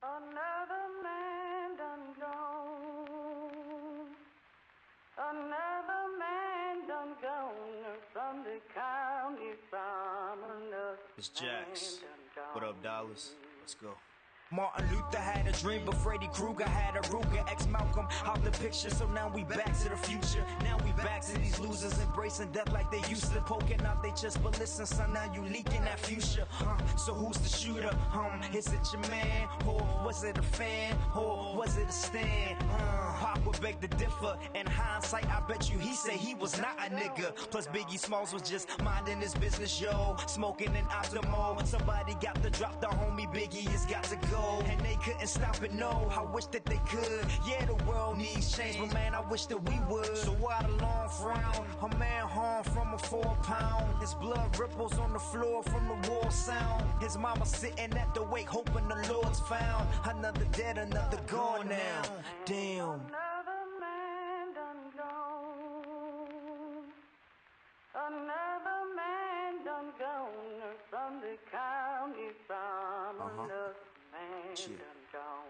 Another man done gone. Another man done gone from the county farmer. It's Jax. What up, Dollars? Let's go. Martin Luther had a dream, but Freddy Krueger had a Ruger. Ex-Malcolm out the picture, so now we back to the future. Now we back to these losers embracing death like they used to. Poking out they chest, but listen, son, now you leaking that future. So who's the shooter? Is it your man? Or was it a fan? Or was it a stand? Pop would beg to differ. In hindsight, I bet you he said he was not a nigga. Plus Biggie Smalls was just minding his business, yo. Smoking an Optimo. Somebody got to drop the homie Biggie has got to go. And they couldn't stop it, no. I wish that they could. Yeah, the world needs change, but man, I wish that we would. So why the long frown? A man harmed from a 4-pound. His blood ripples on the floor from the war sound. His mama sitting at the wake, hoping the Lord's found. Another dead, another gone now. Damn. Another man done gone. Another man done gone from the county farmer. Man done gone.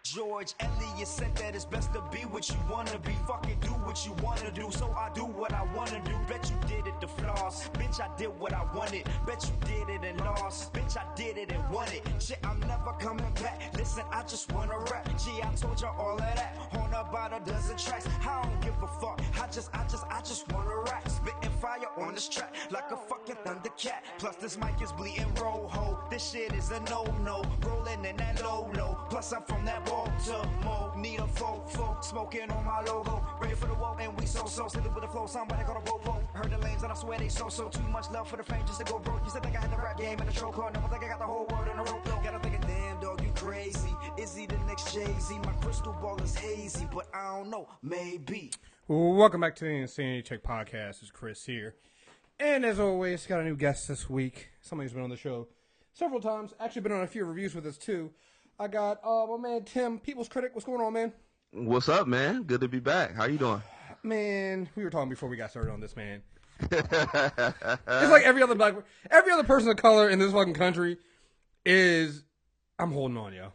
George Eliot said that it's best to be what you wanna be. Fucking do what you wanna do, so I do what I wanna do. Bet you did it to floss. Bitch, I did what I wanted. Bet you did it and lost. Bitch, I did it and won it. Shit, I'm never coming back. Listen, I just wanna rap. Gee, I told you all of that. On about a dozen tracks. I don't give a fuck. I just wanna rap. Spitting fire on this track like a fucking Thundercat. Plus this mic is bleeding rojo. This shit is a no-no. Rolling in that low-low. Plus I'm from that Baltimore. Need a folk smoking on my logo. Ready for the woe and we so silly with the flow. Somebody call a robo. Heard the lanes and I swear they so too much love for the fame just to go broke. You said think I had the rap game in the show card. Never think I got the whole world in a rope. Gotta think of damn dog, you crazy. Is he the next Jay-Z? My crystal ball is hazy, but I don't know. Maybe. Welcome back to the Insanity Check Podcast. It's Chris here. And as always, got a new guest this week. Somebody who's been on the show several times. Actually been on a few reviews with us too. I got my man Tim, People's Critic. What's going on, man? What's up, man? Good to be back. How you doing? Man, we were talking before we got started on this, man. It's like every other person of color in this fucking country is. I'm holding on, yo.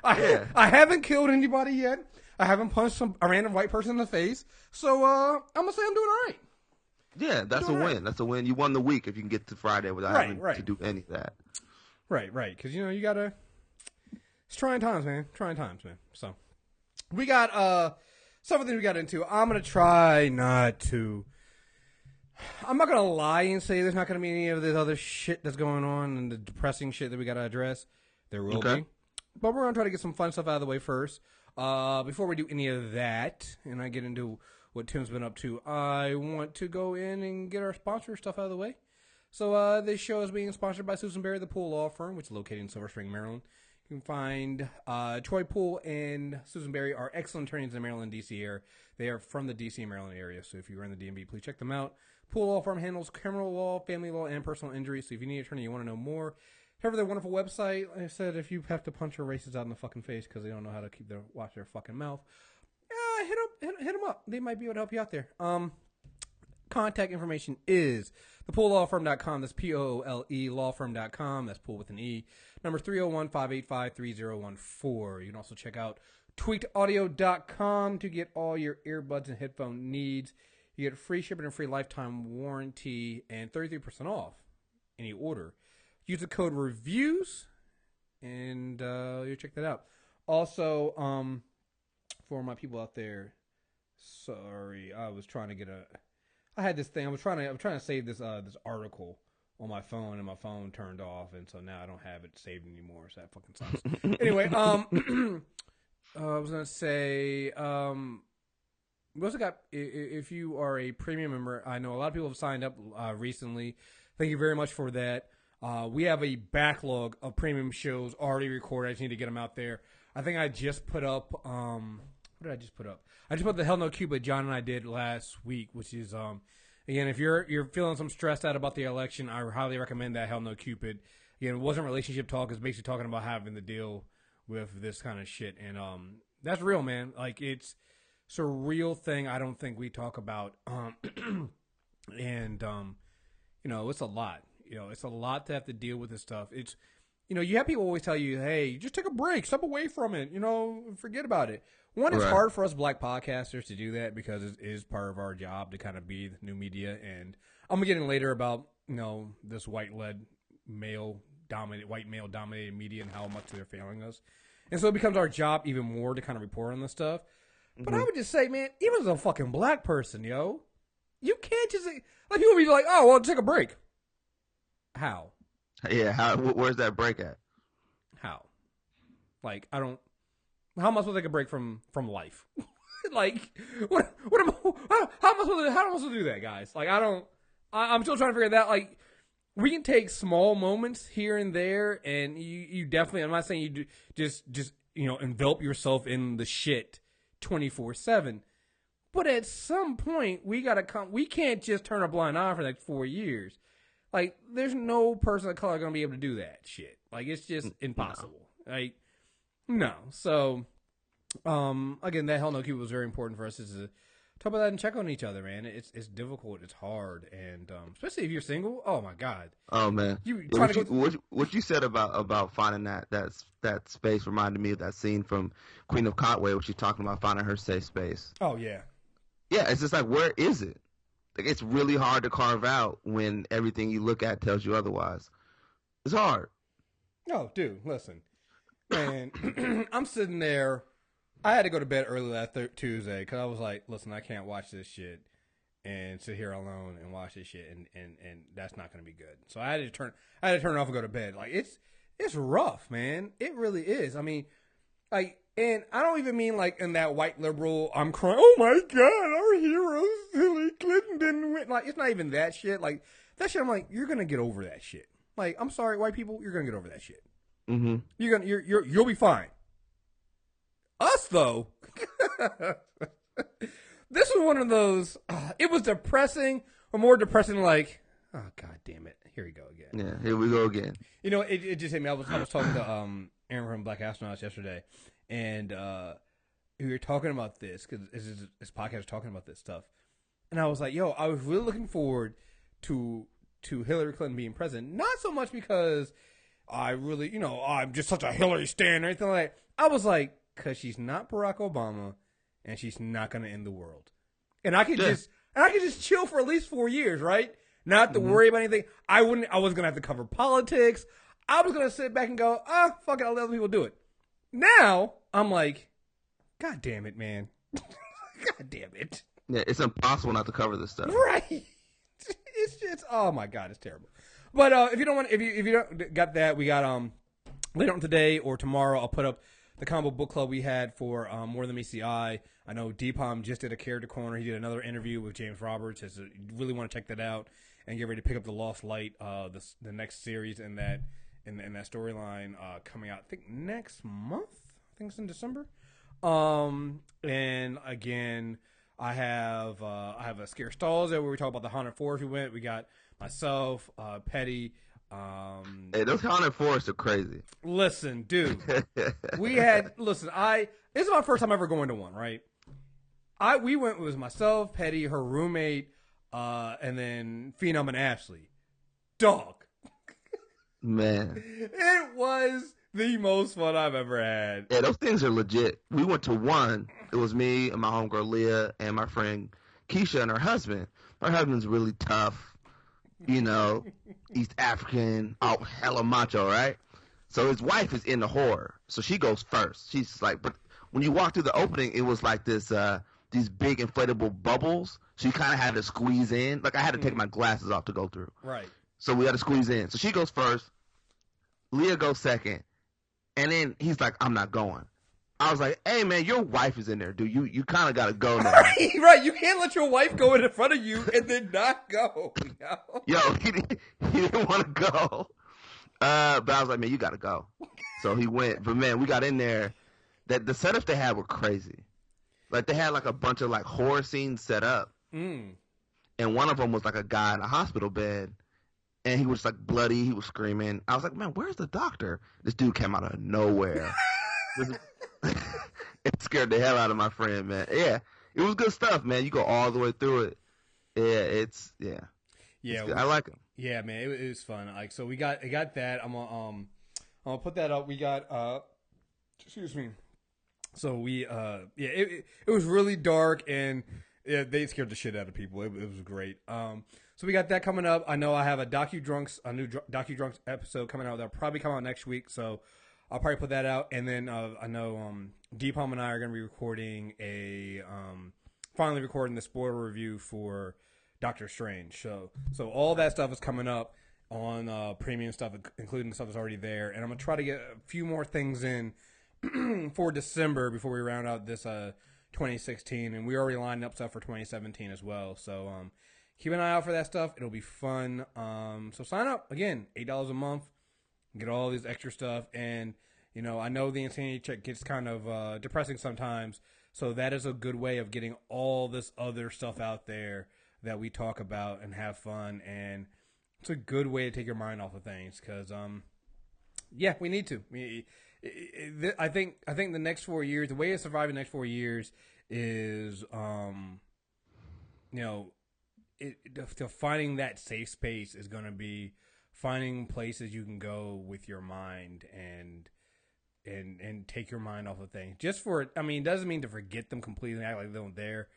I haven't killed anybody yet. I haven't punched a random white person in the face. So I'm gonna say I'm doing all right. Yeah, that's a win. Right. That's a win. You won the week if you can get to Friday without having to do any of that. Right. Because, you gotta... It's trying times, man. So, we got several things we got into. I'm going to try not to... I'm not going to lie and say there's not going to be any of this other shit that's going on and the depressing shit that we got to address. There will be. But we're going to try to get some fun stuff out of the way first. Before we do any of that, and I get into what Tim's been up to, I want to go in and get our sponsor stuff out of the way. So this show is being sponsored by Susan Berry, the Pool Law Firm, which is located in Silver Spring, Maryland. You can find Troy Poole and Susan Berry are excellent attorneys in the Maryland, D.C. area. They are from the D.C. and Maryland area, so if you're in the DMV, please check them out. Pool Law Firm handles criminal law, family law, and personal injury, so if you need an attorney, you want to know more, head over their wonderful website. Like I said, if you have to punch your racists out in the fucking face because they don't know how to watch their fucking mouth, hit them up. They might be able to help you out there. Contact information is thepoollawfirm.com. That's Poole lawfirm.com. That's pool with an E. Number 301-585-3014. You can also check out tweakedaudio.com to get all your earbuds and headphone needs. You get free shipping and free lifetime warranty and 33% off any order. Use the code REVIEWS and you'll check that out. Also, for my people out there, sorry, I was trying to get I had this thing. I'm trying to save this article on my phone, and my phone turned off, and so now I don't have it saved anymore. So that fucking sucks. Anyway, I was gonna say, we also got, if you are a premium member, I know a lot of people have signed up recently. Thank you very much for that. We have a backlog of premium shows already recorded. I just need to get them out there. I think I just put up. What did I just put up? I just put the Hell No Cupid John and I did last week, which is again, if you're feeling some stressed out about the election, I highly recommend that Hell No Cupid. Again, it wasn't relationship talk; it's basically talking about having to deal with this kind of shit, and that's real, man. Like it's a real thing. I don't think we talk about, and it's a lot. It's a lot to have to deal with this stuff. It's you know, you have people always tell you, hey, just take a break, step away from it, you know, forget about it. One, it's hard for us black podcasters to do that because it is part of our job to kind of be the new media. And I'm going to get in later about, you know, this white male-dominated media and how much they're failing us. And so it becomes our job even more to kind of report on this stuff. But I would just say, man, even as a fucking black person, yo, you can't just, like, people be like, oh, well, take a break. How? Yeah, where's that break at? How? Like, how am I supposed to take a break from life? Like, how am I supposed to do that, guys? Like, I'm still trying to figure that, like, we can take small moments here and there, and you definitely, I'm not saying you just, you know, envelop yourself in the shit 24/7. But at some point, we can't just turn a blind eye for like 4 years. Like, there's no person of color going to be able to do that shit. Like, it's just impossible. No. Like, no. So, again, that Hell No Cube was very important for us to talk about that and check on each other, man. It's difficult. It's hard. And, especially if you're single. Oh, my God. Oh, man. What you said about finding that space reminded me of that scene from Queen of Conway, where she's talking about finding her safe space. Oh, yeah. Yeah, it's just like, where is it? Like, it's really hard to carve out when everything you look at tells you otherwise. It's hard. Oh, dude, listen. Man, I'm sitting there. I had to go to bed early last Tuesday because I was like, listen, I can't watch this shit and sit here alone and watch this shit, and that's not going to be good. So I had to turn it off and go to bed. Like, it's rough, man. It really is. I mean, like, and I don't even mean like in that white liberal, I'm crying, oh my God, our heroes, Hillary Clinton didn't win. Like, it's not even that shit. Like, that shit, I'm like, you're going to get over that shit. Like, I'm sorry, white people, you're going to get over that shit. Mm-hmm. You'll be fine. Us, though, this was one of those, it was depressing, or more depressing, like, oh, God damn it. Here we go again. Yeah, here we go again. You know, it just hit me. I was talking to Aaron from Black Astronauts yesterday, and we were talking about this, because this podcast was talking about this stuff. And I was like, yo, I was really looking forward to Hillary Clinton being president. Not so much because I really, you know, I'm just such a Hillary stan or anything like that. I was like, because she's not Barack Obama, and she's not going to end the world. And I could just chill for at least 4 years, right? Not to worry about anything. I wasn't going to have to cover politics. I was going to sit back and go, fuck it, I'll let other people do it. Now, I'm like, God damn it, man. God damn it. Yeah, it's impossible not to cover this stuff. Right. It's oh my God, it's terrible. But if you don't got that, we got later on today or tomorrow, I'll put up the combo book club we had for More Than Meets the Eye. I know Deepam just did a character corner. He did another interview with James Roberts. You really want to check that out and get ready to pick up the Lost Light, the next series in that storyline coming out, I think next month. I think it's in December. And again, I have a Scare Stalls there where we talk about the Haunted Forest we went. We got myself, Petty. Hey, those Haunted Forests are crazy. Listen, dude. This is my first time ever going to one, right? We went, it was myself, Petty, her roommate, and then Phenom and Ashley. Dog. Man. It was the most fun I've ever had. Yeah, those things are legit. We went to one. It was me and my homegirl Leah and my friend Keisha and her husband. Her husband's really tough, you know, East African, hella macho, right? So his wife is into horror, so she goes first. She's like, but when you walk through the opening, it was like this, these big inflatable bubbles. So you kind of had to squeeze in. Like I had to take my glasses off to go through. Right. So we had to squeeze in. So she goes first. Leah goes second. And then he's like, I'm not going. I was like, hey, man, your wife is in there, dude. You kind of got to go now. Right. You can't let your wife go in front of you and then not go. Yo, he didn't want to go. But I was like, man, you got to go. So he went. But, man, we got in there. The setups they had were crazy. Like, they had, like, a bunch of, like, horror scenes set up. Mm. And one of them was, like, a guy in a hospital bed. And he was, like, bloody. He was screaming. I was like, man, where's the doctor? This dude came out of nowhere. It scared the hell out of my friend, man. Yeah, it was good stuff, man. You go all the way through it. Yeah, I like him. Yeah, man, it was fun. Like, so we got that. I'm I'll put that up. We got, excuse me. So we, it was really dark, and they scared the shit out of people. It was great. So we got that coming up. I know I have a new Docu-Drunks episode coming out. That'll probably come out next week. So I'll probably put that out. And then I know Deepalm and I are going to be recording finally recording the spoiler review for Doctor Strange. So all that stuff is coming up on premium stuff, including the stuff that's already there. And I'm going to try to get a few more things in for December before we round out this 2016. And we already lined up stuff for 2017 as well. So keep an eye out for that stuff. It'll be fun. So sign up. Again, $8 a month. Get all this extra stuff. And, you know, I know the insanity check gets kind of depressing sometimes. So that is a good way of getting all this other stuff out there that we talk about and have fun. And it's a good way to take your mind off of things. Because, yeah, we need to. I think the next 4 years, the way to survive the next 4 years is, finding that safe space is going to be finding places you can go with your mind and take your mind off of things. Just for, I mean, it doesn't mean to forget them completely, act like they weren't there,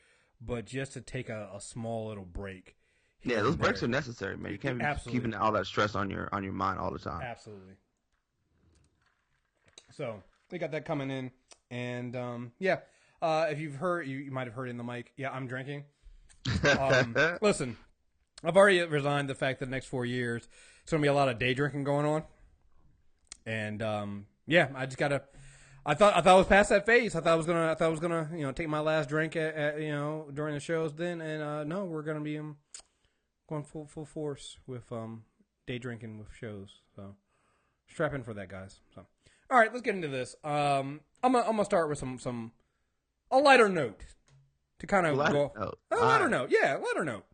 but just to take a small little break. Yeah, those breaks are necessary, man. You can't be keeping all that stress on your mind all the time. Absolutely. So we got that coming in, and if you've heard, you might have heard in the mic. Yeah, I'm drinking. Listen, I've already resigned the fact that the next 4 years it's gonna be a lot of day drinking going on, and I just gotta. I thought I was past that phase. I thought I was gonna take my last drink at during the shows then, and no, we're gonna be going full force with day drinking with shows. So strap in for that, guys. So. All right, let's get into this. I'm gonna start with a lighter note to kind of go. A lighter note, yeah, lighter note.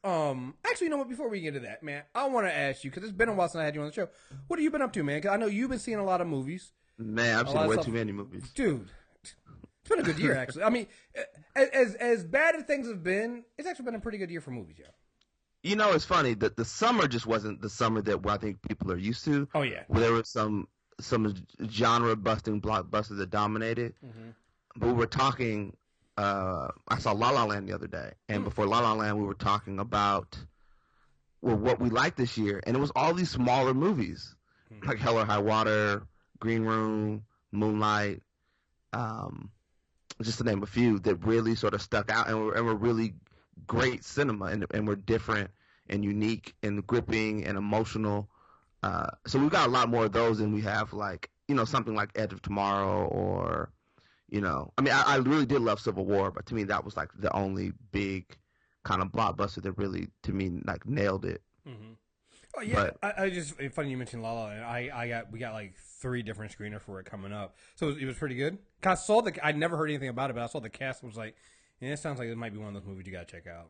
Actually, you know what? Before we get into that, man, I want to ask you because it's been a while since I had you on the show. What have you been up to, man? Because I know you've been seeing a lot of movies. Man, I've seen way too many movies, dude. It's been a good year, actually. I mean, as bad as things have been, it's actually been a pretty good year for movies, yo. You know, it's funny that the summer just wasn't the summer that I think people are used to. Oh yeah, where there was some genre-busting blockbusters that dominated. Mm-hmm. But we were talking. I saw La La Land the other day, and before La La Land, we were talking about what we liked this year, and it was all these smaller movies, like Hell or High Water, Green Room, Moonlight, just to name a few that really sort of stuck out and were really great cinema, and were different and unique and gripping and emotional. So we've got a lot more of those than we have, like, something like Edge of Tomorrow or, I mean, I really did love Civil War, but to me that was like the only big kind of blockbuster that really, to me, like nailed it. Mm-hmm. Oh yeah, but, I just funny you mentioned La La Land. We got like 3 different screeners for it coming up, so it was pretty good. I saw I'd never heard anything about it, but I saw the cast and was like, yeah, it sounds like it might be one of those movies you gotta check out.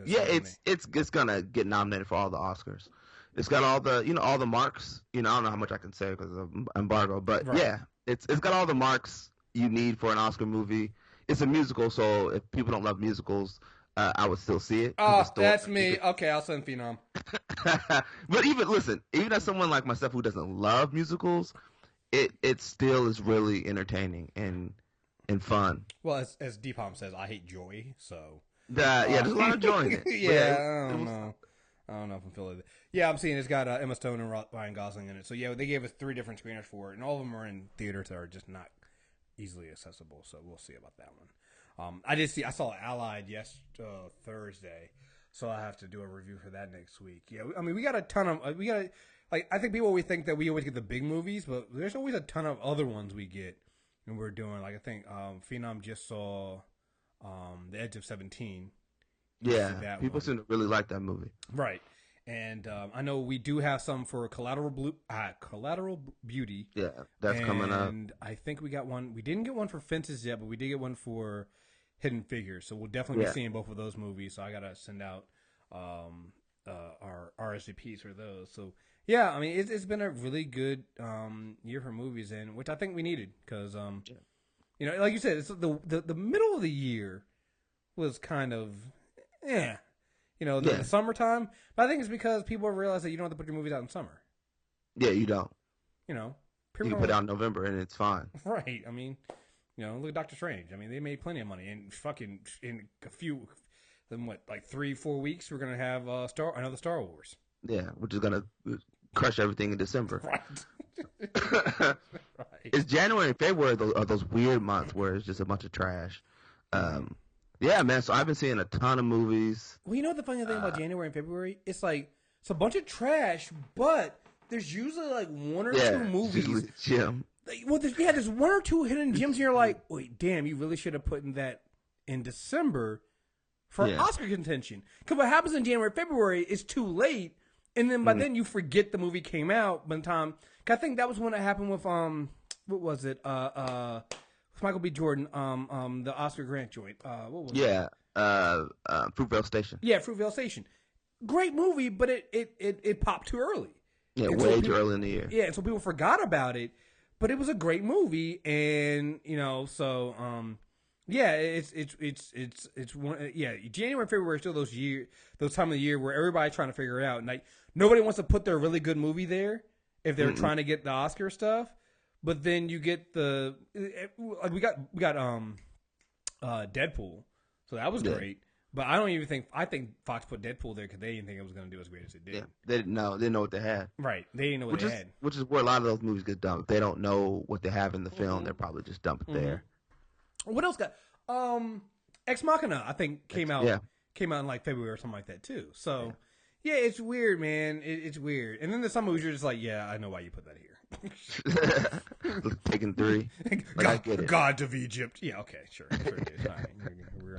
Yeah, it's gonna get nominated for all the Oscars. It's got all the all the marks. I don't know how much I can say because of embargo, but right. Yeah, it's got all the marks you need for an Oscar movie. It's a musical, so if people don't love musicals, I would still see it. Oh, that's me. Okay, I'll send Phenom. But even as someone like myself who doesn't love musicals, it still is really entertaining and fun. Well, as Deepalm says, I hate joy, so there's a lot of joy in it. Yeah, I don't know if I'm feeling it. Yeah, I'm seeing it's got Emma Stone and Ryan Gosling in it. So yeah, they gave us 3 different screeners for it, and all of them are in theaters that are just not easily accessible. So we'll see about that one. I saw Allied Thursday, so I have to do a review for that next week. Yeah, I mean we got a ton of I think people always think that we always get the big movies, but there's always a ton of other ones we get, and we're doing I think Phenom just saw The Edge of 17. Yeah, people seem to really like that movie. Right. And I know we do have some for Collateral Beauty. Yeah, that's coming up. And I think we got one. We didn't get one for Fences yet, but we did get one for Hidden Figures. So we'll definitely be seeing both of those movies. So I got to send out our RSVPs for those. So, yeah, I mean, it's been a really good year for movies, and which I think we needed because, like you said, it's the middle of the year was kind of, the summertime. But I think it's because people realize that you don't have to put your movies out in summer. Yeah, you don't. you know, You can put out in November and it's fine. Right. I mean, you know, look at Doctor Strange. I mean, they made plenty of money, and fucking in a few, then what, like 3-4 weeks, we're gonna have another Star Wars. Yeah, which is gonna crush everything in December. Right. Right. It's January and February are those weird months where it's just a bunch of trash. Yeah, man. So I've been seeing a ton of movies. Well, you know the funny thing about January and February? It's like it's a bunch of trash, but there's usually like one or two movies. Well, there's one or two hidden gems. And you're like, wait, damn, you really should have put in that in December for Oscar contention. Because what happens in January, February is too late, and then by then you forget the movie came out. By the time, I think that was when it happened with what was it? Michael B. Jordan, the Oscar Grant joint. What was it? Fruitvale Station. Yeah, Fruitvale Station. Great movie, but it popped too early. Yeah, way too early in the year. Yeah, and so people forgot about it, but it was a great movie, and you know, so it's one. Yeah, January and February are still those time of the year where everybody's trying to figure it out, and like nobody wants to put their really good movie there if they're trying to get the Oscar stuff. But then you get we got Deadpool, so that was great. But I think Fox put Deadpool there because they didn't think it was going to do as great as it did. Yeah, they didn't know what they had. Right, they didn't know what they had. Which is where a lot of those movies get dumped. They don't know what they have in the film. They're probably just dumped there. What else got? Ex Machina, I think came out in like February or something like that too. So yeah, it's weird, man. It's weird. And then there's some movies you're just like, yeah, I know why you put that here. Taking 3. Like, I get it. Gods of Egypt. Yeah, okay, sure. All right.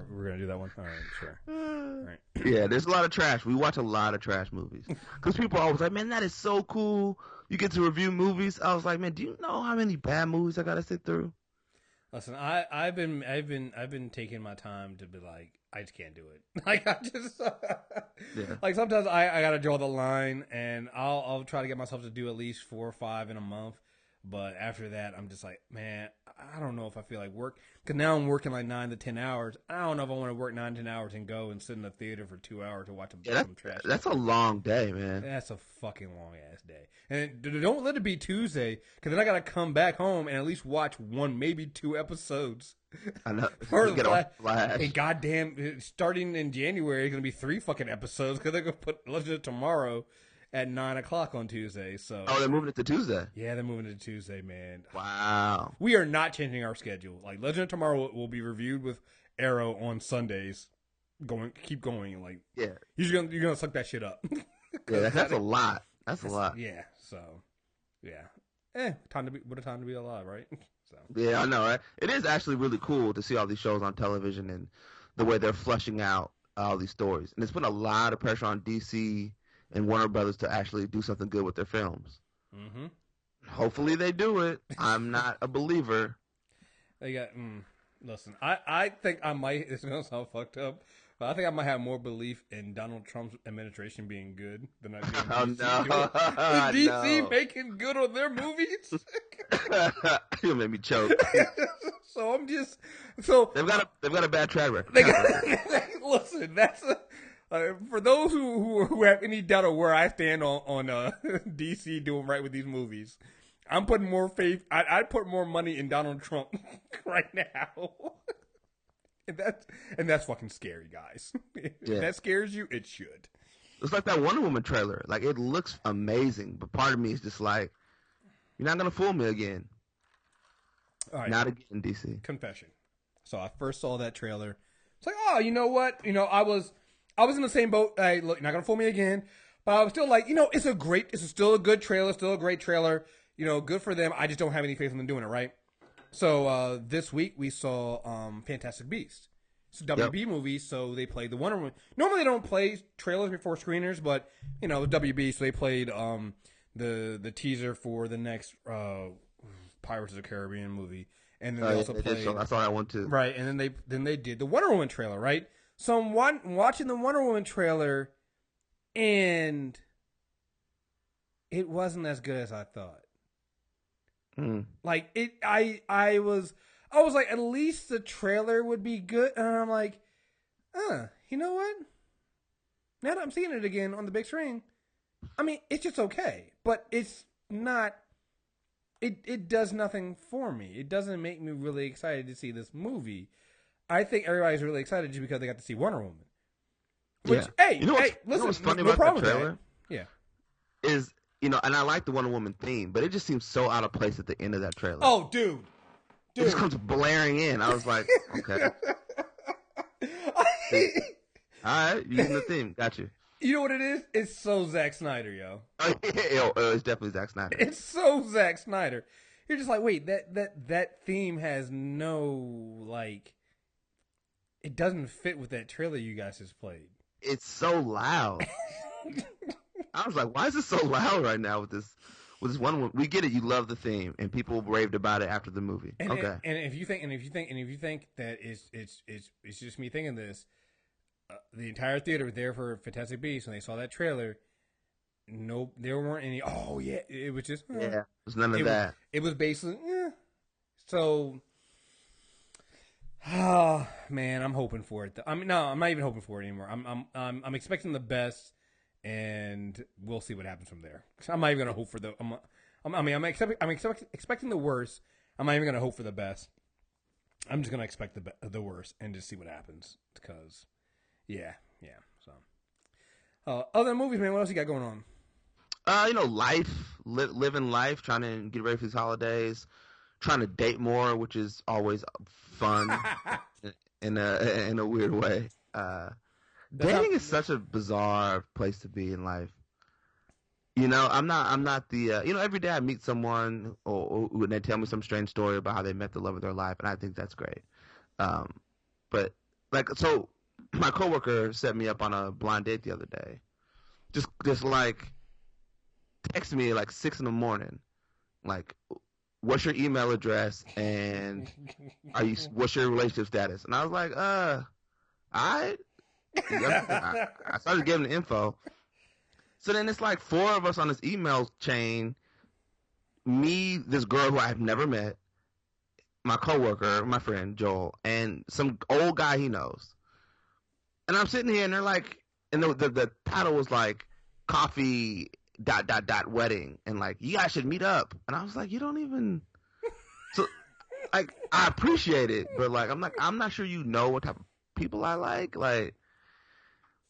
We're going to do that one. All right, sure. All right. Yeah, there's a lot of trash. We watch a lot of trash movies. Because people are always like, man, that is so cool. You get to review movies. I was like, man, do you know how many bad movies I got to sit through? Listen, I've been taking my time to be like, I just can't do it. Like I just like sometimes I gotta draw the line, and I'll try to get myself to do at least 4 or 5 in a month. But after that, I'm just like, man, I don't know if I feel like work. Because now I'm working like 9 to 10 hours. I don't know if I want to work 9 to 10 hours and go and sit in the theater for 2 hours to watch some trash. That's a long day, man. That's a fucking long ass day. And don't let it be Tuesday, because then I got to come back home and at least watch 1, maybe 2 episodes. I know. Get on Flash. And goddamn, starting in January, it's going to be 3 fucking episodes because they're going to put Legend of Tomorrow at 9 o'clock on Tuesday. So they're moving it to Tuesday. Yeah, they're moving it to Tuesday, man. Wow. We are not changing our schedule. Like Legend of Tomorrow will be reviewed with Arrow on Sundays. Keep going. Like you're gonna suck that shit up. Yeah, that's a lot. That's a lot. Yeah. So yeah. What a time to be alive, right? So yeah, I know, right? It is actually really cool to see all these shows on television and the way they're fleshing out all these stories. And it's put a lot of pressure on DC and Warner Brothers to actually do something good with their films. Mm-hmm. Hopefully they do it. I'm not a believer. They got. Listen, I think I might. It's gonna sound fucked up, but I think I might have more belief in Donald Trump's administration being good than I do in DC. Is DC making good on their movies? You'll make me choke. So I'm just they've got a bad track record. Listen, that's for those who have any doubt of where I stand on DC doing right with these movies. I'm putting more faith. I'd put more money in Donald Trump right now. and that's fucking scary, guys. If that scares you, it should. It's like that Wonder Woman trailer. Like, it looks amazing, but part of me is just like, you're not gonna fool me again. All right. Not again, DC. Confession. So I first saw that trailer. It's like, oh, you know what? You know, I was in the same boat. Hey, look, you're not gonna fool me again. But I was still like, you know, it's still a good trailer, still a great trailer. You know, good for them. I just don't have any faith in them doing it, right? So this week we saw Fantastic Beasts. It's a WB movie, so they played the Wonder Woman. Normally they don't play trailers before screeners, but you know, WB, so they played the teaser for the next Pirates of the Caribbean movie, and then they also played. I saw that one too. Right, and then they did the Wonder Woman trailer, right? So I'm watching the Wonder Woman trailer, and it wasn't as good as I thought. Like I was like, at least the trailer would be good, and I'm like, you know what? Now that I'm seeing it again on the big screen, I mean, it's just okay, but it's not it does nothing for me. It doesn't make me really excited to see this movie. I think everybody's really excited just because they got to see Wonder Woman. Which, hey, listen, what's funny no about problem the with trailer? that. Yeah. Is, and I like the Wonder Woman theme, but it just seems so out of place at the end of that trailer. Oh, dude. It just comes blaring in. I was like, okay. All right, using the theme. Got you. You know what it is? It's so Zack Snyder, yo. It's definitely Zack Snyder. It's so Zack Snyder. You're just like, wait, that theme has no, like, it doesn't fit with that trailer you guys just played. It's so loud. I was like, why is it so loud right now with this one? We get it. You love the theme, and people raved about it after the movie. And, okay. And if you think that it's just me thinking this, the entire theater was there for Fantastic Beasts, and they saw that trailer. Nope, there weren't any. Oh yeah, it was just it was none of that. It was basically So, oh man, I'm hoping for it. I'm not even hoping for it anymore. I'm expecting the best, and we'll see what happens from there. I'm not even gonna hope for the. I'm expecting the worst. I'm not even gonna hope for the best. I'm just gonna expect the worst and just see what happens. Because, yeah. So, other than movies, man, what else you got going on? Living life, trying to get ready for these holidays, trying to date more, which is always fun in a weird way. Dating is such a bizarre place to be in life. I'm not the every day I meet someone or they tell me some strange story about how they met the love of their life, and I think that's great. But so my coworker set me up on a blind date the other day. Just like texted me at like 6 a.m, like, what's your email address and what's your relationship status? And I was like, I started giving the info. So then it's like 4 of us on this email chain. Me, this girl who I have never met, my coworker, my friend Joel, and some old guy he knows. And I'm sitting here, and they're like, and the title was like, coffee ... wedding, and like, you guys should meet up. And I was like, you don't even. So, like, I appreciate it, but like, I'm not sure you know what type of people I like. Like,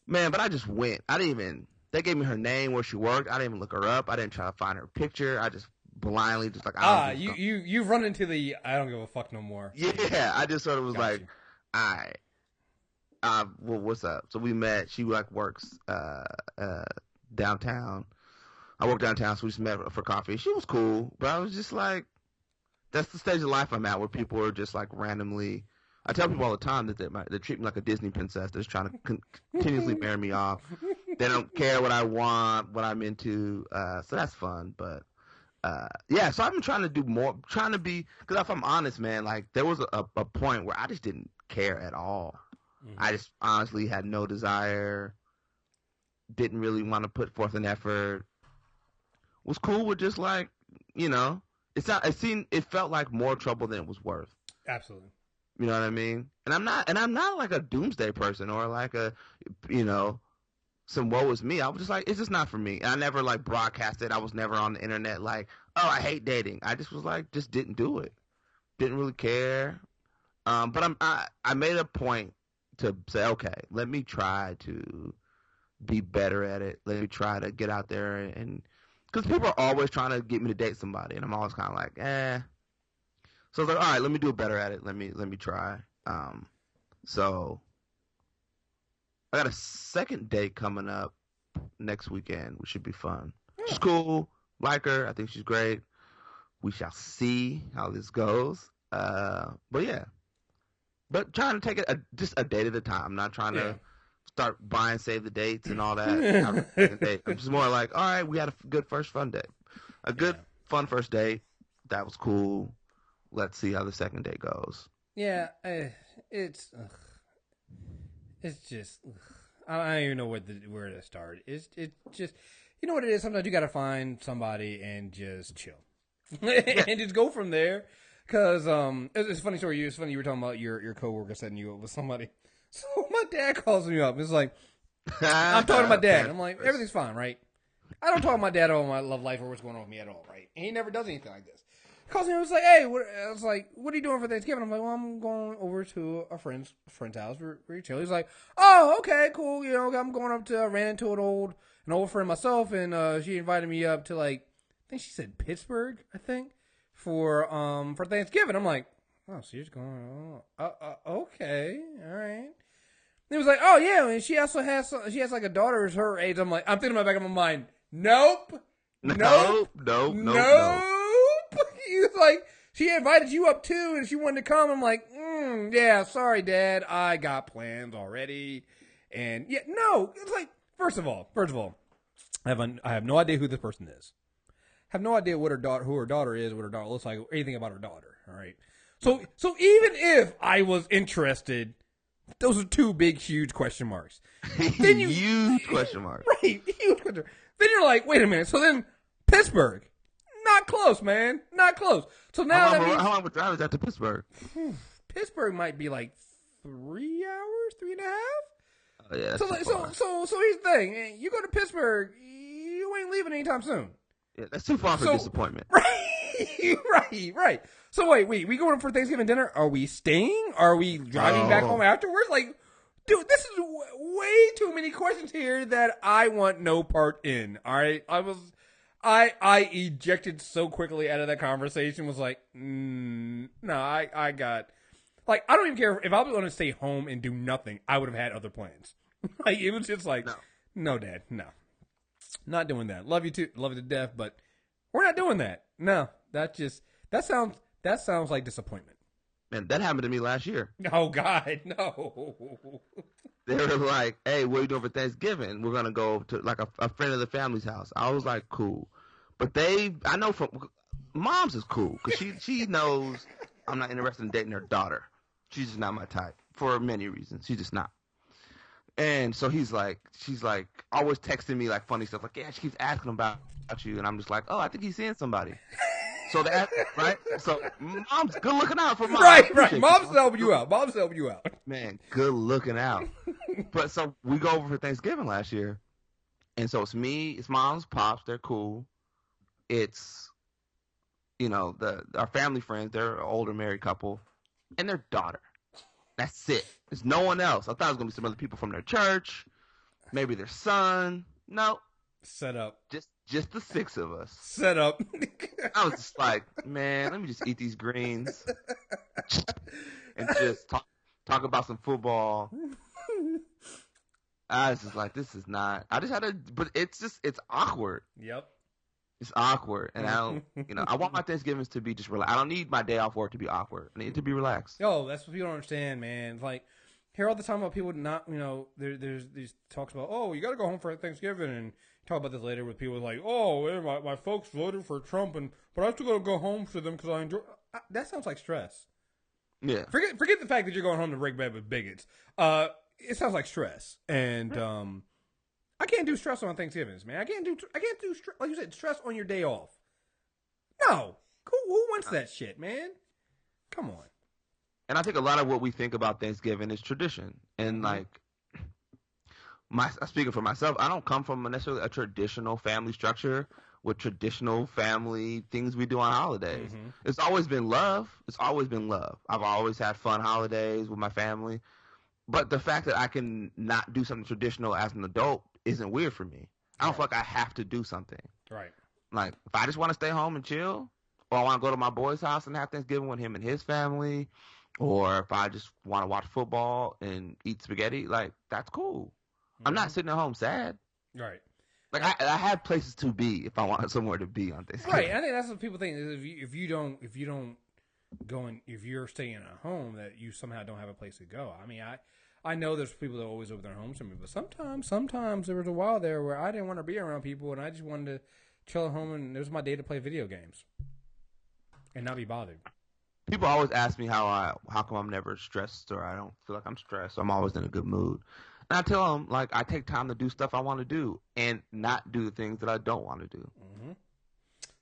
man, but I just went. They gave me her name, where she worked. I didn't even look her up. I didn't try to find her picture. I just blindly just like, you've run into the I don't give a fuck no more. Yeah, I just sort of was like, all right. Well, what's up? So we met. She like works downtown. I work downtown, so we just met for coffee. She was cool, but I was just like, that's the stage of life I'm at, where people are just like randomly. I tell people all the time that they treat me like a Disney princess. They're just trying to continuously marry me off. They don't care what I want, what I'm into. So that's fun. But so I've been trying to do more, trying to be, because if I'm honest, man, like there was a point where I just didn't care at all. Mm-hmm. I just honestly had no desire. Didn't really want to put forth an effort. Was cool with just like, it felt like more trouble than it was worth. Absolutely. You know what I mean? And I'm not like a doomsday person or like a, some woe is me. I was just like, it's just not for me. And I never like broadcasted. I was never on the internet like, oh, I hate dating. I just was like, just didn't do it. Didn't really care. But I made a point to say, okay, let me try to be better at it. Let me try to get out there and because people are always trying to get me to date somebody, and I'm always kind of like, So I was like, all right, let me do better at it. Let me try. So I got a second date coming up next weekend, which should be fun. She's cool, like her. I think she's great. We shall see how this goes. But yeah, but trying to take it just a date at a time. I'm not trying to start buying save the dates and all that. I'm just more like, all right, we had a good fun first date. That was cool. Let's see how the second date goes. Yeah, it's just I don't even know where to start. It's just, you know what it is. Sometimes you got to find somebody and just chill and just go from there. Because it's a funny story. It's funny you were talking about your coworker setting you up with somebody. So my dad calls me up. It's like, I'm talking to my dad. I'm like, everything's fine, right? I don't talk to my dad about my love life or what's going on with me at all, right? And he never does anything like this. He calls me and was like, hey, I was like, what are you doing for Thanksgiving? I'm like, well, I'm going over to a friend's house for chill. He's like, oh, okay, cool. You know, I'm going up to, ran into an old friend myself, and she invited me up to, like, I think she said Pittsburgh, I think, for Thanksgiving. I'm like, oh, so you're just going, okay, all right. He was like, oh, yeah, and she also has like a daughter who's her age. I'm thinking in my back of my mind, nope. He was like, she invited you up too, and she wanted to come. I'm like, yeah, sorry, Dad, I got plans already. And yeah, no, it's like, first of all, I have no idea who this person is. I have no idea who her daughter is, what her daughter looks like, or anything about her daughter. All right. So even if I was interested, those are two big, huge question marks. Then huge question marks. Right, huge question. Then you're like, wait a minute. So then Pittsburgh, not close, man, not close. So now how long would drive is that to Pittsburgh? Pittsburgh might be like 3 hours, 3.5. Oh yeah. So here's the thing: you go to Pittsburgh, you ain't leaving anytime soon. Yeah, that's too far for disappointment. Right. So wait, we going for Thanksgiving dinner? Are we staying? Are we driving back home afterwards? Like, dude, this is way too many questions here that I want no part in. All right, I ejected so quickly out of that conversation. Was like, no, I got, like, I don't even care if I was going to stay home and do nothing. I would have had other plans. Like, it was just like, no, Dad, no, not doing that. Love you to death, but we're not doing that. No, that sounds like disappointment. Man, that happened to me last year. Oh God, no. They were like, hey, what are you doing for Thanksgiving? We're going to go to like a friend of the family's house. I was like, cool. But I know from mom's is cool because she knows I'm not interested in dating her daughter. She's just not my type for many reasons. She's just not. And so she's like always texting me like funny stuff. Like, yeah, she keeps asking about you. And I'm just like, oh, I think he's seeing somebody. So that, right? So mom's good looking out for mom. Right. Mom's helping you out. Man, good looking out. But so we go over for Thanksgiving last year. And so it's me, it's mom's, pops, they're cool. It's, our family friends, they're an older married couple, and their daughter. That's it. There's no one else. I thought it was going to be some other people from their church, maybe their son. No. Set up. Just the six of us. Set up. I was just like, man, let me just eat these greens and just talk about some football. I was just like, this is not. I just had to, but it's awkward. Yep. It's awkward, and I don't, I want my Thanksgivings to be just relaxed. I don't need my day off work to be awkward. I need it to be relaxed. Yo, that's what people don't understand, man. It's like, hear all the time about people not, there's these talks about, oh, you got to go home for Thanksgiving, and talk about this later with people like, oh, my folks voted for Trump, but I still got to go home to them because I enjoy. That sounds like stress. Yeah. Forget the fact that you're going home to break bed with bigots. It sounds like stress, and I can't do stress on Thanksgivings, man. I can't do like you said, stress on your day off. No, who wants that shit, man? Come on. And I think a lot of what we think about Thanksgiving is tradition, and like. Speaking for myself, I don't come from necessarily a traditional family structure with traditional family things we do on holidays. Mm-hmm. It's always been love. I've always had fun holidays with my family. But the fact that I can not do something traditional as an adult isn't weird for me. I don't feel like I have to do something. Right. Like, if I just want to stay home and chill, or I want to go to my boy's house and have Thanksgiving with him and his family, or if I just want to watch football and eat spaghetti, like, that's cool. I'm not sitting at home sad. Right. Like I had places to be if I wanted somewhere to be on Thanksgiving. Right. I think that's what people think is if you don't go and if you're staying at home that you somehow don't have a place to go. I mean, I know there's people that always open their homes for me, but sometimes there was a while there where I didn't want to be around people and I just wanted to chill at home and it was my day to play video games and not be bothered. People always ask me how come I'm never stressed or I don't feel like I'm stressed. I'm always in a good mood. And I tell them, like, I take time to do stuff I want to do and not do the things that I don't want to do. Mm-hmm.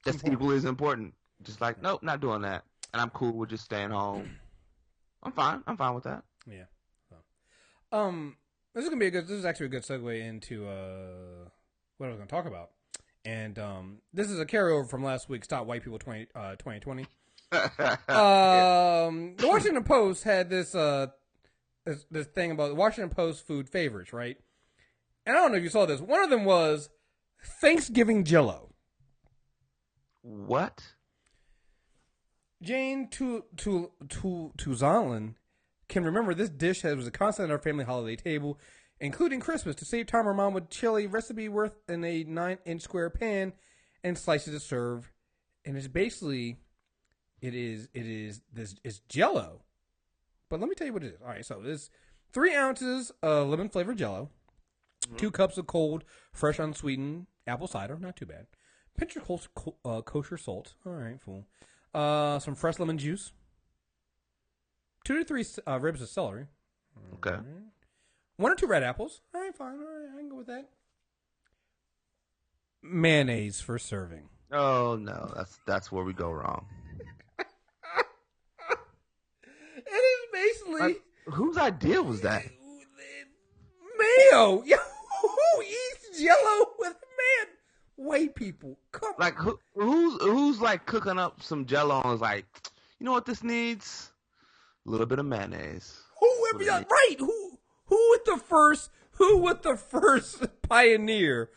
That's equally as important. Just like, nope, not doing that. And I'm cool with just staying home. I'm fine with that. Yeah. So, this is actually a good segue into what I was going to talk about. And this is a carryover from last week's Top White People 2020. Yeah. The Washington Post had this thing about the Washington Post food favorites, right? And I don't know if you saw this. One of them was Thanksgiving Jello. What? Jane Tuzalin can remember this dish was a constant at our family holiday table, including Christmas. To save time, our mom would chili recipe worth in a 9-inch square pan and slices to serve. And it's basically, it's Jello. But let me tell you what it is. All right, so it's 3 ounces of lemon flavored Jello, 2 cups of cold, fresh, unsweetened apple cider, not too bad. Pinch of kosher salt. All right, fool. Some fresh lemon juice. 2 to 3 ribs of celery. Okay. Right. 1 or 2 red apples. All right, fine. All right, I can go with that. Mayonnaise for serving. Oh no, that's where we go wrong. It is basically whose idea was that? Mayo. Yo, who eats Jello with man? White people. Come Like who's like cooking up some Jello and is like, you know what this needs? A little bit of mayonnaise. Whoever, right? Who was the first pioneer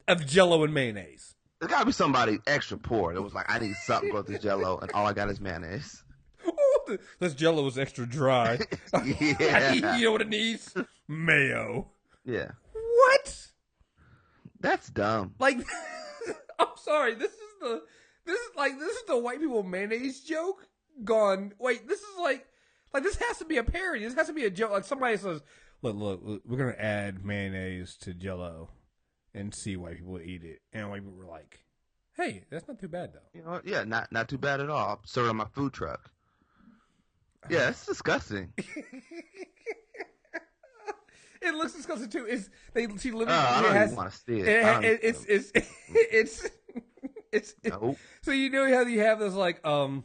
of Jello and mayonnaise? There's gotta be somebody extra poor that was like, I need something to go with this Jello, and all I got is mayonnaise. This Jello is extra dry. Yeah. You know what it needs? Mayo. Yeah. What? That's dumb. Like, I'm sorry. This is the white people mayonnaise joke gone. Wait, this is like this has to be a parody. This has to be a joke. Like somebody says, look, we're gonna add mayonnaise to Jello and see white people eat it, and white people were like, hey, that's not too bad though. You know what? Yeah, not too bad at all. Served on my food truck. Yeah, it's disgusting. It looks disgusting too. She literally I don't even want to see it. It's Nope. So you know how you have those like those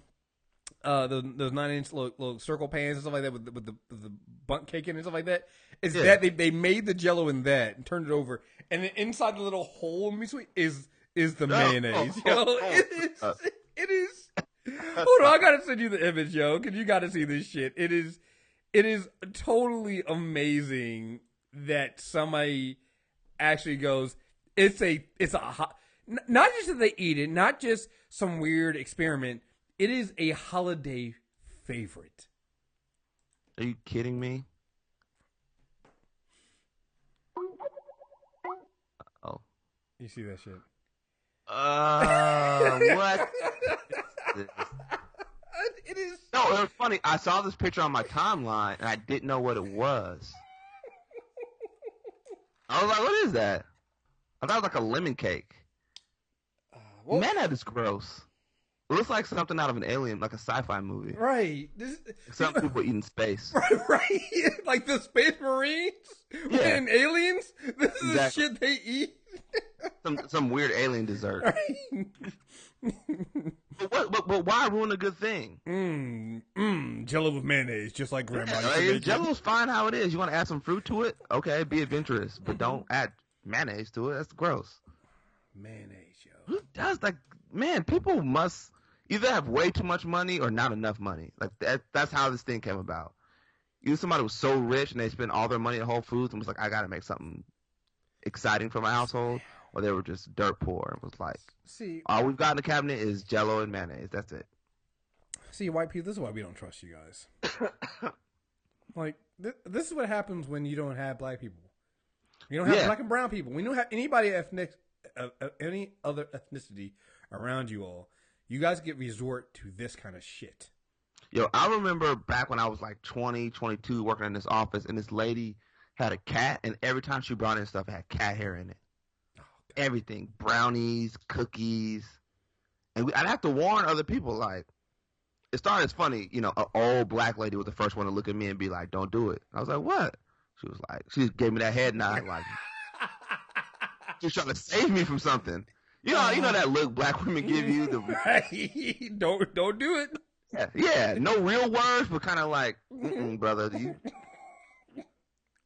9-inch little circle pans and stuff like that with the bundt cake in and stuff like that. It's that they made the Jello in that and turned it over, and then inside the little hole in between is the mayonnaise. It is. Hold on, I gotta send you the image, yo, because you gotta see this shit. It is totally amazing that somebody actually goes, it's a not just that they eat it, not just some weird experiment. It is a holiday favorite. Are you kidding me? Oh. You see that shit? What? It is. No, it was funny. I saw this picture on my timeline, and I didn't know what it was. I was like, what is that? I thought it was like a lemon cake. Man, that is gross. It looks like something out of an alien, like a sci-fi movie. Right. Some people eat in space. Right. Like the Space Marines and aliens. This is the shit they eat. Some weird alien dessert. Right. But why ruin a good thing? Jello with mayonnaise, just like grandma. Yeah, Jello's fine how it is. You want to add some fruit to it? Okay, be adventurous, but don't add mayonnaise to it. That's gross. Mayonnaise, yo. Who does man? People must either have way too much money or not enough money. Like that's how this thing came about. Either somebody was so rich and they spent all their money at Whole Foods and was like, I got to make something exciting for my household, or they were just dirt poor and was like, see, all we've got in the cabinet is Jello and mayonnaise. That's it. See, white people, this is why we don't trust you guys. Like, this is what happens when you don't have black people. You don't have black and brown people. We don't have anybody any other ethnicity around you all. You guys get resort to this kind of shit. Yo, I remember back when I was like 20, 22, working in this office, and this lady had a cat, and every time she brought in stuff, it had cat hair in it. Oh, everything. Brownies, cookies. And I'd have to warn other people, like, it started as funny, an old black lady was the first one to look at me and be like, don't do it. I was like, what? She was like, she gave me that head nod, like, she's trying to save me from something. You know that look black women give you? Don't do it. Yeah, no real words, but kind of like, brother,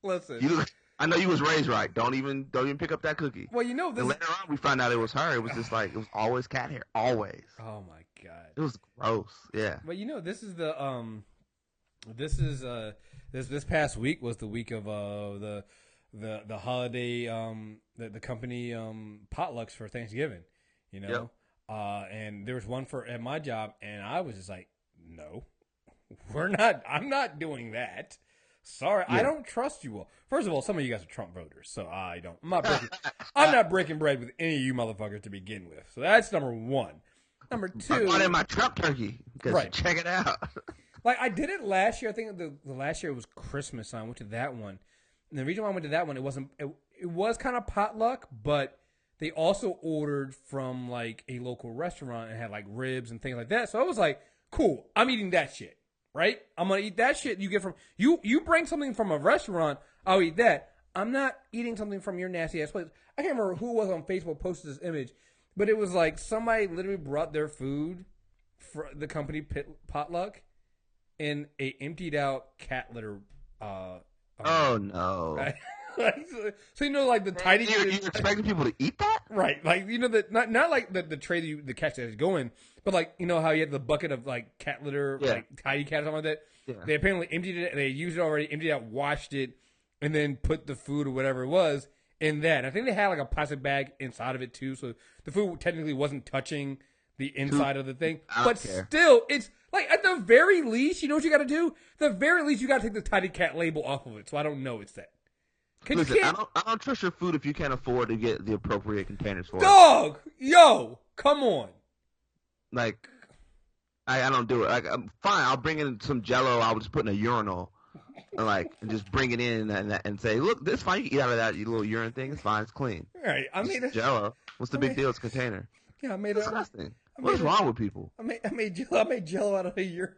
Listen. I know you was raised right. Don't even pick up that cookie. Well, you know this. And later on, we found out it was her. It was just like it was always cat hair, always. Oh my god. It was gross. Yeah. But you know, this is the this past week was the week of the holiday the company potlucks for Thanksgiving. You know. Yep. And there was one at my job, and I was just like, no, I'm not doing that. Sorry, yeah. I don't trust you all. First of all, some of you guys are Trump voters, so I'm not breaking bread with any of you motherfuckers to begin with. So that's number one. Number two, I wanted my Trump turkey. Right. Check it out. Like, I did it last year. I think the last year was Christmas. I went to that one. And the reason why I went to that one, it was kind of potluck, but they also ordered from, like, a local restaurant and had, like, ribs and things like that. So I was like, cool, I'm eating that shit, right? I'm going to eat that shit you get from – you bring something from a restaurant, I'll eat that. I'm not eating something from your nasty-ass place. I can't remember who was on Facebook posted this image, but it was like somebody literally brought their food for the company potluck in a emptied-out cat litter oh, no. Right? So you know, like the tidy. You're expecting people to eat that, right? Like, you know, that not like the tray that the cat that go in, but like, you know how you have the bucket of like cat litter, like tidy cat or something like that. Yeah. They apparently emptied it. They used it already, emptied it out, washed it, and then put the food or whatever it was in that. I think they had like a plastic bag inside of it too, so the food technically wasn't touching the inside of the thing. But still, it's like at the very least, you know what you got to do? At the very least, you got to take the tidy cat label off of it, so I don't know it's that. Listen, I don't trust your food if you can't afford to get the appropriate containers for it. Dog! Yo! Come on. Like, I don't do it. Like, fine, I'll bring in some Jello. I'll just put in a urinal and just bring it in and say, look, this is fine. You can eat out of that little urine thing. It's fine. It's clean. Right. I made Jello. What's the big deal? It's a container. Yeah, I made it. Disgusting. What's wrong with people? I made Jello out of a urine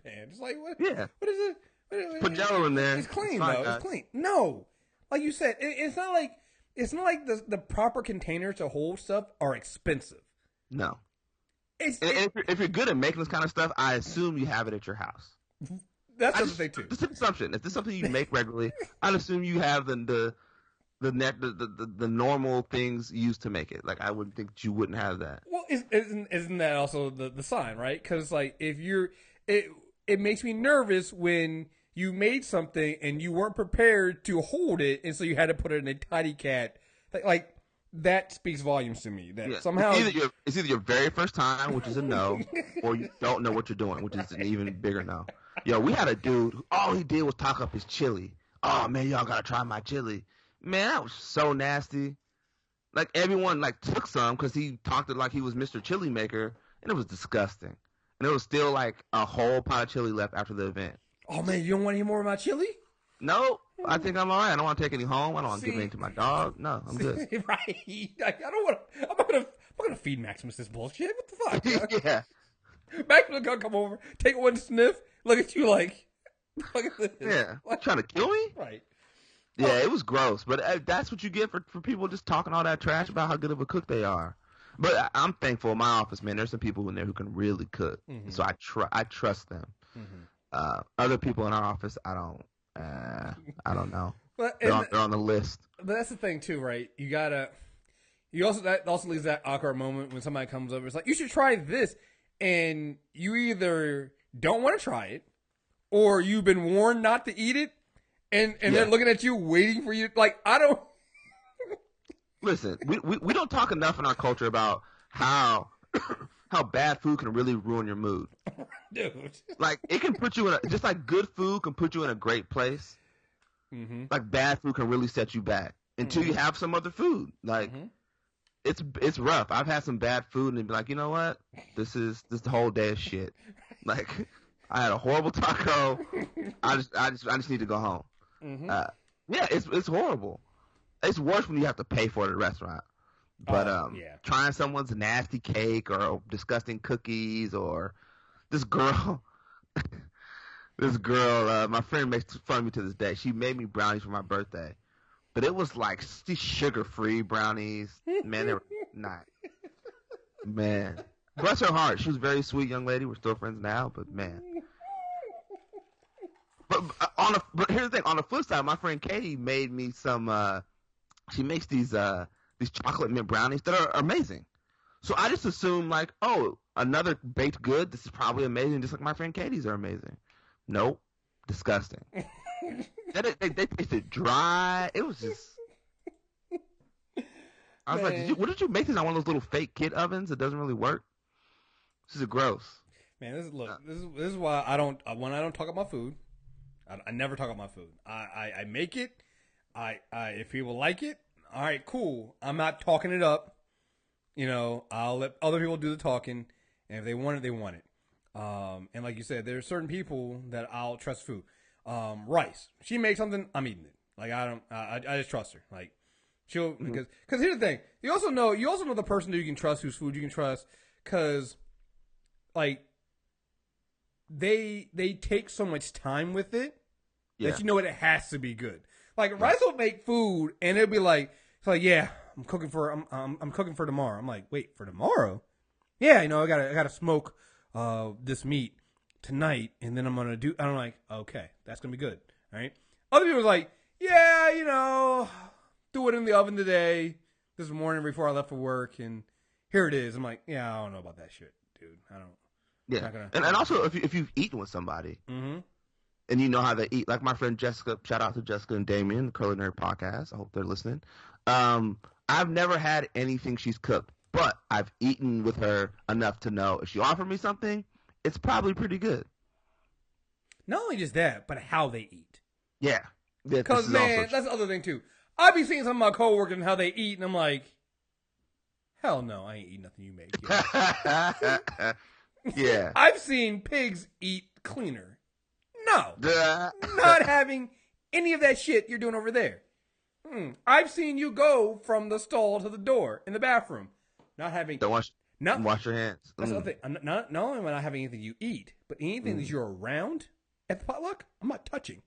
pan. It's like, what? Yeah. What is it? Put Jello in there. It's clean, though. It's clean. No, like you said, it's not like the proper containers to hold stuff are expensive. No. If you're good at making this kind of stuff, I assume you have it at your house. That's the thing too. It's an assumption. If this is something you make regularly, I'd assume you have the normal things used to make it. Like, I wouldn't think you wouldn't have that. Well, isn't that also the sign, right? Because like if it makes me nervous when you made something and you weren't prepared to hold it, and so you had to put it in a tidy cat. Like that speaks volumes to me. That somehow it's either your very first time, which is a no, or you don't know what you're doing, which is an even bigger no. Yo, we had a dude who all he did was talk up his chili. Oh man, y'all gotta try my chili. Man, that was so nasty. Like everyone took some because he talked it like he was Mr. Chili Maker, and it was disgusting. And there was still like a whole pot of chili left after the event. Oh man, you don't want any more of my chili? No, I think I'm all right. I don't want to take any home. I don't want to give any to my dog. No, I'm good. Right? I don't want. I'm gonna feed Maximus this bullshit. What the fuck? Yeah. Maximus gonna come over, take one sniff, look at you like, look at this. Yeah, what, trying to kill me? Right. Yeah, it was gross, but that's what you get for people just talking all that trash about how good of a cook they are. But I'm thankful in my office, man. There's some people in there who can really cook, so I trust them. Mm-hmm. Other people in our office, I don't know. But they're on the list. But that's the thing too, right? That also leaves that awkward moment when somebody comes over. It's like, you should try this, and you either don't want to try it, or you've been warned not to eat it, and they're looking at you, waiting for you. Like, I don't. Listen, we don't talk enough in our culture about how bad food can really ruin your mood. Dude. Like, it can put you in just like good food can put you in a great place. Mm-hmm. Like, bad food can really set you back until you have some other food. Like, it's rough. I've had some bad food and be like, you know what? This the whole day of shit. Like, I had a horrible taco. I just need to go home. Mm-hmm. Yeah, it's horrible. It's worse when you have to pay for it at a restaurant. But trying someone's nasty cake or disgusting cookies, or this girl, my friend makes fun of me to this day. She made me brownies for my birthday, but it was like sugar-free brownies. Man, they were not. Man, bless her heart. She was a very sweet young lady. We're still friends now, but man. But But here's the thing. On the flip side, my friend Katie made me some. She makes these chocolate mint brownies that are amazing. So I just assume like, oh, another baked good. This is probably amazing, just like my friend Katie's are amazing. Nope, disgusting. they tasted dry. It was just. I was like, what did you make this on one of those little fake kid ovens that doesn't really work? This is gross. Man, this is why I don't talk about food. I never talk about my food. I make it. I if people like it, all right, cool. I'm not talking it up. You know, I'll let other people do the talking, and if they want it, they want it. And like you said, there are certain people that I'll trust food. Rice. She makes something, I'm eating it. Like I just trust her. Like she'll because here's the thing. You also know the person that you can trust, whose food you can trust, because like they take so much time with it that you know it has to be good. Like Rice will make food and it'll be like it's like yeah I'm cooking for tomorrow. I'm like wait for tomorrow? Yeah, you know I gotta smoke this meat tonight and then I'm like okay that's gonna be good. All right. Other people are like yeah you know threw it in the oven today this morning before I left for work and here it is. I'm like yeah I don't know about that shit dude. I don't. Yeah, and also if you've eaten with somebody, and you know how they eat, like my friend Jessica, shout out to Jessica and Damien, the Curly Nerd podcast. I hope they're listening. I've never had anything she's cooked, but I've eaten with her enough to know if she offered me something, it's probably pretty good. Not only just that, but how they eat. Yeah, because man, that's the other thing too. I be seeing some of my coworkers and how they eat, and I'm like, hell no, I ain't eating nothing you make. Yeah. I've seen pigs eat cleaner. No. Not having any of that shit you're doing over there. I've seen you go from the stall to the door in the bathroom. Not having... Don't wash your hands. That's the other thing. Not only am I not having anything you eat, but anything that you're around at the potluck, I'm not touching.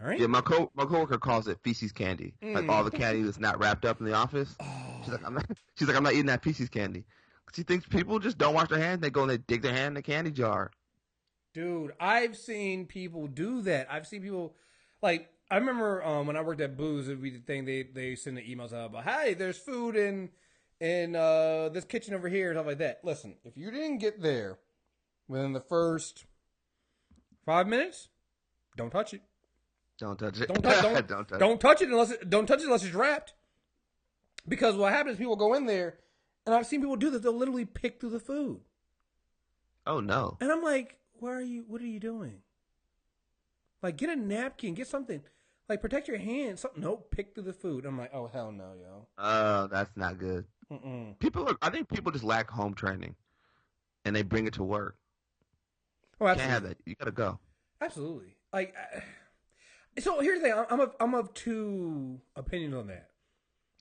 All right? Yeah, my coworker calls it feces candy. Like all the candy that's not wrapped up in the office. She's like, I'm not eating that feces candy. She thinks people just don't wash their hands. They go and they dig their hand in the candy jar. Dude, I've seen people do that. I've seen people, like, I remember when I worked at Booze, it would be the thing, they send the emails out about, hey, there's food in this kitchen over here, and stuff like that. Listen, if you didn't get there within the first 5 minutes, don't touch it. Don't touch it. Don't touch it unless it's wrapped. Because what happens is people go in there, and I've seen people do this. They'll literally pick through the food. Oh, no. And I'm like, what are you doing? Like, get a napkin. Get something. Like, protect your hands. Something. Nope, pick through the food. I'm like, oh, hell no, yo. Oh, that's not good. I think people just lack home training. And they bring it to work. Oh, absolutely. You can't have that. You got to go. Absolutely. Like, so here's the thing. I'm of two opinions on that.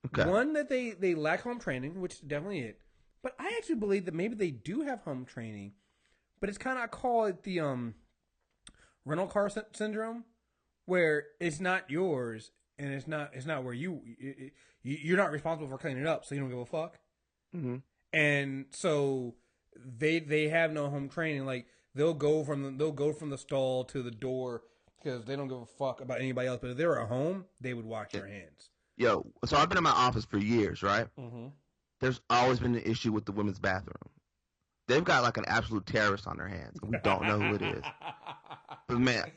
Okay. One, that they lack home training, which is definitely it. But I actually believe that maybe they do have home training, but it's kind of, I call it the rental car syndrome, where it's not yours and it's not where you're not responsible for cleaning it up, so you don't give a fuck. Mm-hmm. And so they have no home training. Like they'll go from the stall to the door because they don't give a fuck about anybody else. But if they were at home, they would wash their hands. Yo, so I've been in my office for years, right? Mm-hmm. There's always been an issue with the women's bathroom. They've got like an absolute terrorist on their hands. We don't know who it is. But man,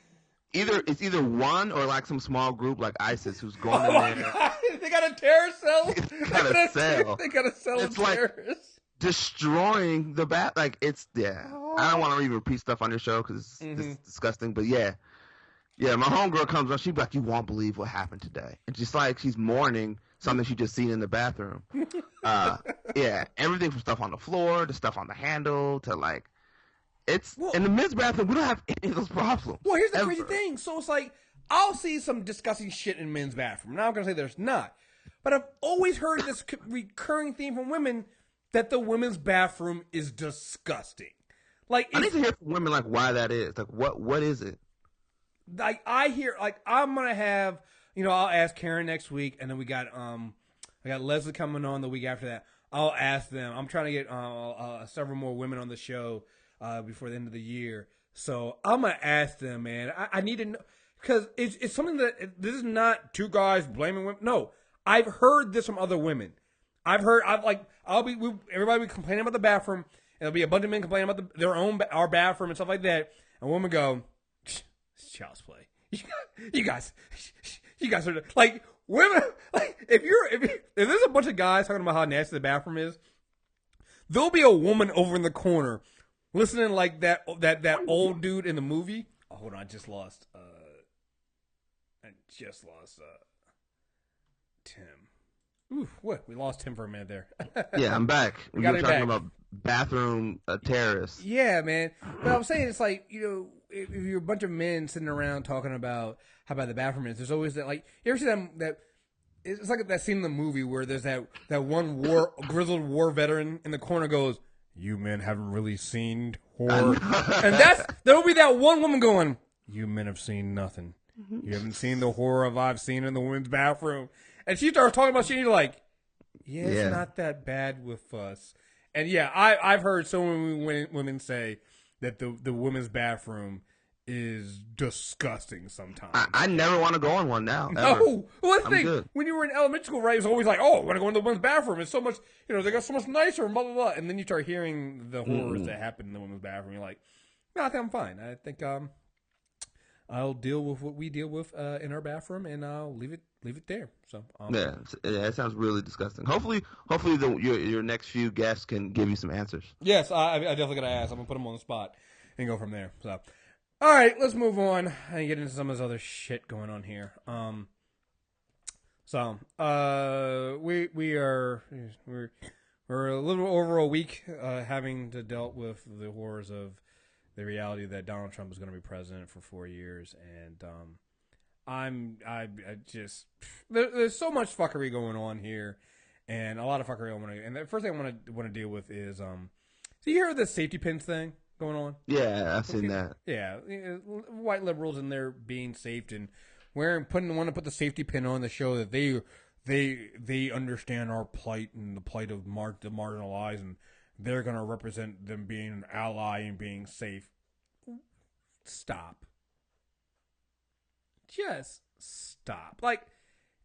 it's either one or like some small group like ISIS who's going in there. They got a terrorist cell. They got a cell. They got a cell of terrorists. Like destroying the bath. Like it's I don't want to even repeat stuff on your show because it's disgusting. But yeah, my homegirl comes on. She's like, "You won't believe what happened today." And just like she's mourning something she just seen in the bathroom. Everything from stuff on the floor to stuff on the handle to like, in the men's bathroom, we don't have any of those problems. Well, here's the crazy thing. So it's like, I'll see some disgusting shit in men's bathroom. Now I'm going to say there's not. But I've always heard this recurring theme from women that the women's bathroom is disgusting. Like, I need to hear from women like why that is. Like, what is it? Like, I hear, like, I'm going to have, I'll ask Karen next week, and then I got Leslie coming on the week after that. I'll ask them. I'm trying to get several more women on the show before the end of the year. So I'm going to ask them, man. I need to know. because it's something that this is not two guys blaming women. No, I've heard this from other women. Everybody be complaining about the bathroom, and there'll be a bunch of men complaining about our bathroom and stuff like that, and women go, "It's child's play." You guys are like women. Like if there's a bunch of guys talking about how nasty the bathroom is, there'll be a woman over in the corner listening like that old dude in the movie. Oh, hold on, I just lost Tim. Oof, what? We lost Tim for a minute there. Yeah, I'm back. We were talking back. about bathroom terrorists. Yeah, man. But I'm saying it's like, if you're a bunch of men sitting around talking about how bad the bathroom is, there's always that, like, you ever see that it's like that scene in the movie where there's that one grizzled war veteran in the corner goes, "You men haven't really seen horror." And there'll be that one woman going, "You men have seen nothing. You haven't seen the horror I've seen in the women's bathroom." And she starts talking about shit, and you're like, yeah, it's not that bad with us. And yeah, I've heard so many women say that the women's bathroom is disgusting sometimes. I never want to go in one now. No. Well, the thing, good. when you were in elementary school, right, it was always like, oh, I want to go into the women's bathroom. It's so much, they got so much nicer and blah, blah, blah. And then you start hearing the horrors that happen in the women's bathroom. You're like, no, I think I'm fine. I think I'll deal with what we deal with in our bathroom, and I'll leave it there. So it sounds really disgusting. Hopefully your next few guests can give you some answers. Yes, I definitely gotta ask. I'm gonna put them on the spot and go from there. So, all right, let's move on and get into some of this other shit going on here. We're a little over a week having to dealt with the horrors of the reality that Donald Trump is going to be president for 4 years, and there's so much fuckery going on here, and a lot of fuckery and the first thing I want to deal with is so you hear the safety pins thing going on? Yeah, I've seen that. Yeah, white liberals and they're being safed and want to put the safety pin on to show that they understand our plight and the plight of the marginalized, and they're going to represent them being an ally and being safe. Stop. Just stop. Like,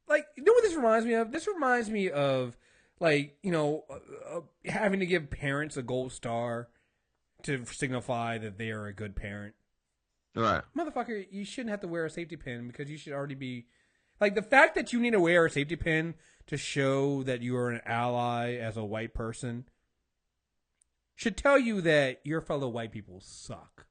you know what this reminds me of? This reminds me of, having to give parents a gold star to signify that they are a good parent. Right. Motherfucker, you shouldn't have to wear a safety pin because you should already be... Like, the fact that you need to wear a safety pin to show that you are an ally as a white person should tell you that your fellow white people suck.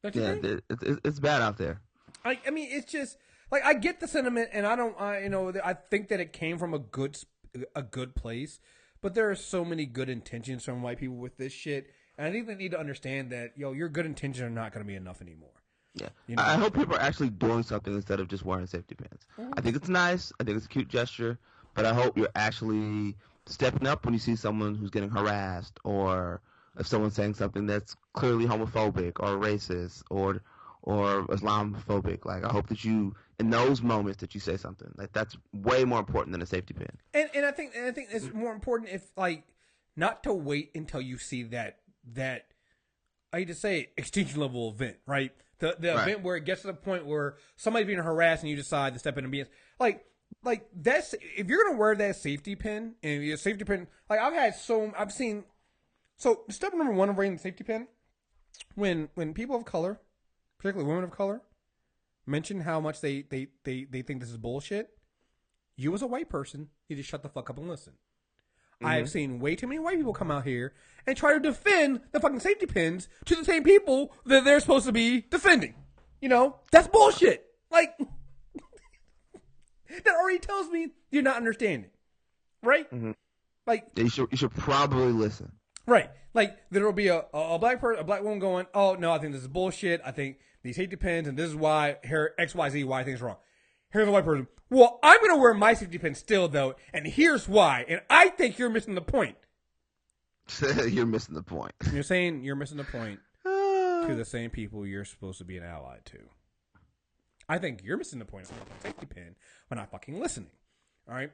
It's bad out there. I mean, it's just like I get the sentiment, and I think that it came from a good place, but there are so many good intentions from white people with this shit, and I think they need to understand that your good intentions are not going to be enough anymore. Yeah, I hope people are actually doing something instead of just wearing safety pins. Mm-hmm. I think it's nice. I think it's a cute gesture, but I hope you're actually stepping up when you see someone who's getting harassed, or if someone's saying something that's clearly homophobic or racist or Islamophobic. Like, I hope that you, in those moments, that you say something. Like, that's way more important than a safety pin. And I think it's more important if, not to wait until you see that I hate to say it, extinction level event, right? The right. Event where it gets to the point where somebody's being harassed and you decide to step in and be like that's, if you're gonna wear that safety pin, and your safety pin, I've seen. So step number one of wearing the safety pin, when people of color, particularly women of color, mention how much they think this is bullshit, you as a white person need to shut the fuck up and listen. Mm-hmm. I have seen way too many white people come out here and try to defend the fucking safety pins to the same people that they're supposed to be defending. That's bullshit. Like, that already tells me you're not understanding, right? Mm-hmm. Like, you should probably listen. Right. Like, there will be a black woman going, oh, no, I think this is bullshit. I think these safety pins, and this is why, here, XYZ, why I think it's wrong. Here's a white person. Well, I'm going to wear my safety pin still, though, and here's why. And I think you're missing the point. You're missing the point. You're saying you're missing the point to the same people you're supposed to be an ally to. I think you're missing the point of the safety pin by not fucking listening. All right?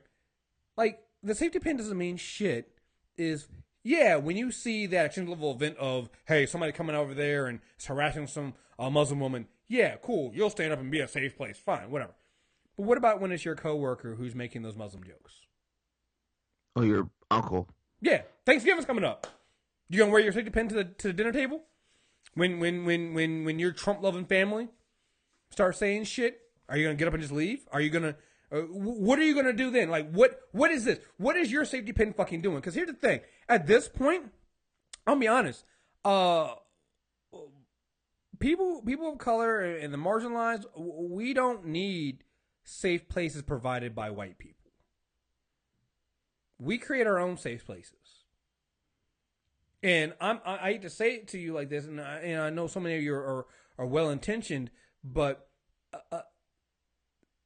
Like, the safety pin doesn't mean shit. yeah, when you see that extreme level event of, hey, somebody coming over there and is harassing some Muslim woman, yeah, cool, you'll stand up and be a safe place, fine, whatever. But what about when it's your coworker who's making those Muslim jokes? Oh, your uncle. Yeah, Thanksgiving's coming up. You gonna wear your safety pin to the dinner table? When your Trump loving family start saying shit, are you gonna get up and just leave? Are you gonna what are you gonna do then? Like what is this? What is your safety pin fucking doing? Because here's the thing: at this point, I'll be honest. People of color and the marginalized, we don't need safe places provided by white people. We create our own safe places. And I hate to say it to you like this, and I know so many of you are well intentioned, but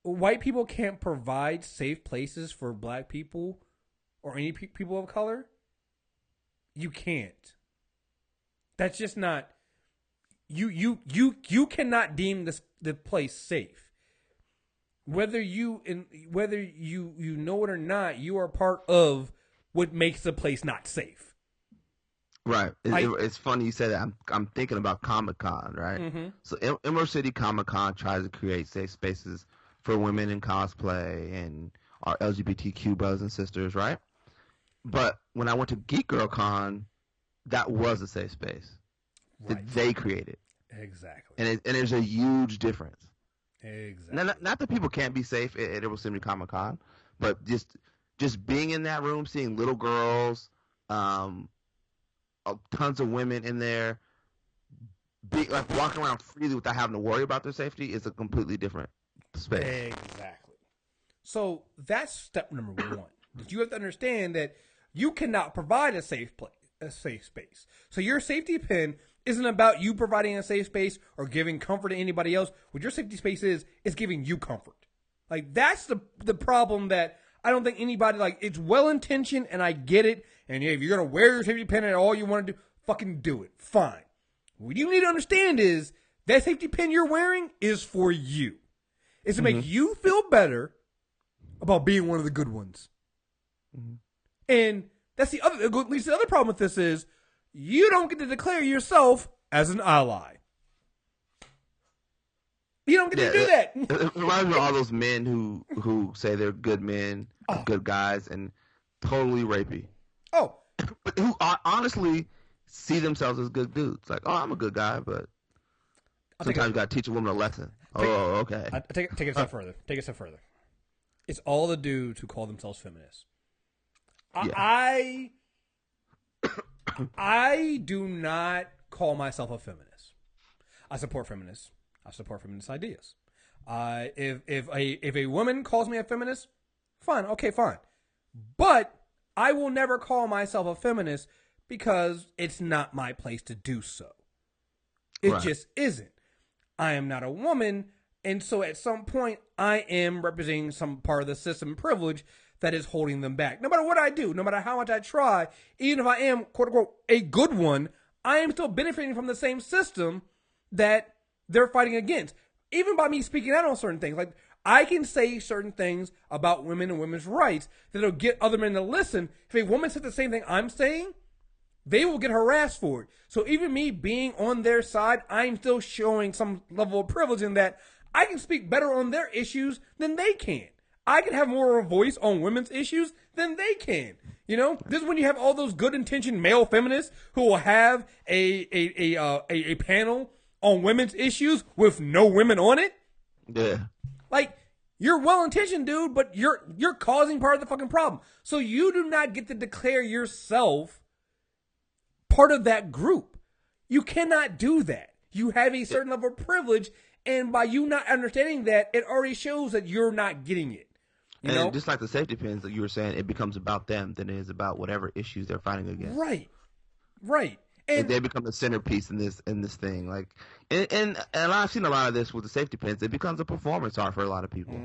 white people can't provide safe places for black people or any people of color. You can't. That's just not. You cannot deem the place safe. Whether you know it or not, you are part of what makes the place not safe. Right. It's funny you say that. I'm thinking about Comic-Con, right? Mm-hmm. So Emerald City Comic-Con tries to create safe spaces for women in cosplay and our LGBTQ brothers and sisters, right? But when I went to Geek Girl Con, that was a safe space that they created. Exactly. And there's a huge difference. Exactly. Now, not that people can't be safe at Emerald City Comic-Con, but just being in that room, seeing little girls, tons of women in there, like walking around freely without having to worry about their safety is a completely different space. Exactly. So that's step number one. That you have to understand that you cannot provide a safe space. So your safety pin isn't about you providing a safe space or giving comfort to anybody else. What your safety space is giving you comfort. Like that's the problem that I don't think anybody, like, it's well intentioned and I get it. And yeah, if you're gonna wear your safety pin and all you want to do, fucking do it. Fine. What you need to understand is that safety pin you're wearing is for you. It's to make you feel better about being one of the good ones. Mm-hmm. And that's the other, at least the other problem with this is you don't get to declare yourself as an ally. You don't get to do that. It reminds me of all those men who say they're good men, good guys, and totally rapey. Oh. But who honestly see themselves as good dudes. Like, I'm a good guy, but sometimes you got to teach a woman a lesson. Okay. Take it a step further. Take it a step further. It's all the dudes who call themselves feminists. I do not call myself a feminist. I support feminists. I support feminist ideas. If a woman calls me a feminist, fine, okay, fine. But I will never call myself a feminist because it's not my place to do so. It just isn't. I am not a woman, and so at some point I am representing some part of the system privilege that is holding them back. No matter what I do, no matter how much I try, even if I am, quote unquote, a good one, I am still benefiting from the same system that they're fighting against. Even by me speaking out on certain things. Like, I can say certain things about women and women's rights that'll get other men to listen. If a woman says the same thing I'm saying, they will get harassed for it. So even me being on their side, I'm still showing some level of privilege in that I can speak better on their issues than they can. I can have more of a voice on women's issues than they can. You know, this is when you have all those good-intentioned male feminists who will have a panel on women's issues with no women on it. Yeah. Like, you're well-intentioned, dude, but you're causing part of the fucking problem. So you do not get to declare yourself part of that group. You cannot do that. You have a certain level of privilege, and by you not understanding that, it already shows that you're not getting it. You know? Just like the safety pins that you were saying, it becomes about them than it is about whatever issues they're fighting against. Right. And they become the centerpiece in this thing. Like, and I've seen a lot of this with the safety pins. It becomes a performance art for a lot of people,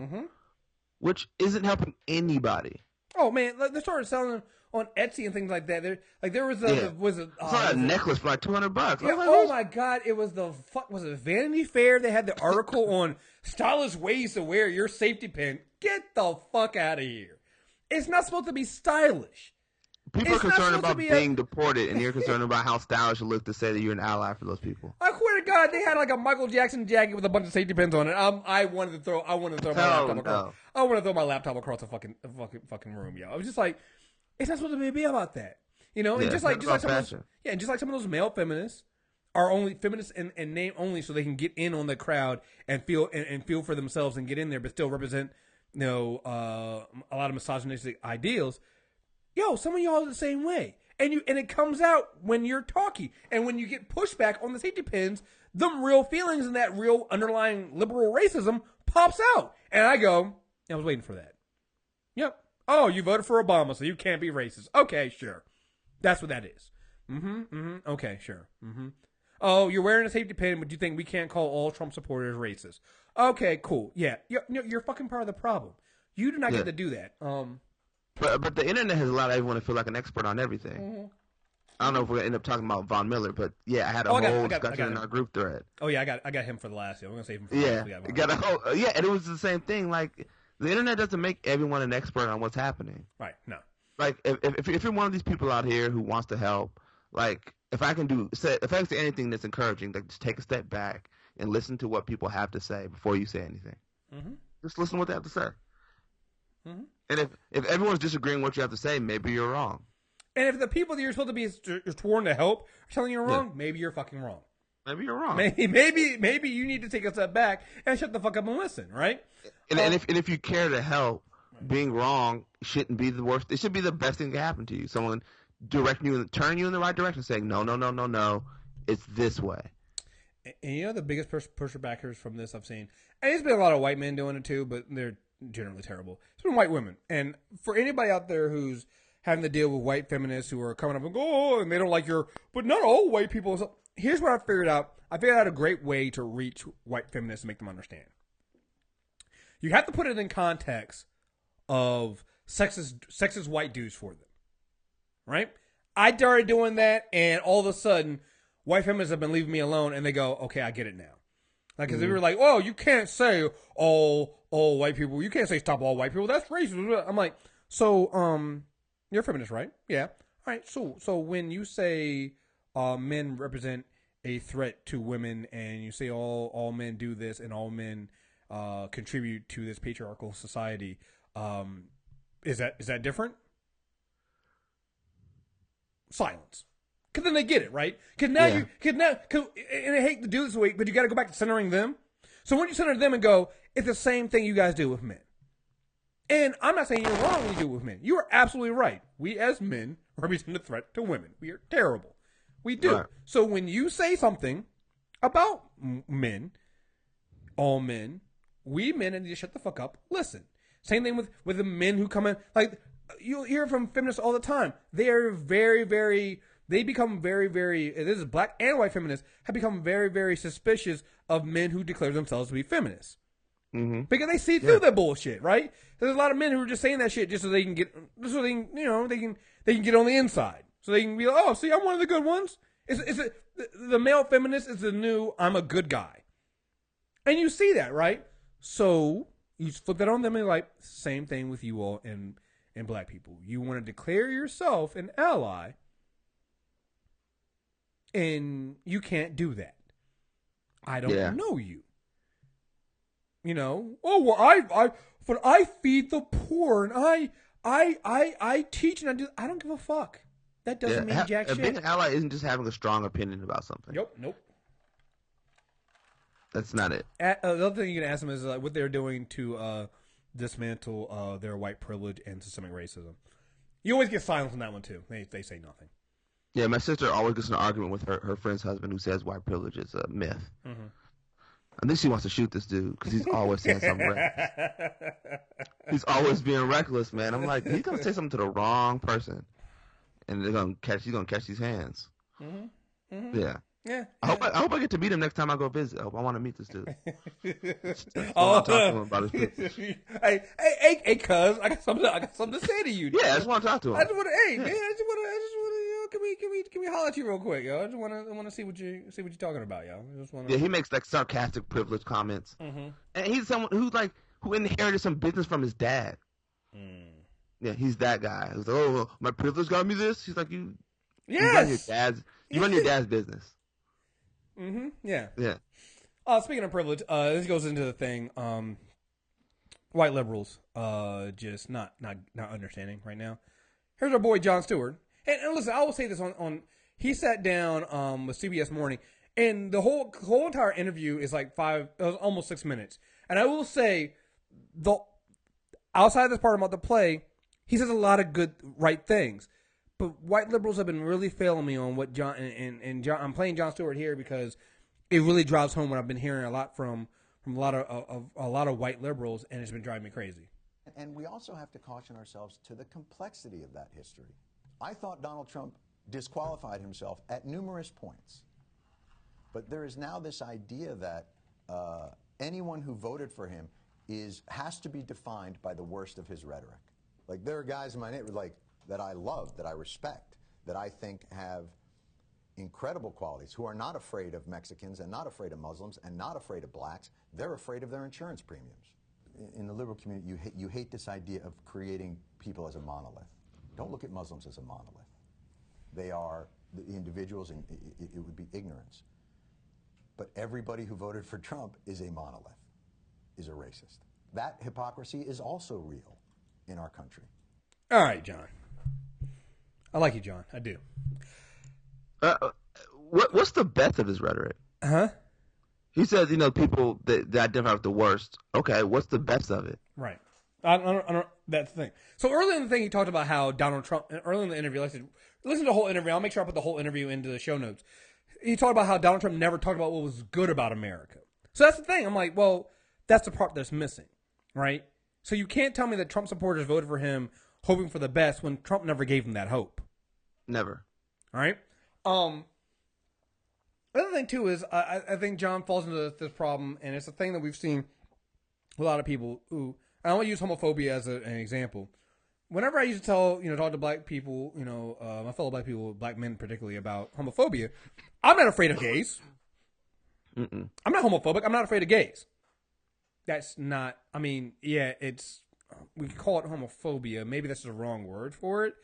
which isn't helping anybody. Oh man, they started selling on Etsy and things like that. There was a necklace for like $200. Yeah, oh my god, it was was it Vanity Fair? They had the article on stylish ways to wear your safety pin. Get the fuck out of here! It's not supposed to be stylish. People are It's not concerned supposed to about be being deported, and you're concerned about how stylish it looks to say that you're an ally for those people. I swear to God, they had like a Michael Jackson jacket with a bunch of safety pins on it. I wanted to throw my laptop across. I wanted to throw my laptop across the fucking room, yo. I was just like, it's not supposed to be about that, you know. And Yeah, just like some of those, fashion. and just like some of those male feminists are only feminists in name only, so they can get in on the crowd and feel for themselves and get in there, but still represent, you know, a lot of misogynistic ideals. Yo, some of y'all are the same way. And it comes out when you're talking. And when you get pushback on the safety pins, them real feelings and that real underlying liberal racism pops out. And I go, I was waiting for that. Yep. Oh, you voted for Obama, so you can't be racist. Okay, sure. That's what that is. Okay, sure. Oh, you're wearing a safety pin, but you think we can't call all Trump supporters racist. Okay, cool. Yeah, you're fucking part of the problem. You do not get to do that. But the internet has allowed everyone to feel like an expert on everything. Mm-hmm. I don't know if we're gonna end up talking about Von Miller, but yeah, I had a whole discussion in our group thread. Oh yeah, I got him for the last year. We're gonna save him for yeah, last. And it was the same thing. Like the internet doesn't make everyone an expert on what's happening. Right. No. Like if you're one of these people out here who wants to help, like if I can say anything that's encouraging, like just take a step back and listen to what people have to say before you say anything. Mm-hmm. Just listen to what they have to say. Mm-hmm. And if everyone's disagreeing with what you have to say, maybe you're wrong. And if the people that you're supposed to be sworn to help are telling you wrong, maybe you're fucking wrong. Maybe you're wrong. Maybe you need to take a step back and shut the fuck up and listen, right? And if you care to help, being wrong shouldn't be the worst. It should be the best thing to happen to you. Someone directing you, turning you in the right direction, saying no, it's this way. And you know the biggest pusher-backers from this I've seen, and there's been a lot of white men doing it too, but they're generally terrible. It's been white women. And for anybody out there who's having to deal with white feminists who are coming up and go, oh, and they don't like but not all white people. So here's what I figured out. I figured out a great way to reach white feminists and make them understand. You have to put it in context of sexist white dudes for them, right? I started doing that, and all of a sudden, white feminists have been leaving me alone, and they go, okay, I get it now. Like, because they were like, oh, you can't say all white people. You can't say stop all white people. That's racist. I'm like, so, you're a feminist, right? Yeah. All right. So when you say men represent a threat to women, and you say all men do this, and all men contribute to this patriarchal society, is that different? Silence. Because then they get it, right? Because now and I hate to do this way, but you got to go back to centering them. So when you center them and go, it's the same thing you guys do with men. And I'm not saying you're wrong when you do it with men. You are absolutely right. We as men represent a threat to women. We are terrible. We do. Right. So when you say something about men, all men, we men need to shut the fuck up. Listen. Same thing with the men who come in. Like, you'll hear from feminists all the time. They are very, very... They become very, very, this is black and white feminists, have become very, very suspicious of men who declare themselves to be feminists. Mm-hmm. Because they see through that bullshit, right? There's a lot of men who are just saying that shit just so they can get, they can get on the inside. So they can be like, oh, see, I'm one of the good ones. The male feminist is the new, I'm a good guy. And you see that, right? So you flip that on them and like, same thing with you all and black people. You want to declare yourself an ally, and you can't do that. I don't know you. You know, oh well, I feed the poor and I teach and I do. I don't give a fuck. That doesn't mean jack shit. Being an ally isn't just having a strong opinion about something. Nope. That's not it. The other thing you can ask them is what they're doing to dismantle their white privilege and systemic racism. You always get silence on that one too. They say nothing. Yeah, my sister always gets in an argument with her friend's husband who says white privilege is a myth. Mm-hmm. I think she wants to shoot this dude because he's always saying something reckless. He's always being reckless, man. I'm like, he's gonna say something to the wrong person, and he's gonna catch these hands. Mm-hmm. Mm-hmm. Yeah. I hope I get to meet him next time I go visit. I want to meet this dude. I want to talk to him about his privilege. Hey, cuz, I got something to say to you. Yeah, I just want to talk to him. I just want to, can we holler at you real quick, yo? I just want to see what you're talking about, yo. Yeah, he makes like sarcastic privilege comments, and he's someone who inherited some business from his dad. Yeah, he's that guy. Who's like, oh, well, my privilege got me this. He's like, you run your dad's business. Mm-hmm. Yeah. Yeah. Speaking of privilege, this goes into the thing. White liberals, just not understanding right now. Here's our boy Jon Stewart, and listen, I will say this on he sat down with CBS Morning, and the whole entire interview is like almost 6 minutes, and I will say outside of this part about the play, he says a lot of good right things, but white liberals have been really failing me on what John and John. I'm playing Jon Stewart here because it really drives home what I've been hearing a lot from a lot of white liberals, and it's been driving me crazy. And we also have to caution ourselves to the complexity of that history. I thought Donald Trump disqualified himself at numerous points. But there is now this idea that anyone who voted for him has to be defined by the worst of his rhetoric. Like, there are guys in my neighborhood that I love, that I respect, that I think have incredible qualities, who are not afraid of Mexicans and not afraid of Muslims and not afraid of blacks. They're afraid of their insurance premiums. In the liberal community, you hate this idea of creating people as a monolith. Don't look at Muslims as a monolith. They are the individuals, and it would be ignorance. But everybody who voted for Trump is a monolith, is a racist. That hypocrisy is also real in our country. All right, John. I like you, John. I do. What's the best of his rhetoric? Huh? He says, people that identify with the worst. Okay, what's the best of it? Right. I don't, that's the thing. So early in the thing, he talked about how Donald Trump, early in the interview, listen to the whole interview. I'll make sure I put the whole interview into the show notes. He talked about how Donald Trump never talked about what was good about America. So that's the thing. I'm like, well, that's the part that's missing, right? So you can't tell me that Trump supporters voted for him hoping for the best when Trump never gave them that hope. Never. All right? The other thing, too, is I think John falls into this problem, and it's a thing that we've seen with a lot of people who, I want to use homophobia as an example. Whenever I used to talk to black people, my fellow black people, black men particularly, about homophobia, I'm not afraid of gays. Mm-mm. I'm not homophobic. I'm not afraid of gays. That's not, we could call it homophobia. Maybe that's the wrong word for it.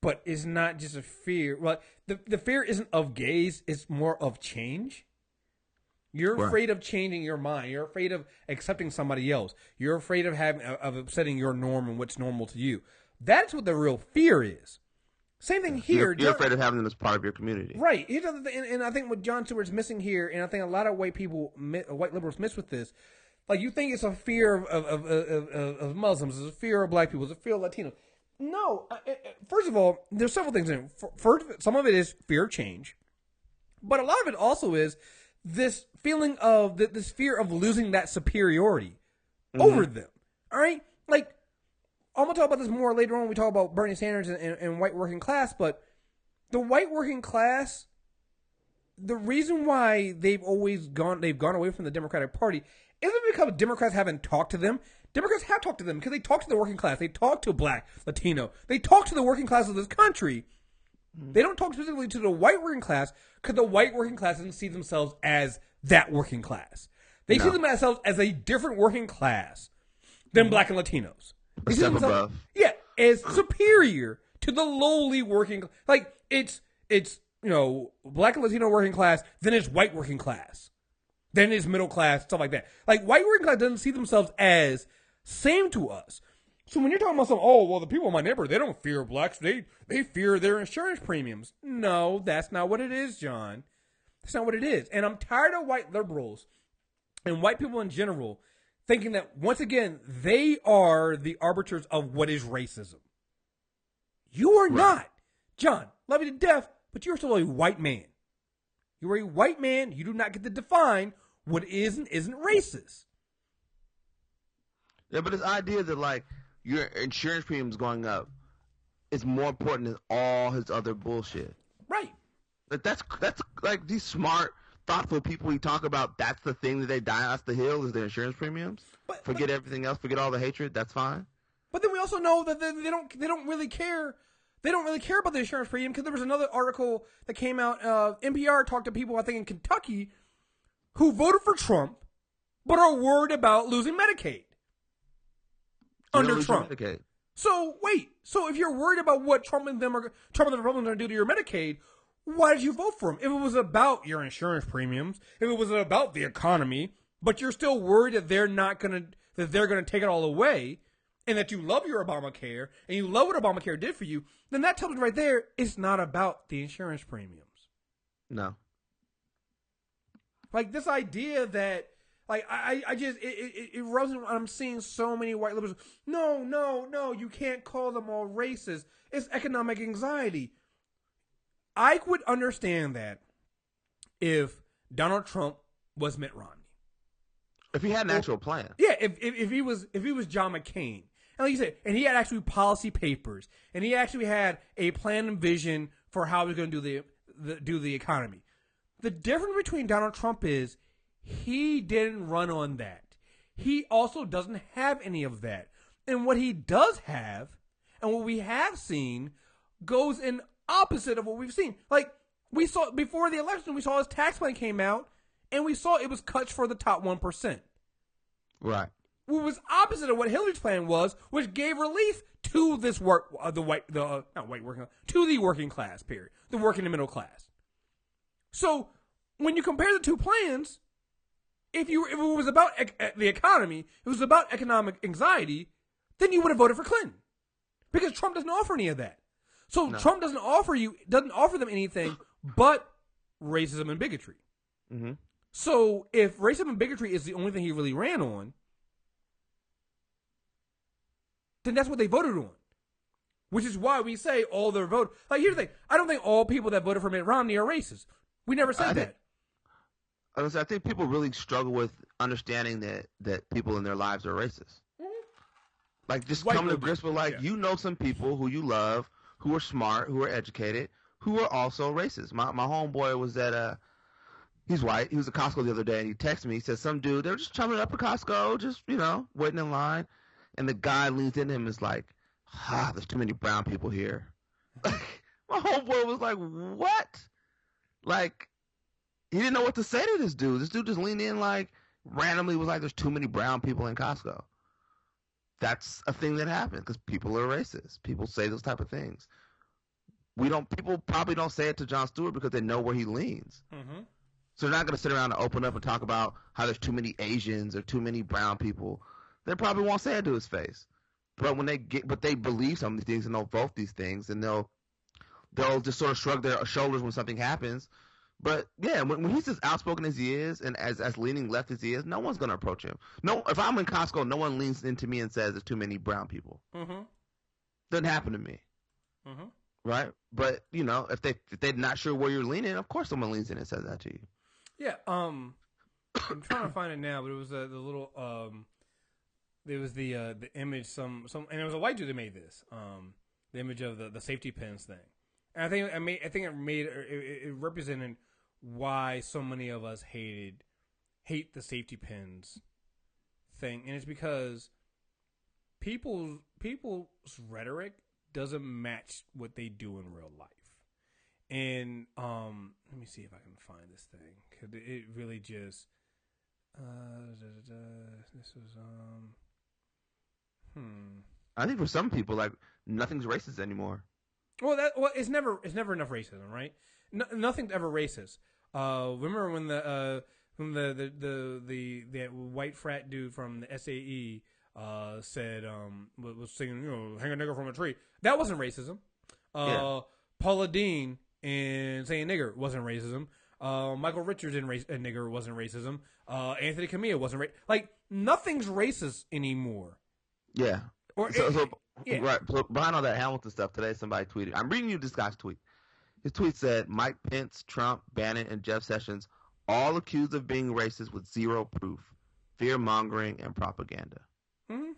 But it's not just a fear. Well, the fear isn't of gays. It's more of change. You're afraid of changing your mind. You're afraid of accepting somebody else. You're afraid of upsetting your norm and what's normal to you. That's what the real fear is. Same thing here. You're afraid of having them as part of your community. Right. And I think what Jon Stewart's missing here, and I think a lot of white liberals miss with this, like, you think it's a fear of Muslims, it's a fear of black people, it's a fear of Latinos. No. First of all, there's several things in it. First, some of it is fear of change. But a lot of it also is this feeling of this fear of losing that superiority over them. All right? Like, I'm going to talk about this more later on when we talk about Bernie Sanders and white working class, but the white working class, the reason why they've gone away from the Democratic Party isn't because Democrats haven't talked to them. Democrats have talked to them because they talk to the working class. They talk to black, Latino. They talk to the working class of this country. They don't talk specifically to the white working class because the white working class doesn't see themselves as that working class. They see themselves as a different working class than black and Latinos. They see themselves, as superior to the lowly working. Like, it's black and Latino working class, then it's white working class, then it's middle class, stuff like that. Like, white working class doesn't see themselves as same to us. So when you're talking about the people in my neighborhood, they don't fear blacks. They fear their insurance premiums. No, that's not what it is, John. That's not what it is. And I'm tired of white liberals and white people in general thinking that, once again, they are the arbiters of what is racism. You are not. John, love you to death, but you're still a white man. You're a white man. You do not get to define what is and isn't racist. Yeah, but this idea that, like, your insurance premiums going up is more important than all his other bullshit. Right. Like, that's like these smart, thoughtful people we talk about. That's the thing that they die off the hill is their insurance premiums. Forget everything else. Forget all the hatred. That's fine. But then we also know that they don't really care. They don't really care about the insurance premium because there was another article that came out. NPR talked to people, I think, in Kentucky who voted for Trump but are worried about losing Medicaid. Under Trump. So wait, so if you're worried about what Trump and the Republicans are going to do to your Medicaid, why did you vote for him? If it was about your insurance premiums, if it was about the economy, but you're still worried that they're going to take it all away, and that you love your Obamacare and you love what Obamacare did for you, then that tells me right there it's not about the insurance premiums. No. Like this idea that, like, I just, it rubs me when I'm seeing so many white liberals. No, you can't call them all racist. It's economic anxiety. I would understand that if Donald Trump was Mitt Romney. If he had an actual plan. Yeah, if he was John McCain. And like you said, and he had actually policy papers, and he actually had a plan and vision for how he was going to do the economy. The difference between Donald Trump is he didn't run on that. He also doesn't have any of that. And what he does have, and what we have seen, goes in opposite of what we've seen. Like, we saw before the election, we saw his tax plan came out, and we saw it was cuts for the top 1%. Right. What was opposite of what Hillary's plan was, which gave relief to this to the working class, period. The working and middle class. So, when you compare the two plans, if it was about the economy, if it was about economic anxiety, then you would have voted for Clinton. Because Trump doesn't offer any of that. So no. Trump doesn't offer them anything but racism and bigotry. Mm-hmm. So if racism and bigotry is the only thing he really ran on, then that's what they voted on. Which is why we say all their vote. Like, here's the thing. I don't think all people that voted for Mitt Romney are racist. We never said that. I think people really struggle with understanding that people in their lives are racist. Mm-hmm. Like, just come to grips with, like, you know some people who you love, who are smart, who are educated, who are also racist. My homeboy was at he's white. He was at Costco the other day, and he texted me. He said, some dude, they were just chumming up at Costco, just, waiting in line. And the guy leans into him and is like, there's too many brown people here. My homeboy was like, what? Like, he didn't know what to say to this dude. This dude just leaned in, like, randomly was like, there's too many brown people in Costco. That's a thing that happens because people are racist. People say those type of things. People probably don't say it to Jon Stewart because they know where he leans. Mm-hmm. So they're not going to sit around and open up and talk about how there's too many Asians or too many brown people. They probably won't say it to his face. But they believe some of these things and they'll vote these things and they'll just sort of shrug their shoulders when something happens. But yeah, when he's as outspoken as he is and as leaning left as he is, no one's going to approach him. No, if I'm in Costco, no one leans into me and says there's too many brown people. Mm-hmm. Doesn't happen to me. Mm-hmm. Right? But if they're not sure where you're leaning, of course someone leans in and says that to you. Yeah. I'm trying to find it now, but it was the little there was the image some and it was a white dude that made this the image of the safety pins thing, and I think it represented why so many of us hate the safety pins thing, and it's because people's rhetoric doesn't match what they do in real life. And let me see if I can find this thing, because it really just this was I think for some people, like, nothing's racist anymore. Well, it's never enough racism, right? Nothing's ever racist. Remember when the white frat dude from the SAE said was singing, hang a nigger from a tree. That wasn't racism. Paula Dean and saying nigger wasn't racism. Michael Richards and nigger wasn't racism. Anthony Camilla wasn't like, nothing's racist anymore. Yeah. Right. So behind all that Hamilton stuff today, somebody tweeted. I'm reading you this guy's tweet. His tweet said, Mike Pence, Trump, Bannon, and Jeff Sessions all accused of being racist with zero proof, fear-mongering, and propaganda. Mm-hmm.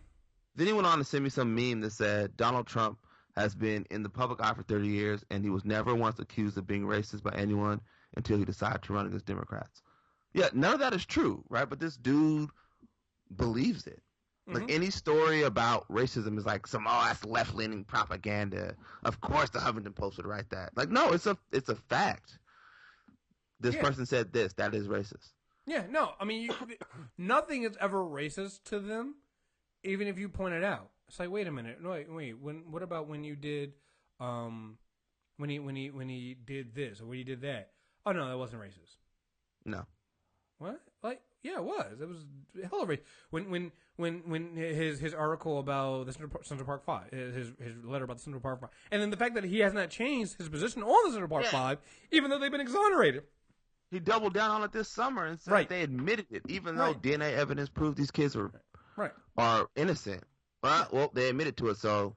Then he went on to send me some meme that said Donald Trump has been in the public eye for 30 years, and he was never once accused of being racist by anyone until he decided to run against Democrats. Yeah, none of that is true, right? But this dude believes it. Like, any story about racism is like that's left-leaning propaganda. Of course the Huffington Post would write that. Like, no, it's a fact. This person said this. That is racist. Yeah, no. I mean, nothing is ever racist to them, even if you point it out. It's like, wait a minute, wait. What about when you did, when he did this or when he did that? Oh no, that wasn't racist. No. What? Like, yeah, it was. It was hell of racist. When his article about the Central Park Five, his letter about the Central Park Five, and then the fact that he has not changed his position on the Central Park Five, even though they've been exonerated. He doubled down on it this summer and said they admitted it, even though DNA evidence proved these kids are innocent. Well, they admitted to it, so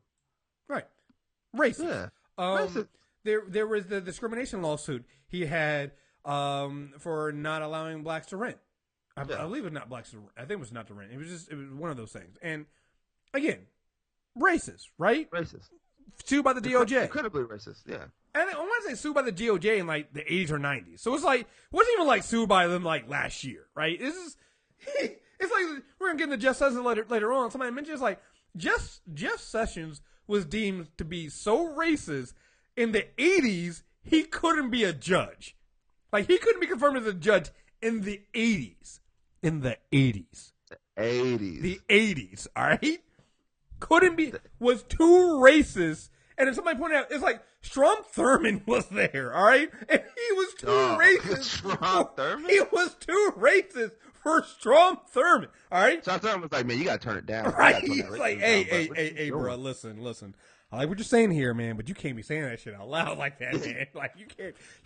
racist. Yeah. Racist. There was the discrimination lawsuit he had for not allowing blacks to rent. I believe it was not blacks to rent. I think it was not to rent. It was one of those things. And again, racist, right? Racist. Sued by the DOJ. Incredibly racist, yeah. And I want to say sued by the DOJ in like the 80s or 90s. So it's like, it wasn't even like sued by them like last year, right? It's like, we're going to get into Jeff Sessions later on. Somebody mentioned it's like, Jeff Sessions was deemed to be so racist in the 80s, he couldn't be a judge. Like, he couldn't be confirmed as a judge in the 80s. In the 80s. The 80s, all right? Couldn't be, was too racist. And if somebody pointed out, it's like, Strom Thurmond was there, all right? And he was too racist. Strom Thurmond? He was too racist for Strom Thurmond, all right? Strom Thurmond was like, man, you got to turn it down. Right? He's like, hey, bro, listen. I like what you're saying here, man, but you can't be saying that shit out loud like that, man. Like, you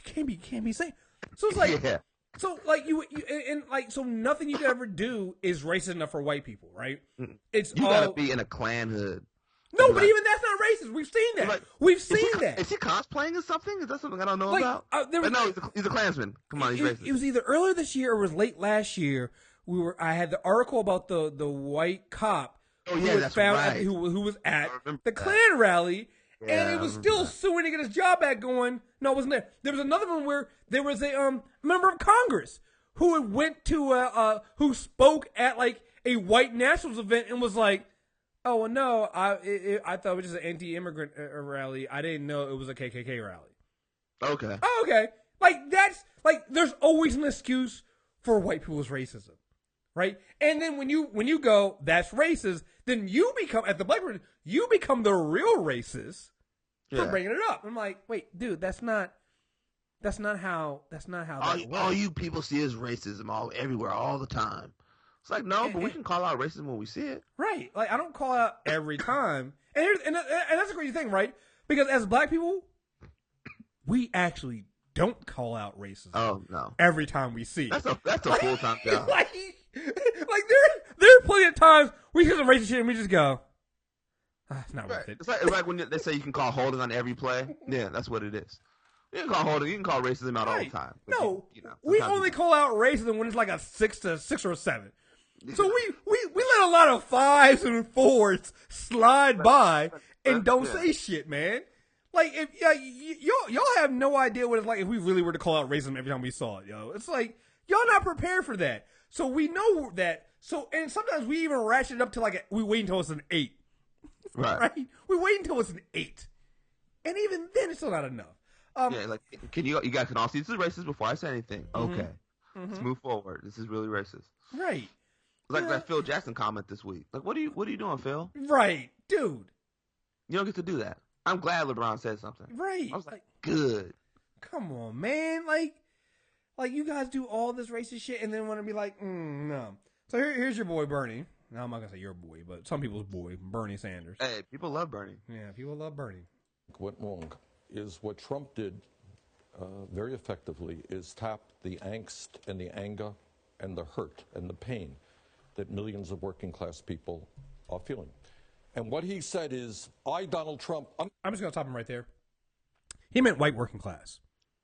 can't be saying. So it's like, so like so nothing you can ever do is racist enough for white people, right? It's you gotta be in a Klan hood. No, but even that's not racist. We've seen that. Like, We've seen that. Is he cosplaying or something? Is that something I don't know about? No, he's a Klansman. Come on, he's racist. It was either earlier this year or it was late last year. I had the article about the white cop who was found who was at the Klan rally. Yeah, and he was still suing to get his job back going. No, it wasn't there. There was another one where there was a member of Congress who went to who spoke at like a white nationalist event and was like, "Oh well, no, I thought it was just an anti-immigrant rally. I didn't know it was a KKK rally." Okay. Oh, okay. Like that's like there's always an excuse for white people's racism, right? And then when you go, that's racist, then you become at the black person, you become the real racist for bringing it up. I'm like, wait, dude, that's not how that works. All you people see is racism everywhere all the time. It's like, no, but we can call out racism when we see it. Right. Like, I don't call out every time. And that's a crazy thing, right? Because as black people, we actually don't call out racism. Oh, no. Every time we see it. That's a full-time job. Like there are plenty of times we hear some racist shit and we just go, it's not worth it. It's like when they say you can call holding on every play. Yeah, that's what it is. You can call holding. You can call racism out all the time. No, we only call out racism when it's like a 6 or 7. So we let a lot of 5s and 4s slide by and don't say shit, man. Like if y'all have no idea what it's like if we really were to call out racism every time we saw it, yo. It's like y'all not prepared for that. So we know that. So and sometimes we even ratchet it up to like we wait until it's an 8. Right? We wait until it's an 8, and even then it's still not enough. Like you guys can all see this is racist before I say anything. Okay, let's move forward. This is really racist. Right. Like that Phil Jackson comment this week. Like, what are you doing, Phil? Right, dude. You don't get to do that. I'm glad LeBron said something. Right. I was like, good. Come on, man. Like you guys do all this racist shit and then want to be like, no. So here's your boy Bernie. Now I'm not gonna say your boy, but some people's boy, Bernie Sanders. Hey, people love Bernie. Yeah, people love Bernie. What went wrong is what Trump did very effectively is tap the angst and the anger and the hurt and the pain that millions of working class people are feeling. And what he said is, Donald Trump... I'm just going to stop him right there. He meant white working class.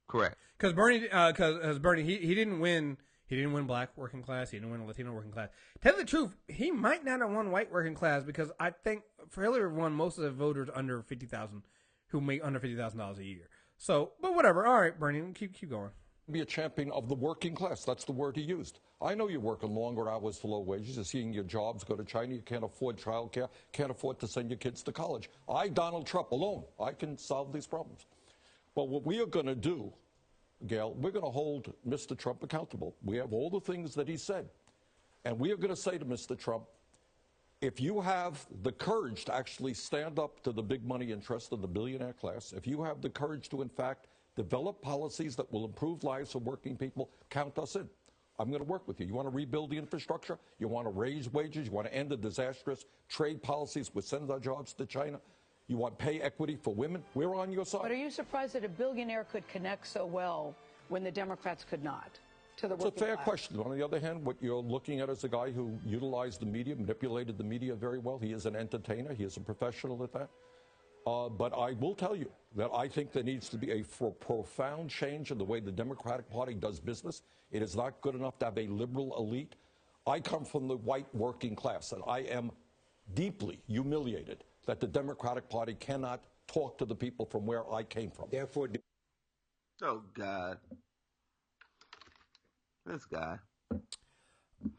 Correct. Because Bernie, he didn't win. He didn't win black working class. He didn't win Latino working class. Tell you the truth, he might not have won white working class because I think Hillary won most of the voters under 50,000 who make under $50,000 a year. So, but whatever. All right, Bernie, keep going. Be a champion of the working class. That's the word he used. I know you're working longer hours for low wages. You're seeing your jobs go to China. You can't afford childcare. Can't afford to send your kids to college. Donald Trump, alone, I can solve these problems. But what we are going to do, Gail, we're going to hold Mr. Trump accountable. We have all the things that he said. And we are going to say to Mr. Trump, if you have the courage to actually stand up to the big money interest of the billionaire class, if you have the courage to, in fact, develop policies that will improve lives of working people, count us in. I'm going to work with you. You want to rebuild the infrastructure? You want to raise wages? You want to end the disastrous trade policies which send our jobs to China? You want pay equity for women? We're on your side. But are you surprised that a billionaire could connect so well when the Democrats could not? To the It's a fair question. On the other hand, what you're looking at is a guy who utilized the media, manipulated the media very well. He is an entertainer. He is a professional at that. But I will tell you that I think there needs to be a profound change in the way the Democratic Party does business. It is not good enough to have a liberal elite. I come from the white working class, and I am deeply humiliated that the Democratic Party cannot talk to the people from where I came from. Therefore, oh, God. This guy.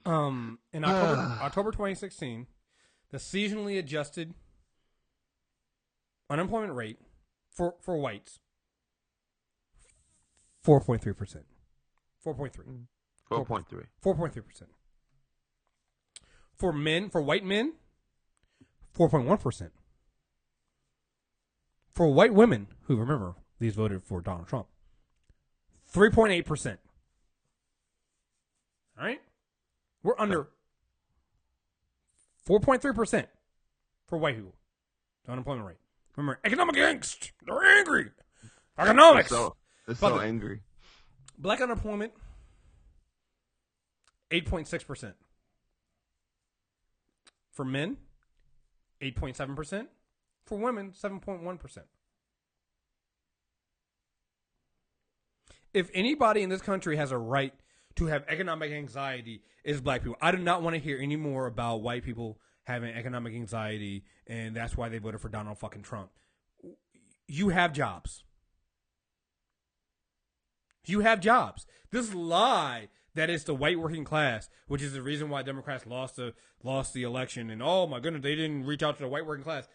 In October 2016, the seasonally adjusted unemployment rate for whites 4.3%. 4.3. 4.3. 4.3%. For white men, 4.1%. For white women, who remember these voted for Donald Trump, 3.8%. All right? We're under 4.3% for white people. The unemployment rate. Remember, economic angst. They're angry. Economics. It's so angry. Black unemployment, 8.6%. For men, 8.7%. For women, 7.1%. If anybody in this country has a right to have economic anxiety, is black people. I do not want to hear any more about white people having economic anxiety, and that's why they voted for Donald fucking Trump. You have jobs. You have jobs. This lie that it's the white working class, which is the reason why Democrats lost the election, and oh my goodness, they didn't reach out to the white working class.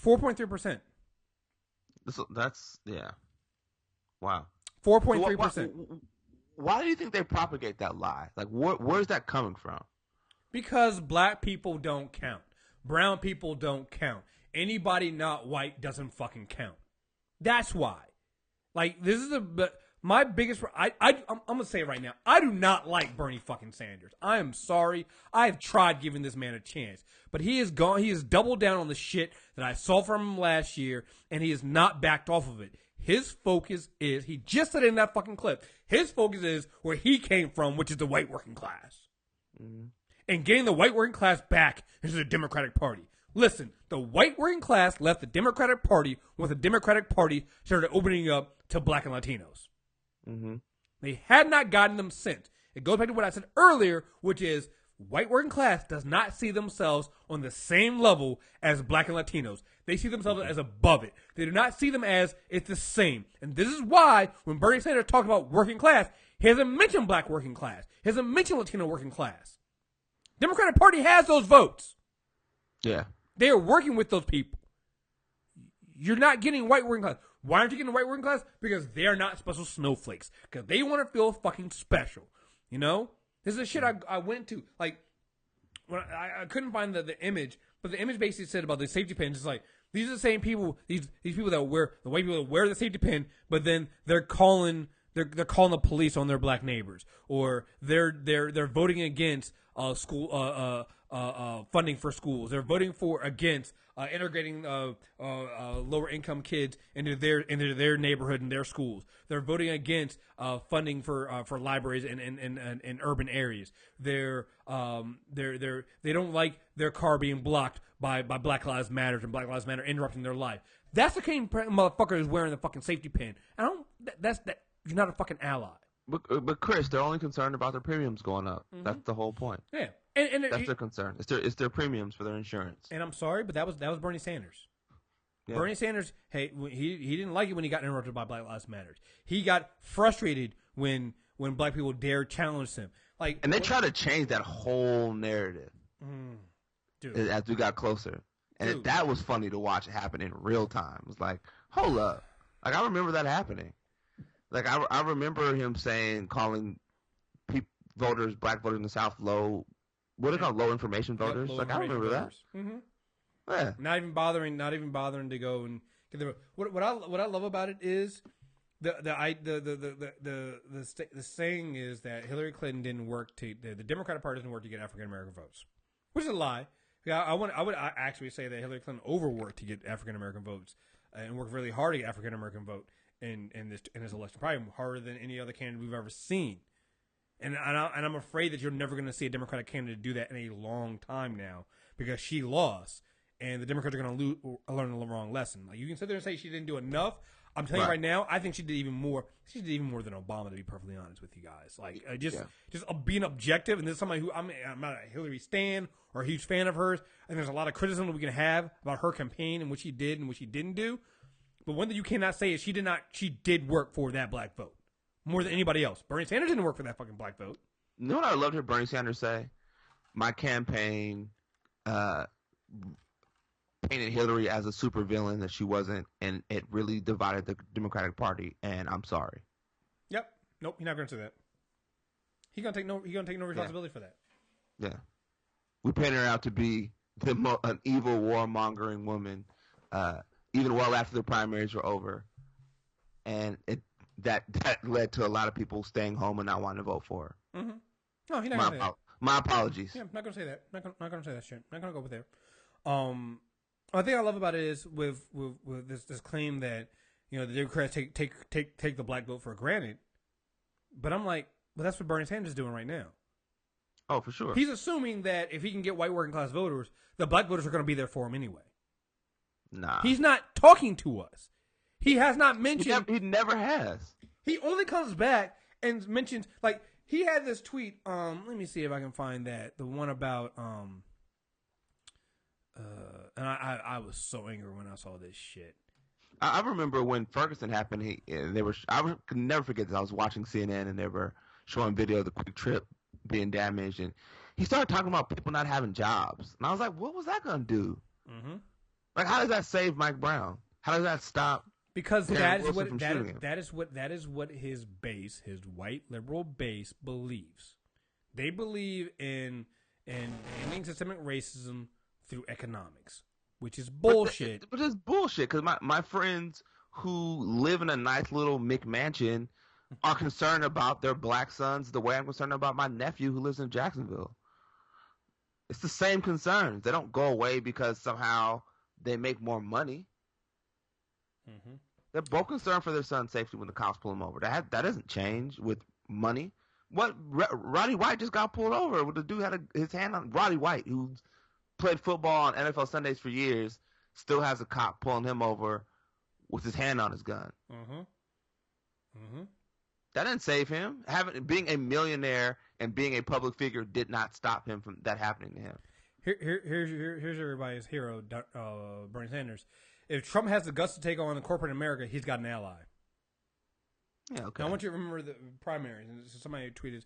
4.3%. That's, yeah. Wow. 4.3%. Why do you think they propagate that lie? Like, where's that coming from? Because black people don't count. Brown people don't count. Anybody not white doesn't fucking count. That's why. Like, this is my biggest. I'm gonna say it right now. I do not like Bernie fucking Sanders. I am sorry. I have tried giving this man a chance, but he is gone. He has doubled down on the shit that I saw from him last year, and he has not backed off of it. His focus is, he just said in that fucking clip, his focus is where he came from, which is the white working class. Mm-hmm. And getting the white working class back into the Democratic Party. Listen, the white working class left the Democratic Party when the Democratic Party started opening up to black and Latinos. Mm-hmm. They had not gotten them since. It goes back to what I said earlier, which is white working class does not see themselves on the same level as black and Latinos. They see themselves as above it. They do not see them as it's the same. And this is why when Bernie Sanders talks about working class, he hasn't mentioned black working class. He hasn't mentioned Latino working class. Democratic Party has those votes. Yeah. They are working with those people. You're not getting white working class. Why aren't you getting white working class? Because they're not special snowflakes. Because they want to feel fucking special. You know? This is the shit I went to. Like, when I couldn't find the image, but the image basically said about the safety pins. It's like, these are the same people, these people that wear, the white people that wear the safety pin, but then they're calling the police on their black neighbors. Or they're voting against school funding for schools. They're voting against integrating lower income kids into their neighborhood and their schools. They're voting against funding for libraries in urban areas. They don't like their car being blocked by Black Lives Matter and Black Lives Matter interrupting their life. That's the kind of motherfucker who's wearing the fucking safety pin. You're not a fucking ally. But Chris, they're only concerned about their premiums going up. Mm-hmm. That's the whole point. Yeah, and that's their concern. It's their premiums for their insurance. And I'm sorry, but that was Bernie Sanders. Yeah. Bernie Sanders, hey, he didn't like it when he got interrupted by Black Lives Matter. He got frustrated when black people dared challenge him. And they try to change that whole narrative. Dude. As we got closer, and that was funny to watch it happen in real time. It was like, hold up, like I remember that happening. Like I remember him calling black voters in the South low what are they called? Low information Yep, voters. low Like I information remember voters. Mm-hmm. that. Yeah. Not even bothering to go and get the. What I love about it is the saying is that Hillary Clinton didn't work the Democratic Party didn't work to get African American votes, which is a lie. Yeah, I would actually say that Hillary Clinton overworked to get African American votes and worked really hard to get African American vote in this election, probably harder than any other candidate we've ever seen. And I'm afraid that you're never going to see a Democratic candidate do that in a long time now because she lost, and the Democrats are going to learn the wrong lesson. Like you can sit there and say she didn't do enough. I'm telling you right now, I think she did even more. She did even more than Obama, to be perfectly honest with you guys. Like just being objective, and this is somebody who I'm not a Hillary stan or a huge fan of hers, and there's a lot of criticism that we can have about her campaign and what she did and what she didn't do. But one thing you cannot say is she did work for that black vote more than anybody else. Bernie Sanders didn't work for that fucking black vote. You know what I loved hear Bernie Sanders say? My campaign painted Hillary as a supervillain that she wasn't, and it really divided the Democratic Party, and I'm sorry. Yep. Nope, he's not going to say that. He's going to take no responsibility for that. Yeah. We painted her out to be an evil warmongering woman, even well after the primaries were over. And that led to a lot of people staying home and not wanting to vote for her. Mm-hmm. No, he's not going to say that. My apologies. Yeah, I'm not going to say that. Not going to say that shit. Not going to go with there. One thing I love about it is with this claim that the Democrats take the black vote for granted, but I'm like, well, that's what Bernie Sanders is doing right now. Oh, for sure. He's assuming that if he can get white working class voters, the black voters are going to be there for him anyway. Nah, he's not talking to us. He has not mentioned. He never has. He only comes back and mentions like he had this tweet. Let me see if I can find that the one about and I was so angry when I saw this shit. I remember when Ferguson happened. I could never forget this. I was watching CNN and they were showing video of the Quick Trip being damaged, and he started talking about people not having jobs, and I was like, what was that gonna do? Mm-hmm. Like, how does that save Mike Brown? How does that stop? Because that is what his base, his white liberal base, believes. They believe in ending systemic racism through economics, which is bullshit. But it's bullshit because my friends who live in a nice little McMansion are concerned about their black sons the way I'm concerned about my nephew who lives in Jacksonville. It's the same concerns. They don't go away because somehow they make more money. Mm-hmm. They're both concerned for their son's safety when the cops pull him over. That doesn't change with money. What Roddy White just got pulled over. The dude had his hand on Roddy White, who's played football on NFL Sundays for years, still has a cop pulling him over with his hand on his gun. Mm-hmm. Mm-hmm. That didn't save him. Being a millionaire and being a public figure did not stop him from that happening to him. Here's everybody's hero, Bernie Sanders. If Trump has the guts to take on the corporate America, he's got an ally. Yeah, okay. Now, I want you to remember the primaries. And somebody tweeted,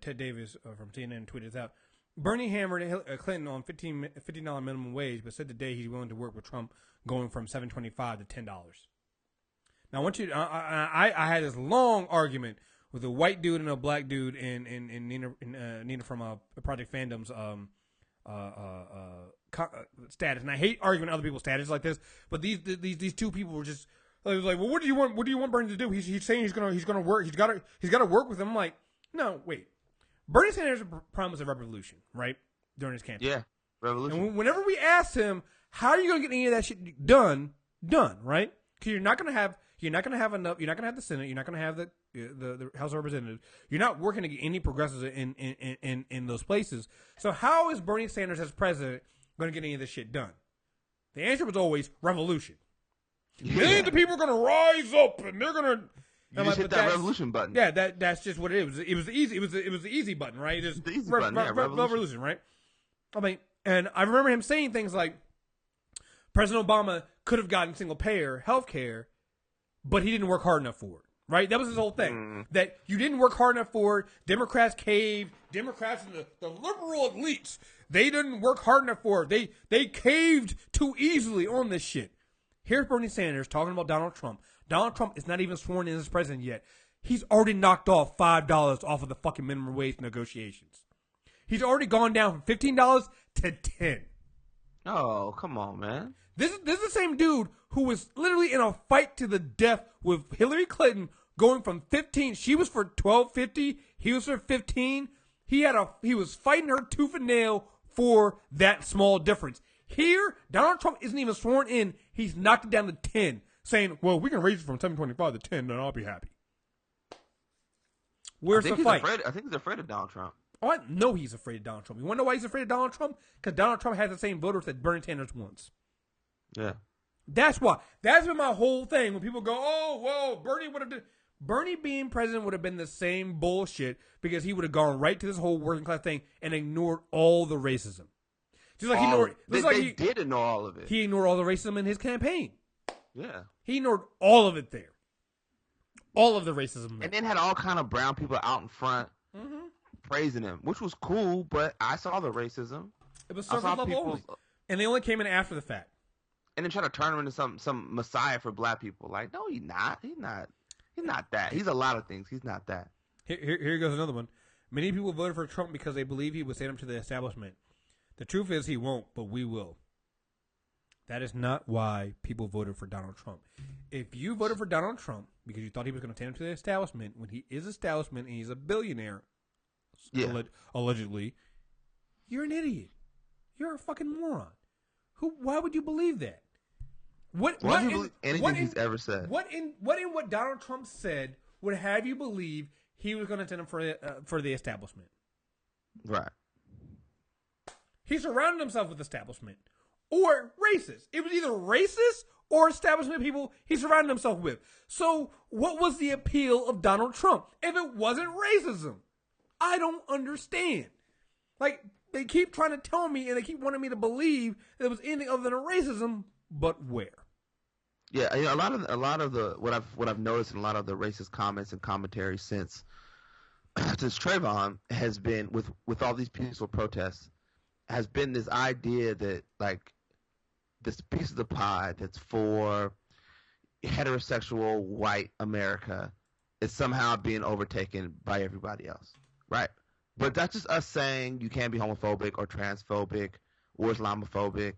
Ted Davis from CNN tweeted this out. Bernie hammered Clinton on $15 minimum wage, but said today he's willing to work with Trump going from $7.25 to $10. Now, I want you. I had this long argument with a white dude and a black dude and Nina from Project Fandom's status, and I hate arguing other people's status like this. But these two people were just like, well, what do you want Bernie to do? He's saying he's gonna work. He's got to work with him. I'm like, no, wait. Bernie Sanders promised a revolution, right, during his campaign. Yeah, revolution. And whenever we asked him, how are you going to get any of that shit done, right? Because you're not going to have enough. You're not going to have the Senate. You're not going to have the House of Representatives. You're not working to get any progressives in those places. So how is Bernie Sanders as president going to get any of this shit done? The answer was always revolution. Yeah. Millions of people are going to rise up, and they're going to. You just hit that revolution button. Yeah, that's just what it was. It was the easy. It was the easy button, right? Just the easy button. Yeah, revolution, right? I mean, and I remember him saying things like, President Obama could have gotten single payer health care, but he didn't work hard enough for it, right? That was his whole thing. That you didn't work hard enough for it. Democrats caved. Democrats and the liberal elites, they didn't work hard enough for it. They caved too easily on this shit. Here's Bernie Sanders talking about Donald Trump. Donald Trump is not even sworn in as president yet. he's already knocked off $5 off of the fucking minimum wage negotiations. He's already gone down from $15 to $10. Oh, come on, man. This is the same dude who was literally in a fight to the death with Hillary Clinton, going from 15. She was for $12.50. He was for 15. He was fighting her tooth and nail for that small difference. Here, Donald Trump isn't even sworn in. He's knocked it down to 10, saying, "Well, we can raise it from 7.25 to 10, and I'll be happy." Where's the fight? I think he's afraid of Donald Trump. Oh, I know he's afraid of Donald Trump. You want to know why he's afraid of Donald Trump? Because Donald Trump has the same voters that Bernie Sanders wants. Yeah. That's why. That's been my whole thing. When people go, "Oh, well, Bernie would have done." Bernie being president would have been the same bullshit because he would have gone right to this whole working class thing and ignored all the racism. Just like he ignored. They did ignore all of it. He ignored all the racism in his campaign. Yeah. He ignored all of it there. All of the racism. And then had all kind of brown people out in front praising him, which was cool, but I saw the racism. It was surface level only. And they only came in after the fact. And then try to turn him into some messiah for black people. Like, no, he's not. He's not that. He's a lot of things. He's not that. Here goes another one. Many people voted for Trump because they believe he would stand up to the establishment. The truth is he won't, but we will. That is not why people voted for Donald Trump. If you voted for Donald Trump because you thought he was going to stand up to the establishment when he is establishment and he's a billionaire, allegedly, you're an idiot. You're a fucking moron. Why would you believe that? Why would you believe anything he's ever said? What Donald Trump said would have you believe he was going to stand up for the establishment? Right. He surrounded himself with establishment or racist. It was either racist or establishment people he surrounded himself with. So what was the appeal of Donald Trump if it wasn't racism? I don't understand. Like, they keep trying to tell me and they keep wanting me to believe that it was anything other than a racism, but where? Yeah, a lot of the what I've noticed in a lot of the racist comments and commentary since Trayvon has been with all these peaceful protests has been this idea that, like, this piece of the pie that's for heterosexual white America is somehow being overtaken by everybody else, right? But that's just us saying you can't be homophobic or transphobic or Islamophobic.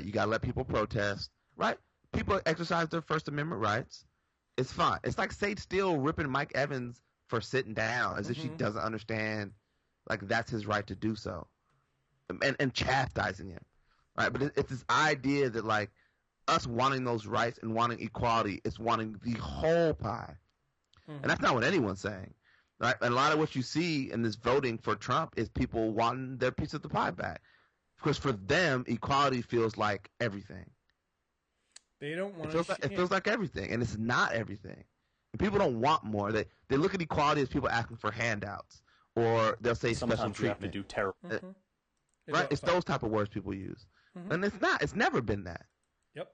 You gotta let people protest, right? People exercise their First Amendment rights. It's fine. It's like Sage Steele ripping Mike Evans for sitting down as if she doesn't understand, like, that's his right to do so. And chastising him, right? But it's this idea that, like, us wanting those rights and wanting equality is wanting the whole pie. And that's not what anyone's saying, right? And a lot of what you see in this voting for Trump is people wanting their piece of the pie back. Because for them, equality feels like everything. They don't want it feels like everything, and it's not everything. And people don't want more. They look at equality as people asking for handouts, or they'll say sometimes special treatment. You have to do terrible. Right? It's those type of words people use. And it's not. It's never been that. Yep.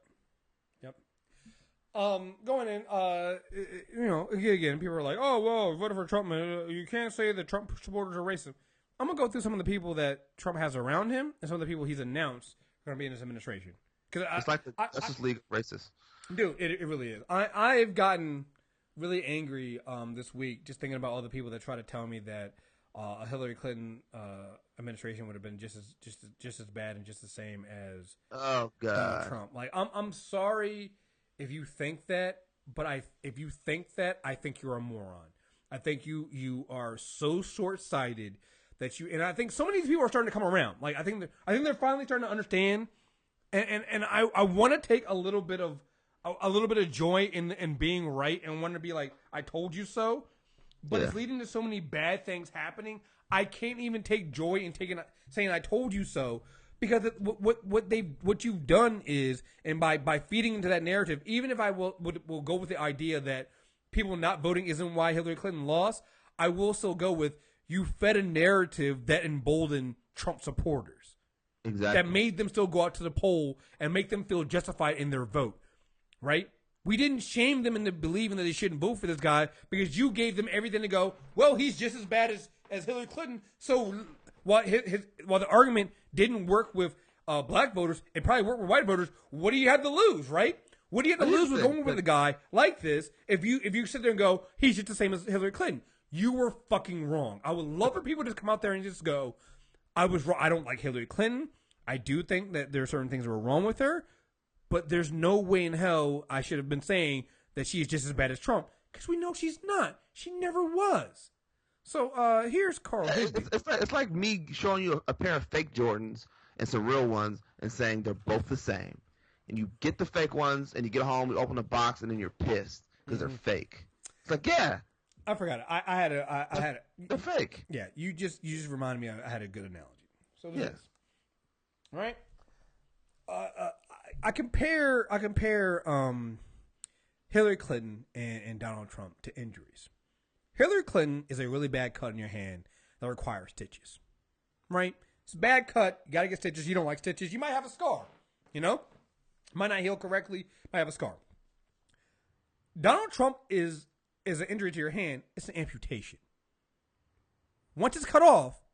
Going in, again, people are like, "Oh, well, voted for Trump. You can't say that Trump supporters are racist." I'm going to go through some of the people that Trump has around him and some of the people he's announced are going to be in his administration. It's like the Justice League racist. Dude, it really is. I've gotten really angry this week just thinking about all the people that try to tell me that a Hillary Clinton administration would have been just as bad and just the same as Donald Trump. Like, I'm sorry if you think that, but if you think that, I think you're a moron. I think you are so short-sighted that and I think so many of these people are starting to come around. Like, I think they're finally starting to understand, and I want to take a little bit of joy in being right and want to be like, I told you so. But it's leading to so many bad things happening. I can't even take joy in saying I told you so, because what you've done is, and by feeding into that narrative, even if I will go with the idea that people not voting isn't why Hillary Clinton lost, I will still go with, you fed a narrative that emboldened Trump supporters. Exactly. That made them still go out to the poll and make them feel justified in their vote, right? We didn't shame them into believing that they shouldn't vote for this guy because you gave them everything to go, well, he's just as bad as Hillary Clinton. So while the argument didn't work with black voters, it probably worked with white voters. What do you have to lose, right? What do you have to lose with going with a guy like this if you sit there and go, he's just the same as Hillary Clinton? You were fucking wrong. I would love for people to just come out there and just go, I was wrong. I don't like Hillary Clinton. I do think that there are certain things that were wrong with her, but there's no way in hell I should have been saying that she's just as bad as Trump, because we know she's not. She never was. So here's Carl Higbie. It's like me showing you a pair of fake Jordans and some real ones and saying they're both the same. And you get the fake ones, and you get home, you open the box, and then you're pissed because they're fake. It's like, yeah. I forgot it. I had a. They're fake. Yeah, you just reminded me. I had a good analogy. So this is, right? I compare Hillary Clinton and Donald Trump to injuries. Hillary Clinton is a really bad cut in your hand that requires stitches, right? It's a bad cut. You got to get stitches. You don't like stitches. You might have a scar, you know? Might not heal correctly. Might have a scar. Donald Trump is an injury to your hand. It's an amputation. Once it's cut off,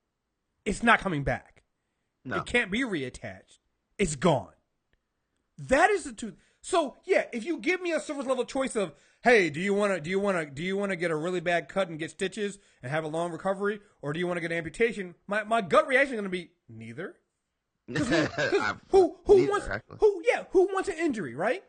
it's not coming back. No. It can't be reattached. It's gone. That is the truth. So yeah, if you give me a surface level choice of, hey, do you want to get a really bad cut and get stitches and have a long recovery, or do you want to get an amputation? My gut reaction is going to be neither. Who wants an injury, right?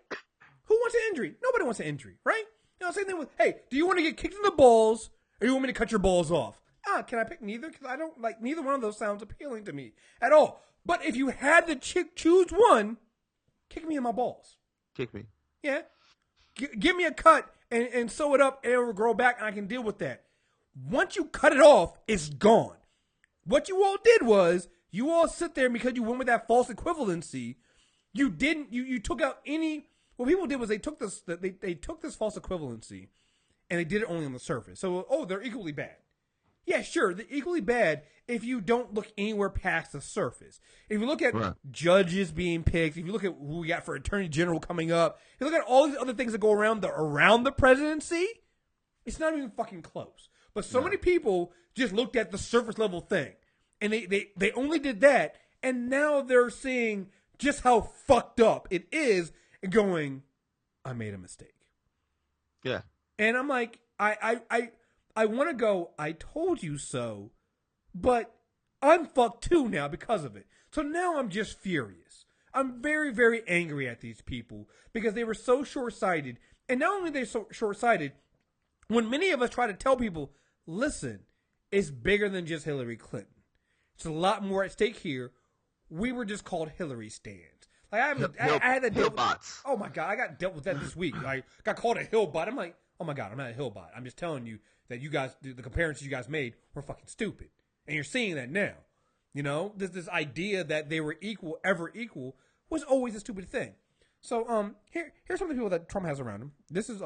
Who wants an injury? Nobody wants an injury, right? You know, same thing with, hey, do you want to get kicked in the balls, or do you want me to cut your balls off? Can I pick neither? Because I don't like neither one of those sounds appealing to me at all. But if you had to choose one, kick me in my balls. Kick me. Yeah. Give me a cut and sew it up, and it will grow back, and I can deal with that. Once you cut it off, it's gone. What you all did was, you all sit there because you went with that false equivalency. You didn't. You took out any. What people did was they took this. They took this false equivalency, and they did it only on the surface. So they're equally bad. Yeah, sure, they're equally bad if you don't look anywhere past the surface. If you look at judges being picked, if you look at who we got for Attorney General coming up, if you look at all these other things that go around the presidency, it's not even fucking close. But so many people just looked at the surface level thing. And they only did that, and now they're seeing just how fucked up it is and going, I made a mistake. Yeah. And I'm like, I want to go, I told you so, but I'm fucked too now because of it. So now I'm just furious. I'm very, very angry at these people because they were so short-sighted. And not only are they so short-sighted, when many of us try to tell people, listen, it's bigger than just Hillary Clinton. It's a lot more at stake here. We were just called Hillary stands. Like I had that deal. Oh my god, I got dealt with that this week. I got called a Hillbot. I'm like, oh my god, I'm not a Hillbot. I'm just telling you that you guys, the comparisons you guys made were fucking stupid, and you're seeing that now. You know, this idea that they were ever equal, was always a stupid thing. So here's some of the people that Trump has around him. This is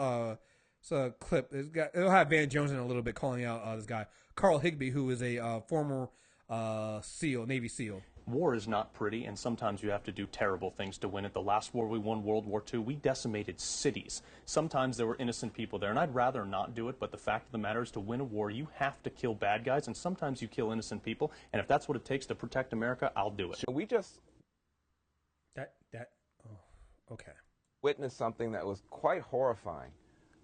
it's a clip. It'll have Van Jones in a little bit calling out this guy Carl Higbie, who is a former SEAL, Navy SEAL. War is not pretty, and sometimes you have to do terrible things to win it. The last war we won, World War II, we decimated cities. Sometimes there were innocent people there, and I'd rather not do it, but the fact of the matter is, to win a war, you have to kill bad guys, and sometimes you kill innocent people, and if that's what it takes to protect America, I'll do it. We just... Okay. Witnessed something that was quite horrifying,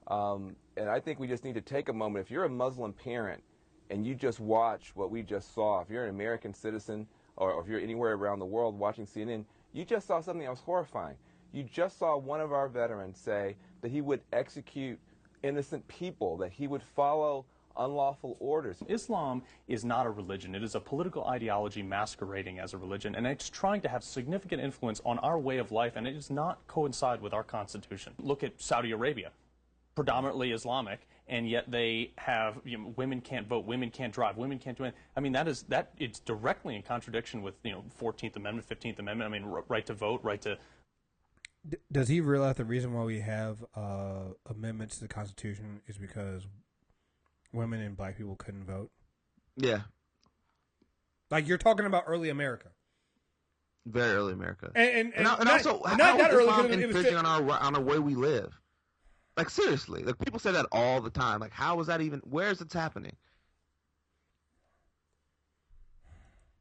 and I think we just need to take a moment. If you're a Muslim parent, and you just watch what we just saw, if you're an American citizen, or if you're anywhere around the world watching CNN, you just saw something that was horrifying. You just saw one of our veterans say that he would execute innocent people, that he would follow unlawful orders. Islam is not a religion. It is a political ideology masquerading as a religion, and it's trying to have significant influence on our way of life, and it does not coincide with our Constitution. Look at Saudi Arabia, predominantly Islamic, and yet they have, women can't vote, women can't drive, women can't do anything. I mean, it's directly in contradiction with, 14th Amendment, 15th Amendment. I mean, right to vote, right to... Does he realize the reason why we have amendments to the Constitution is because women and black people couldn't vote? Yeah. Like, you're talking about early America. Very early America. And also, not how that is early, Islam infringing on our way we live? Like, seriously. Like, people say that all the time. Like, how is that even... Where is it happening?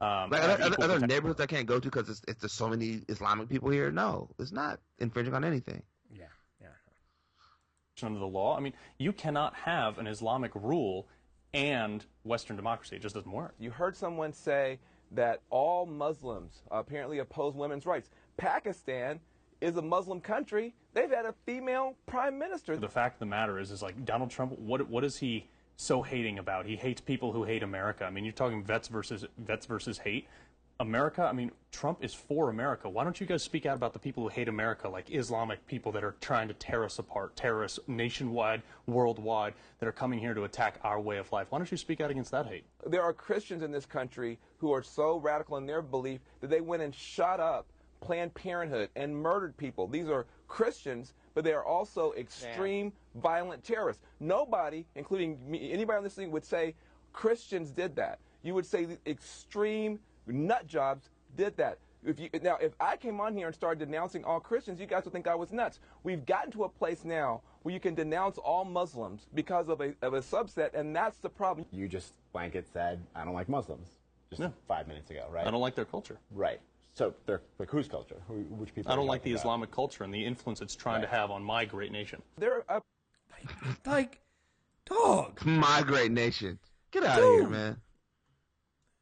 Are there neighborhoods I can't go to because there's so many Islamic people here? No, it's not infringing on anything. Yeah. under the law. I mean, you cannot have an Islamic rule and Western democracy. It just doesn't work. You heard someone say that all Muslims apparently oppose women's rights. Pakistan is a Muslim country. They've had a female prime minister. The fact of the matter is like Donald Trump, what is he so hating about? He hates people who hate America. I mean, you're talking vets versus hate. America, I mean, Trump is for America. Why don't you guys speak out about the people who hate America, like Islamic people that are trying to tear us apart, terrorists nationwide, worldwide, that are coming here to attack our way of life? Why don't you speak out against that hate? There are Christians in this country who are so radical in their belief that they went and shot up Planned Parenthood and murdered people. These are Christians, but they are also extreme violent terrorists. Nobody, including me, anybody on this thing, would say Christians did that. You would say the extreme nut jobs did that. Now, if I came on here and started denouncing all Christians, you guys would think I was nuts. We've gotten to a place now where you can denounce all Muslims because of a subset, and that's the problem. You just blanket said, I don't like Muslims, just 5 minutes ago, right? I don't like their culture. Right. So they're like, whose culture? Which people? I don't like the Islamic culture and the influence it's trying to have on my great nation. They're like, dog. My great nation. Get out of here, man.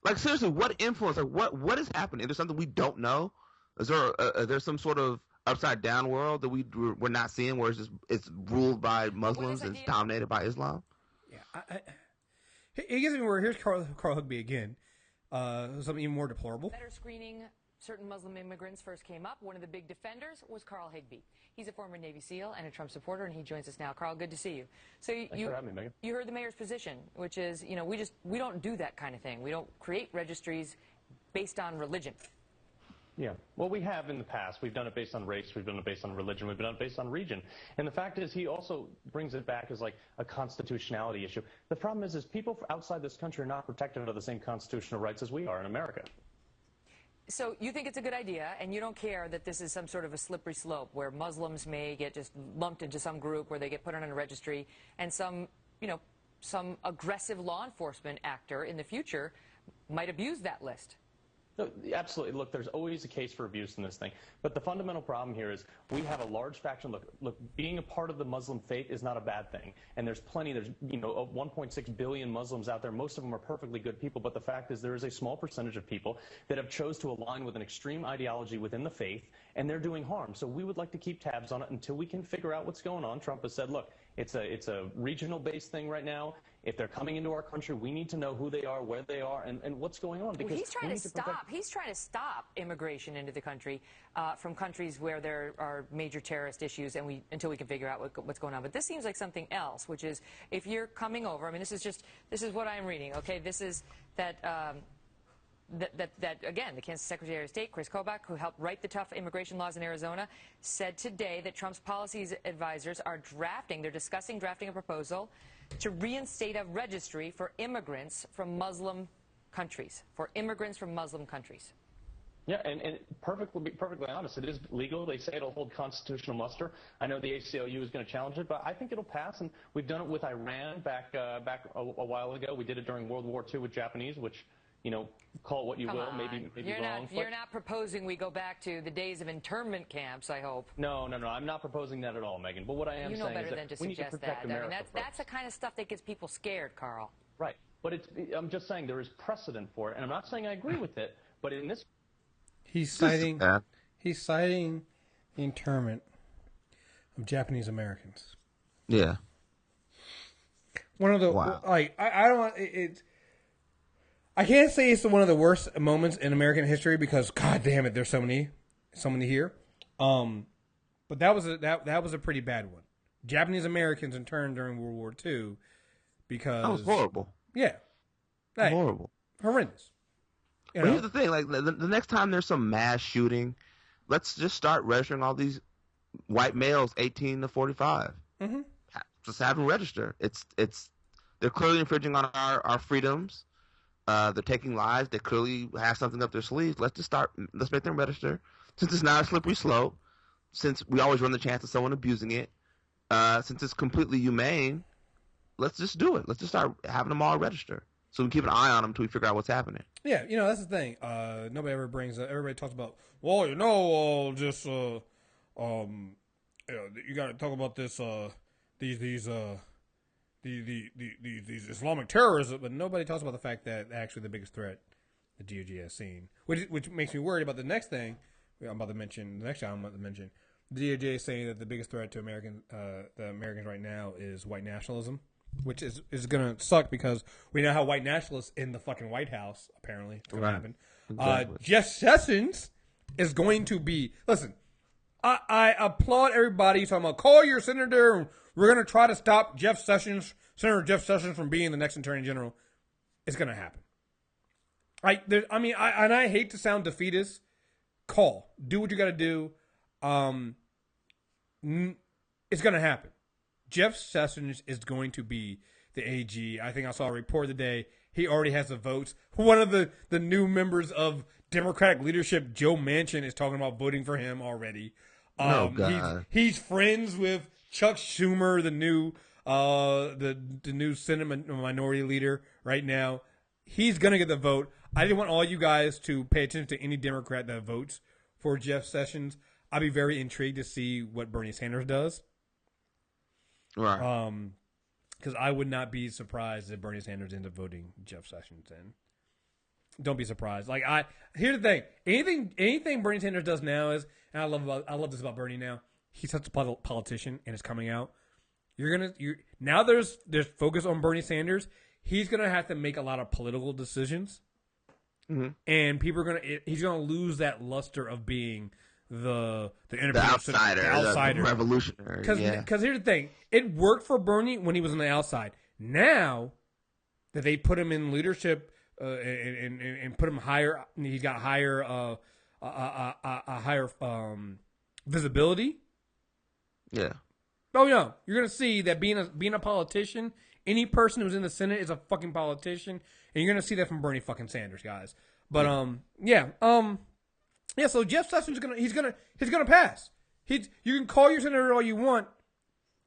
Like, seriously, what influence? Like, what is happening? Is there something we don't know? Is there some sort of upside down world that we're not seeing, where it's ruled by Muslims and it's dominated by Islam? Yeah, it gets me where here's Carl Higbie again. Something even more deplorable. Better screening certain Muslim immigrants first came up. One of the big defenders was Carl Higbie. He's a former Navy SEAL and a Trump supporter, and he joins us now. Carl, good to see you. So Thanks for having me, Megan. You heard the mayor's position, which is, we don't do that kind of thing. We don't create registries based on religion. Yeah. Well, we have in the past. We've done it based on race. We've done it based on religion. We've done it based on region. And the fact is, he also brings it back as like a constitutionality issue. The problem is people outside this country are not protected under the same constitutional rights as we are in America. So you think it's a good idea, and you don't care that this is some sort of a slippery slope where Muslims may get just lumped into some group where they get put on a registry, and some aggressive law enforcement actor in the future might abuse that list. No, absolutely. Look, there's always a case for abuse in this thing. But the fundamental problem here is we have a large faction. Look, being a part of the Muslim faith is not a bad thing. And there's 1.6 billion Muslims out there. Most of them are perfectly good people. But the fact is there is a small percentage of people that have chose to align with an extreme ideology within the faith, and they're doing harm. So we would like to keep tabs on it until we can figure out what's going on. Trump has said, look, it's a regional-based thing right now. If they're coming into our country, we need to know who they are, where they are, and what's going on. Because he's trying to stop immigration into the country from countries where there are major terrorist issues, and until we can figure out what's going on. But this seems like something else, which is if you're coming over. I mean, this is what I'm reading. Okay, this is that. That again, the Kansas Secretary of State, Chris Kobach, who helped write the tough immigration laws in Arizona, said today that Trump's policy advisors are discussing drafting a proposal to reinstate a registry for immigrants from Muslim countries. Yeah, and perfectly honest, it is legal. They say it'll hold constitutional muster. I know the ACLU is going to challenge it, but I think it'll pass. And we've done it with Iran back a while ago. We did it during World War II with Japanese, which, call it what you will, maybe wrong. You're not proposing we go back to the days of internment camps, I hope. No, I'm not proposing that at all, Megan. But what I am saying is that we need to protect America. I mean, that's the kind of stuff that gets people scared, Carl. Right. But I'm just saying there is precedent for it, and I'm not saying I agree with it, but in this... He's citing the internment of Japanese Americans. Yeah. One of the I can't say it's one of the worst moments in American history because, God damn it, there's so many here. But that was a pretty bad one. Japanese Americans interned during World War II because that was horrible. Yeah, horrible, horrendous. But here's the thing: like the next time there's some mass shooting, let's just start registering all these white males 18 to 45. Mm-hmm. Just have them register. They're clearly infringing on our freedoms. They're taking lives. They clearly have something up their sleeves. Let's make them register. Since it's not a slippery slope, since we always run the chance of someone abusing it, since it's completely humane, let's just do it. Let's just start having them all register. So we can keep an got them until we figure out what's happening. Yeah, that's the thing. Nobody ever brings up, everybody talks about, well, you got to talk about this these Islamic terrorism, but nobody talks about the fact that actually the biggest threat the DOJ has seen, which makes me worried about the next thing I'm about to mention. The next thing I'm about to mention, the DOJ is saying that the biggest threat to the Americans right now is white nationalism, which is going to suck because we know how white nationalists in the fucking White House apparently it's going to happen. Exactly. Jeff Sessions is going to be. Listen, I applaud everybody talking about call your senator. And we're going to try to stop Senator Jeff Sessions from being the next Attorney General. It's going to happen. I hate to sound defeatist. Do what you got to do. It's going to happen. Jeff Sessions is going to be the AG. I think I saw a report today. He already has the votes. One of the new members of Democratic leadership, Joe Manchin, is talking about voting for him already. Oh God. He's friends with Chuck Schumer, the new the new Senate minority leader right now. He's gonna get the vote. I didn't want all you guys to pay attention to any Democrat that votes for Jeff Sessions. I'd be very intrigued to see what Bernie Sanders does. Right. Because I would not be surprised if Bernie Sanders ends up voting Jeff Sessions in. Don't be surprised. Here's the thing. Anything Bernie Sanders does now is, and I love this about Bernie now. He's such a politician, and it's coming out. Now there's focus on Bernie Sanders. He's gonna have to make a lot of political decisions, and he's gonna lose that luster of being the outsider, the revolutionary. Because here's the thing, it worked for Bernie when he was on the outside. Now that they put him in leadership and put him higher, he's got higher visibility. Yeah. Oh no, you're gonna see that being a politician, any person who's in the Senate is a fucking politician, and you're gonna see that from Bernie fucking Sanders, guys. But so Jeff Sessions he's gonna pass. You can call your senator all you want.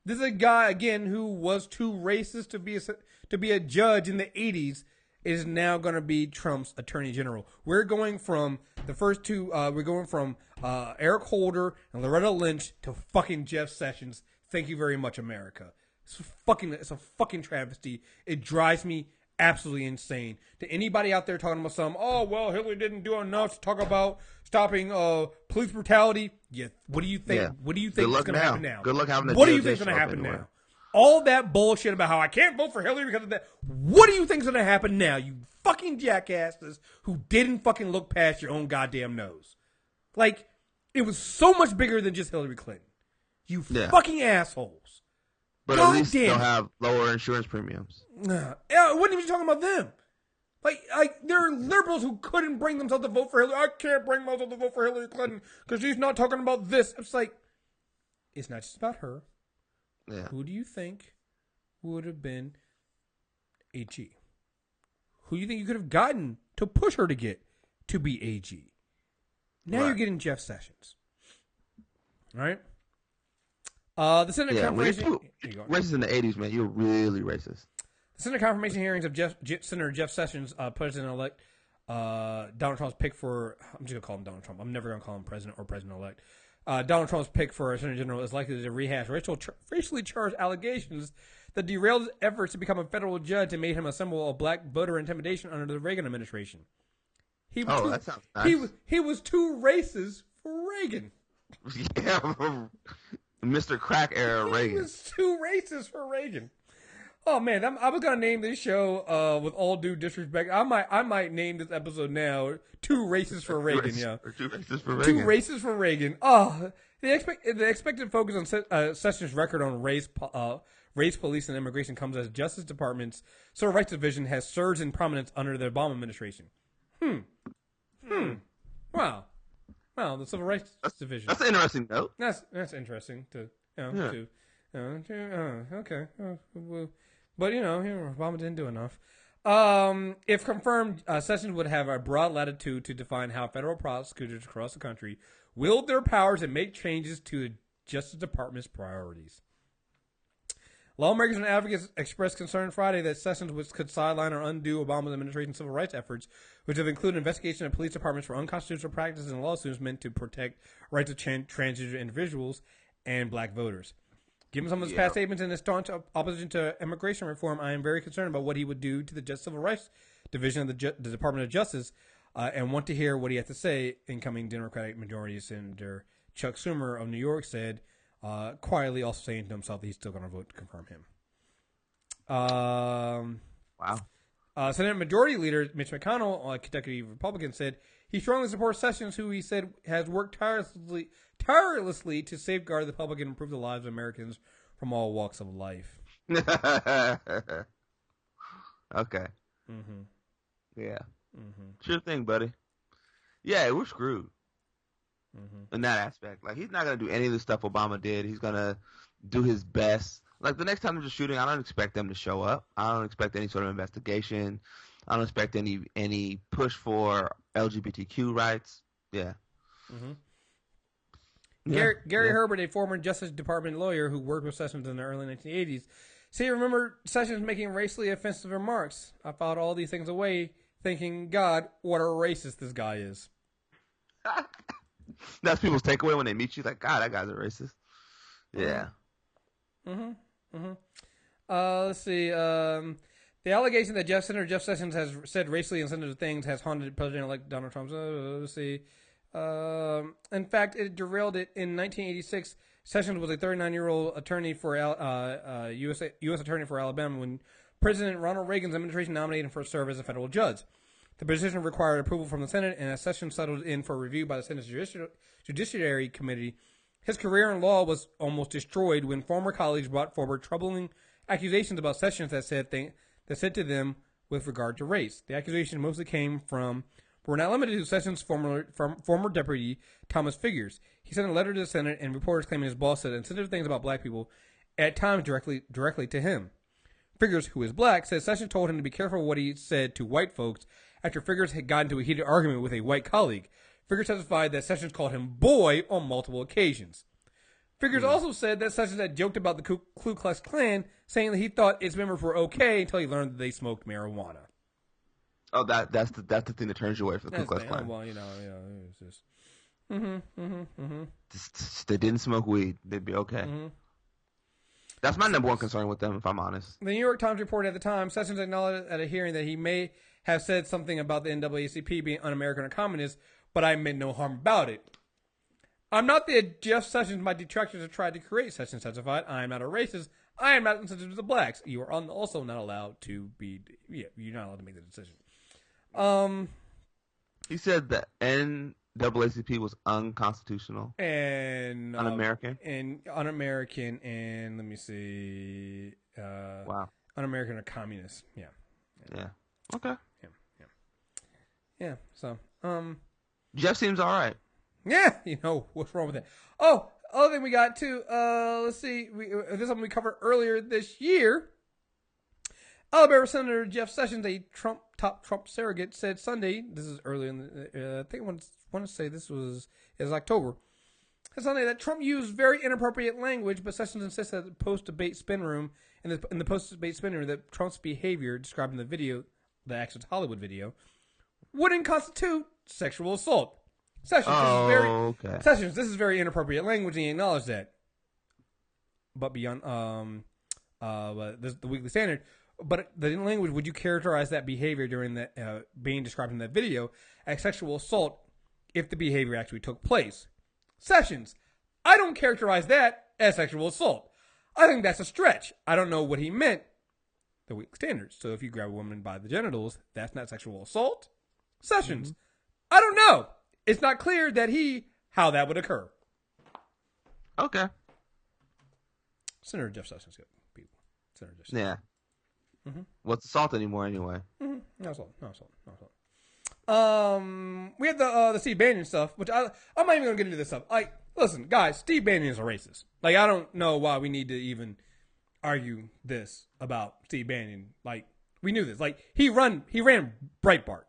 This is a guy again who was too racist to be a judge in the 80s. Is now going to be Trump's attorney general. We're going from the first two. We're going from Eric Holder and Loretta Lynch to fucking Jeff Sessions. Thank you very much, America. It's a fucking travesty. It drives me absolutely insane. To anybody out there talking about Hillary didn't do enough to talk about stopping police brutality. Yeah. What do you think? Yeah. What do you think is going to happen now? Good luck having the What do you think is going to happen now? All that bullshit about how I can't vote for Hillary because of that. What do you think is going to happen now, you fucking jackasses who didn't fucking look past your own goddamn nose? It was so much bigger than just Hillary Clinton. You fucking assholes. But at least they'll have lower insurance premiums. I wasn't even talking about them. There are liberals who couldn't bring themselves to vote for Hillary. I can't bring myself to vote for Hillary Clinton because she's not talking about this. It's it's not just about her. Yeah. Who do you think would have been AG? Who do you think you could have gotten to push her to get to be AG? Now you're getting Jeff Sessions. All right? The Senate confirmation... Racist in the 80s, man. You're really racist. The Senate confirmation hearings of Senator Jeff Sessions, President-elect, Donald Trump's pick for... I'm just going to call him Donald Trump. I'm never going to call him President or President-elect. Donald Trump's pick for Attorney General is likely to rehash racially charged allegations that derailed his efforts to become a federal judge and made him a symbol of black voter intimidation under the Reagan administration. That sounds nice. He was too racist for Reagan. Yeah, Mr. Crack era Reagan. He was too racist for Reagan. Oh man, I was gonna name this show with all due disrespect. I might name this episode now "Too Racist for Reagan." Yeah, too racist for Reagan. Too racist for Reagan. Oh, the expected focus on Sessions' record on race, police, and immigration comes as Justice Department's Civil Rights Division has surged in prominence under the Obama administration. Wow, the Civil Rights Division. That's an interesting note. That's interesting to okay. But Obama didn't do enough. If confirmed, Sessions would have a broad latitude to define how federal prosecutors across the country wield their powers and make changes to the Justice Department's priorities. Lawmakers and advocates expressed concern Friday that Sessions could sideline or undo Obama's administration's civil rights efforts, which have included investigation of police departments for unconstitutional practices and lawsuits meant to protect rights of transgender individuals and black voters. Given some of his past statements and his staunch opposition to immigration reform, I am very concerned about what he would do to the Civil Rights Division of the Department of Justice, and want to hear what he has to say. Incoming Democratic Majority Senator Chuck Schumer of New York said, quietly also saying to himself that he's still going to vote to confirm him. Wow. Senate Majority Leader Mitch McConnell, a Kentucky Republican, said he strongly supports Sessions, who he said has worked tirelessly to safeguard the public and improve the lives of Americans from all walks of life. Okay. Mm-hmm. Yeah. Mm-hmm. Sure thing, buddy. Yeah, we're screwed. Mm-hmm. In that aspect. Like, he's not going to do any of the stuff Obama did. He's going to do his best. Like, the next time there's a shooting, I don't expect them to show up. I don't expect any sort of investigation. I don't expect any push for LGBTQ rights. Yeah. Mm-hmm. Gary Herbert, a former Justice Department lawyer who worked with Sessions in the early 1980s, said he remembered Sessions making racially offensive remarks. I filed all these things away, thinking, God, what a racist this guy is. That's people's takeaway when they meet you. Like, God, that guy's a racist. Yeah. Mm-hmm. Mm-hmm. Let's see. The allegation that Senator Jeff Sessions has said racially insensitive things has haunted President-elect Donald Trump. Let's see. In fact, it derailed it in 1986. Sessions was a 39-year-old attorney for U.S. attorney for Alabama when President Ronald Reagan's administration nominated him for serve as a federal judge. The position required approval from the Senate, and as Sessions settled in for review by the Senate's Judiciary Committee, his career in law was almost destroyed when former colleagues brought forward troubling accusations about Sessions that said to them with regard to race. The accusation mostly came from, but were not limited to, Sessions' former deputy Thomas Figures. He sent a letter to the Senate and reporters claiming his boss said insensitive things about black people, at times directly to him. Figures, who is black, said Sessions told him to be careful what he said to white folks after Figures had gotten into a heated argument with a white colleague. Figures testified that Sessions called him boy on multiple occasions. Figures also said that Sessions had joked about the Ku Klux Klan, saying that he thought its members were okay until he learned that they smoked marijuana. Oh, that's the thing that turns you away from the Ku Klux Klan. Well, it's just. They didn't smoke weed. They'd be okay. Mm-hmm. That's my number one concern with them, if I'm honest. The New York Times reported at the time, Sessions acknowledged at a hearing that he may have said something about the NAACP being un-American or communist, but I meant no harm about it. I'm not the Jeff Sessions my detractors have tried to create, Sessions testified. I am not a racist. I am not insensitive to the blacks. You are also not allowed to be, you're not allowed to make the decision. He said that NAACP was unconstitutional. And un-American. And un-American, and let me see. Wow. Un-American or communist. Yeah. Okay. Yeah. So, Jeff seems all right. Yeah, what's wrong with that? Oh, other thing we got too. Let's see. This is something we covered earlier this year. Alabama Senator Jeff Sessions, a top Trump surrogate, said Sunday. This is early in the. I think I want to say this is October. Said Sunday that Trump used very inappropriate language, but Sessions insisted that the post-debate spin room that Trump's behavior described in the video, the Access Hollywood video, wouldn't constitute sexual assault. Sessions, this is very inappropriate language, and he acknowledged that. But beyond, the Weekly Standard, but the language, would you characterize that behavior during the being described in that video as sexual assault if the behavior actually took place? Sessions, I don't characterize that as sexual assault. I think that's a stretch. I don't know what he meant. The Weekly Standard. So if you grab a woman by the genitals, that's not sexual assault. Sessions, I don't know. It's not clear how that would occur. Okay. Senator Jeff Sessions, good people. Senator Jeff Sessions. Yeah. Mm-hmm. What's assault anymore anyway? Mm-hmm. No assault. We have the Steve Bannon stuff, which I'm not even gonna get into this stuff. Like, listen, guys, Steve Bannon is a racist. Like, I don't know why we need to even argue this about Steve Bannon. Like, we knew this. Like, he ran Breitbart.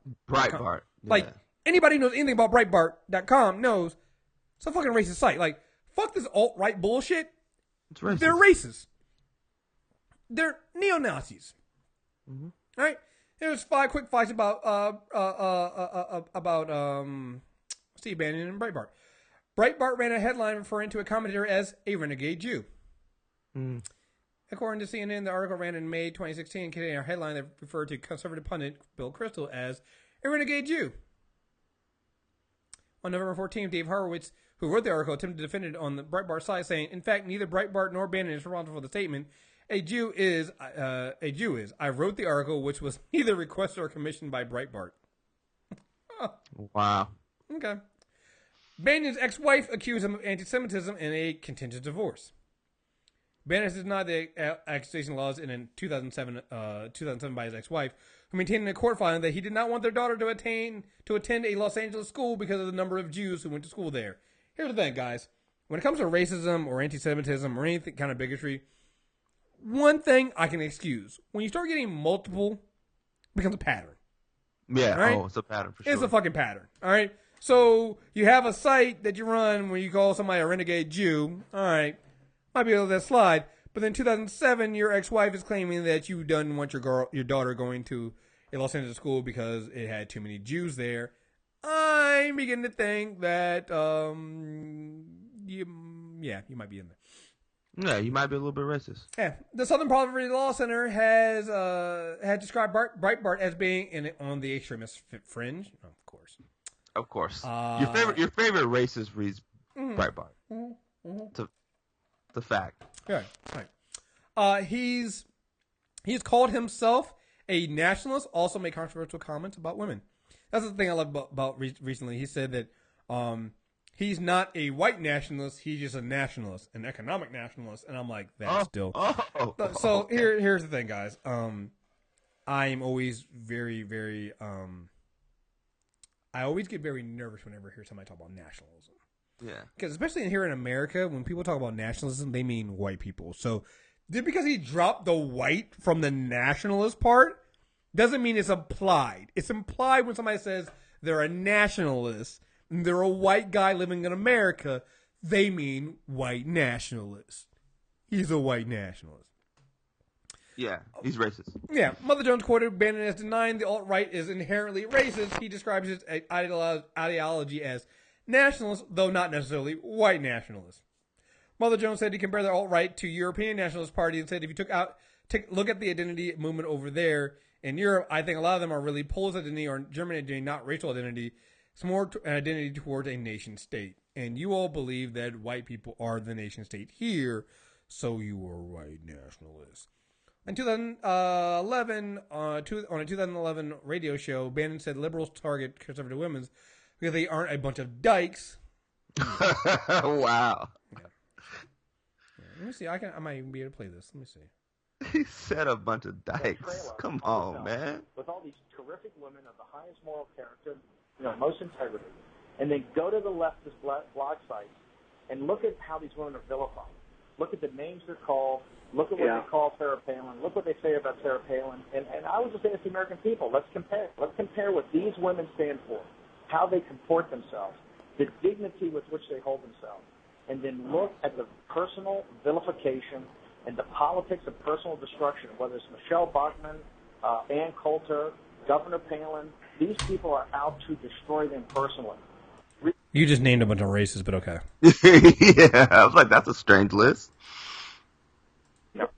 Like, anybody who knows anything about Breitbart.com knows it's a fucking racist site. Like, fuck this alt-right bullshit. It's racist. They're racist. They're neo-Nazis. Mm-hmm. All right? Here's 5 quick facts about Steve Bannon and Breitbart. Breitbart ran a headline referring to a commentator as a renegade Jew. According to CNN, the article ran in May 2016, containing a headline that referred to conservative pundit Bill Kristol as a renegade Jew. On November 14th, Dave Horowitz, who wrote the article, attempted to defend it on the Breitbart site, saying, "In fact, neither Breitbart nor Bannon is responsible for the statement. A Jew is. I wrote the article, which was neither requested or commissioned by Breitbart." Wow. Okay. Bannon's ex-wife accused him of anti-Semitism in a contentious divorce. Bannon has denied the accusation laws in 2007 by his ex-wife, who maintained in a court filing that he did not want their daughter to attend a Los Angeles school because of the number of Jews who went to school there. Here's the thing, guys. When it comes to racism or anti-Semitism or anything kind of bigotry, one thing I can excuse. When you start getting multiple, it becomes a pattern. Yeah, right? it's a pattern for sure. It's a fucking pattern, all right? So you have a site that you run where you call somebody a renegade Jew, all right, might be able to let that slide. But then 2007, your ex-wife is claiming that you didn't want your daughter going to a Los Angeles school because it had too many Jews there. I'm beginning to think that, you might be in there. Yeah, you might be a little bit racist. Yeah, the Southern Poverty Law Center has described Breitbart as being on the extremist fringe. Oh, of course. Of course. Your favorite racist reads Breitbart. It's a fact. Right. He's called himself a nationalist. Also made controversial comments about women. That's the thing I love about recently. He said that he's not a white nationalist. He's just a nationalist, an economic nationalist. And I'm like, that's still. So here's the thing, guys. I am always very, very. I always get very nervous whenever I hear somebody talk about nationalism. Yeah. Because especially here in America, when people talk about nationalism, they mean white people. So just because he dropped the white from the nationalist part doesn't mean it's implied. It's implied when somebody says they're a nationalist and they're a white guy living in America, they mean white nationalist. He's a white nationalist. Yeah, he's racist. Yeah, Mother Jones quoted Bannon as denying the alt-right is inherently racist. He describes his ideology as nationalist, though not necessarily white nationalist. Mother Jones said he compared the alt-right to European Nationalist Party and said if you take a look at the identity movement over there in Europe, I think a lot of them are really Polish identity or German identity, not racial identity. It's more an identity towards a nation state. And you all believe that white people are the nation state here, so you are white nationalists. In 2011, on a 2011 radio show, Bannon said liberals target conservative women because they aren't a bunch of dykes. Wow. Yeah. Let me see. I might even be able to play this. Let me see. He said a bunch of dykes. Come on, man. With all these terrific women of the highest moral character, most integrity, and then go to the leftist blog sites and look at how these women are vilified. Look at the names they're called. Look at what they call Sarah Palin. Look what they say about Sarah Palin. And I would just ask the American people, let's compare. Let's compare what these women stand for, how they comport themselves, the dignity with which they hold themselves, and then look at the personal vilification and the politics of personal destruction, whether it's Michelle Bachmann, Ann Coulter, Governor Palin. These people are out to destroy them personally. You just named a bunch of races, but okay. Yeah, I was like, that's a strange list.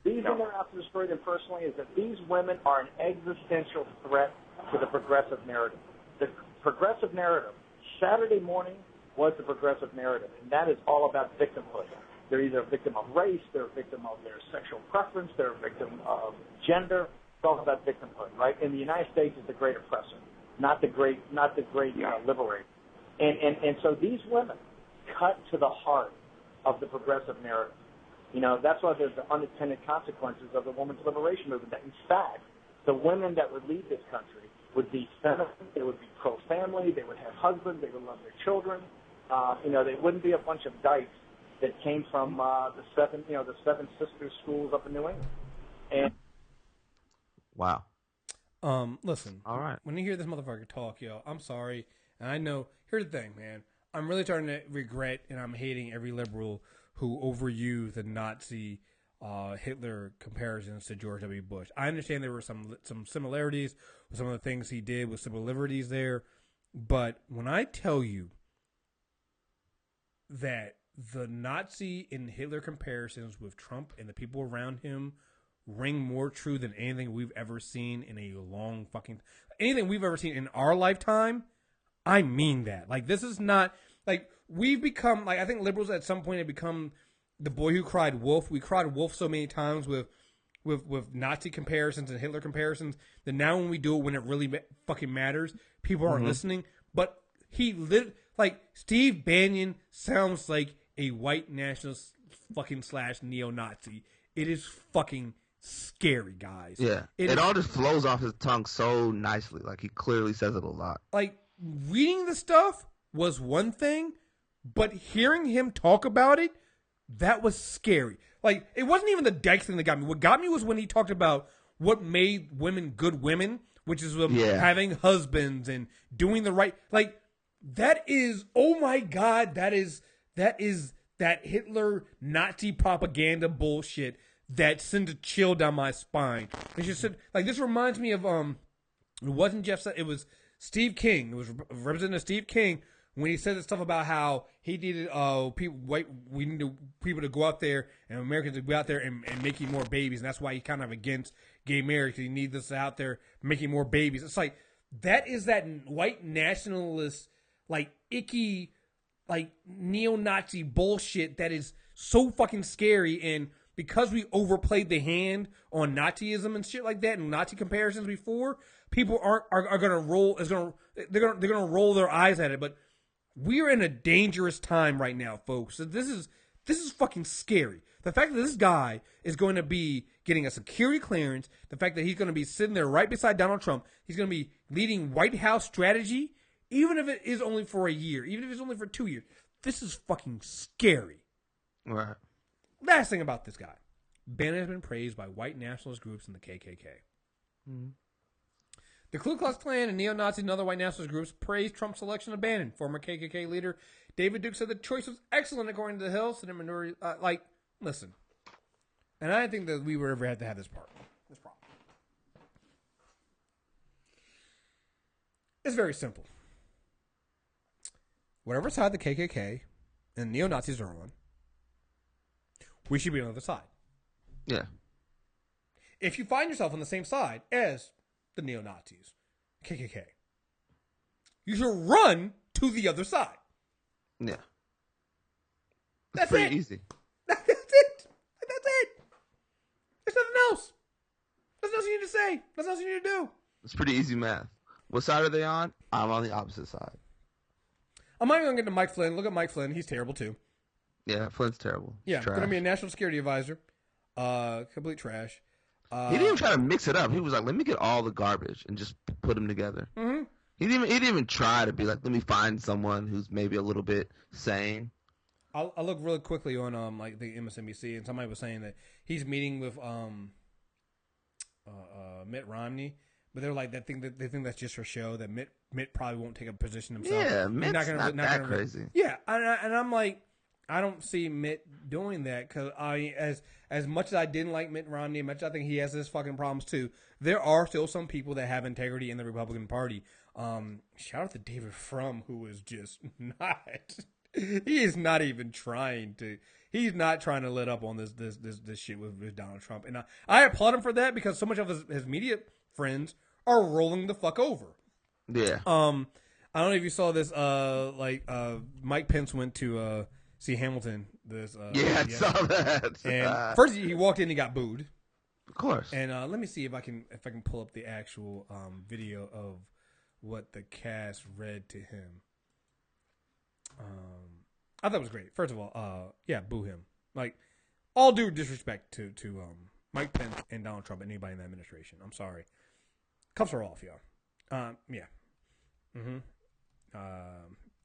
These women are out to destroy them personally is that these women are an existential threat to the progressive narrative. The progressive narrative, Saturday morning was the progressive narrative, and that is all about victimhood. They're either a victim of race, they're a victim of their sexual preference, they're a victim of gender. It's all about victimhood, right? And the United States is the great oppressor, not the great liberator. And so these women cut to the heart of the progressive narrative. That's why there's the unintended consequences of the women's liberation movement. That in fact, the women that would lead this country would be feminine, they would be pro-family, they would have husbands, they would love their children. They wouldn't be a bunch of dykes that came from the seven sister schools up in New England. And wow. Listen. All right. When you hear this motherfucker talk, I'm sorry, and I know. Here's the thing, man. I'm really starting to regret, and I'm hating every liberal who overused the Nazi Hitler comparisons to George W. Bush. I understand there were some similarities with some of the things he did with civil liberties there, but when I tell you that the Nazi and Hitler comparisons with Trump and the people around him ring more true than anything we've ever seen in a long fucking anything we've ever seen in our lifetime. I mean that. Like, this is not like we've become like I think liberals at some point have become the boy who cried wolf. We cried wolf so many times with Nazi comparisons and Hitler comparisons that now when we do it when it really fucking matters, people aren't listening. But like Steve Bannon sounds like a white nationalist fucking / neo-Nazi. It is fucking scary, guys. Yeah. It all just flows off his tongue so nicely. Like, he clearly says it a lot. Like, reading the stuff was one thing, but hearing him talk about it, that was scary. Like, it wasn't even the dyke thing that got me. What got me was when he talked about what made women good women, which is having husbands and doing the right. Like, that is, oh my God, that is that Hitler Nazi propaganda bullshit that sends a chill down my spine. It's just like, this reminds me of it wasn't Jeff, it was Steve King. It was Representative Steve King when he said the stuff about how he needed we need people to go out there and Americans to go out there and making more babies, and that's why he's kind of against gay marriage. He needs us out there making more babies. It's like that is that white nationalist, like icky, like neo-Nazi bullshit that is so fucking scary. And because we overplayed the hand on Nazism and shit like that and Nazi comparisons before, people are gonna roll they're gonna roll their eyes at it. But we're in a dangerous time right now, folks. So this is fucking scary. The fact that this guy is going to be getting a security clearance, the fact that he's going to be sitting there right beside Donald Trump, he's going to be leading White House strategy, even if it is only for a year, even if it's only for 2 years. This is fucking scary. Right. Last thing about this guy. Bannon has been praised by white nationalist groups and the KKK. Mm-hmm. The Ku Klux Klan and neo-Nazis and other white nationalist groups praised Trump's selection of Bannon. Former KKK leader David Duke said the choice was excellent according to the Hill. Senate minority, listen. And I didn't think that we would ever have to have this problem. It's very simple. Whatever side the KKK and neo-Nazis are on, we should be on the other side. Yeah. If you find yourself on the same side as the neo-Nazis, KKK, you should run to the other side. Yeah. That's pretty it. easy. That's it. There's nothing else. There's nothing you need to say. There's nothing you need to do. It's pretty easy math. What side are they on? I'm on the opposite side. I'm not even going to get to Mike Flynn. Look at Mike Flynn. He's terrible, too. Yeah, Flynn's terrible. Yeah, going to be a national security advisor. Complete trash. He didn't even try to mix it up. He was like, let me get all the garbage and just put them together. Mm-hmm. He didn't even try to be like, let me find someone who's maybe a little bit sane. I look really quickly on like the MSNBC, and somebody was saying that he's meeting with Mitt Romney, but they're like they think that's just for show. That Mitt probably won't take a position himself. Yeah, Mitt's not that crazy. Yeah, and I'm like, I don't see Mitt doing that because as much as I didn't like Mitt Romney, as much as I think he has his fucking problems too, there are still some people that have integrity in the Republican Party. Shout out to David Frum, who is just not. He is not even trying to. He's not trying to let up on this shit with Donald Trump, and I applaud him for that because so much of his media friends are rolling the fuck over. Yeah. I don't know if you saw this. Mike Pence went to see Hamilton. I saw that. And first he walked in, he got booed. Of course. And let me see if I can pull up the actual video of what the cast read to him. I thought it was great. First of all, boo him. Like, all due disrespect to Mike Pence and Donald Trump and anybody in the administration. I'm sorry. Cuffs are off, y'all. Yeah. Mm-hmm.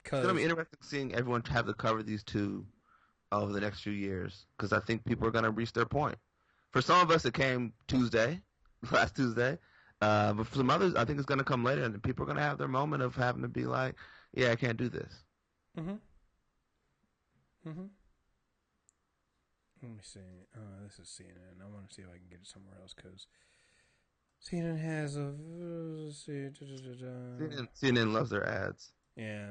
It's going to be interesting seeing everyone have to cover these two over the next few years because I think people are going to reach their point. For some of us, it came last Tuesday. But for some others, I think it's going to come later, and people are going to have their moment of having to be like, yeah, I can't do this. Mm-hmm. Mm-hmm. Let me see. This is CNN. I want to see if I can get it somewhere else because CNN has a... CNN loves their ads. Yeah.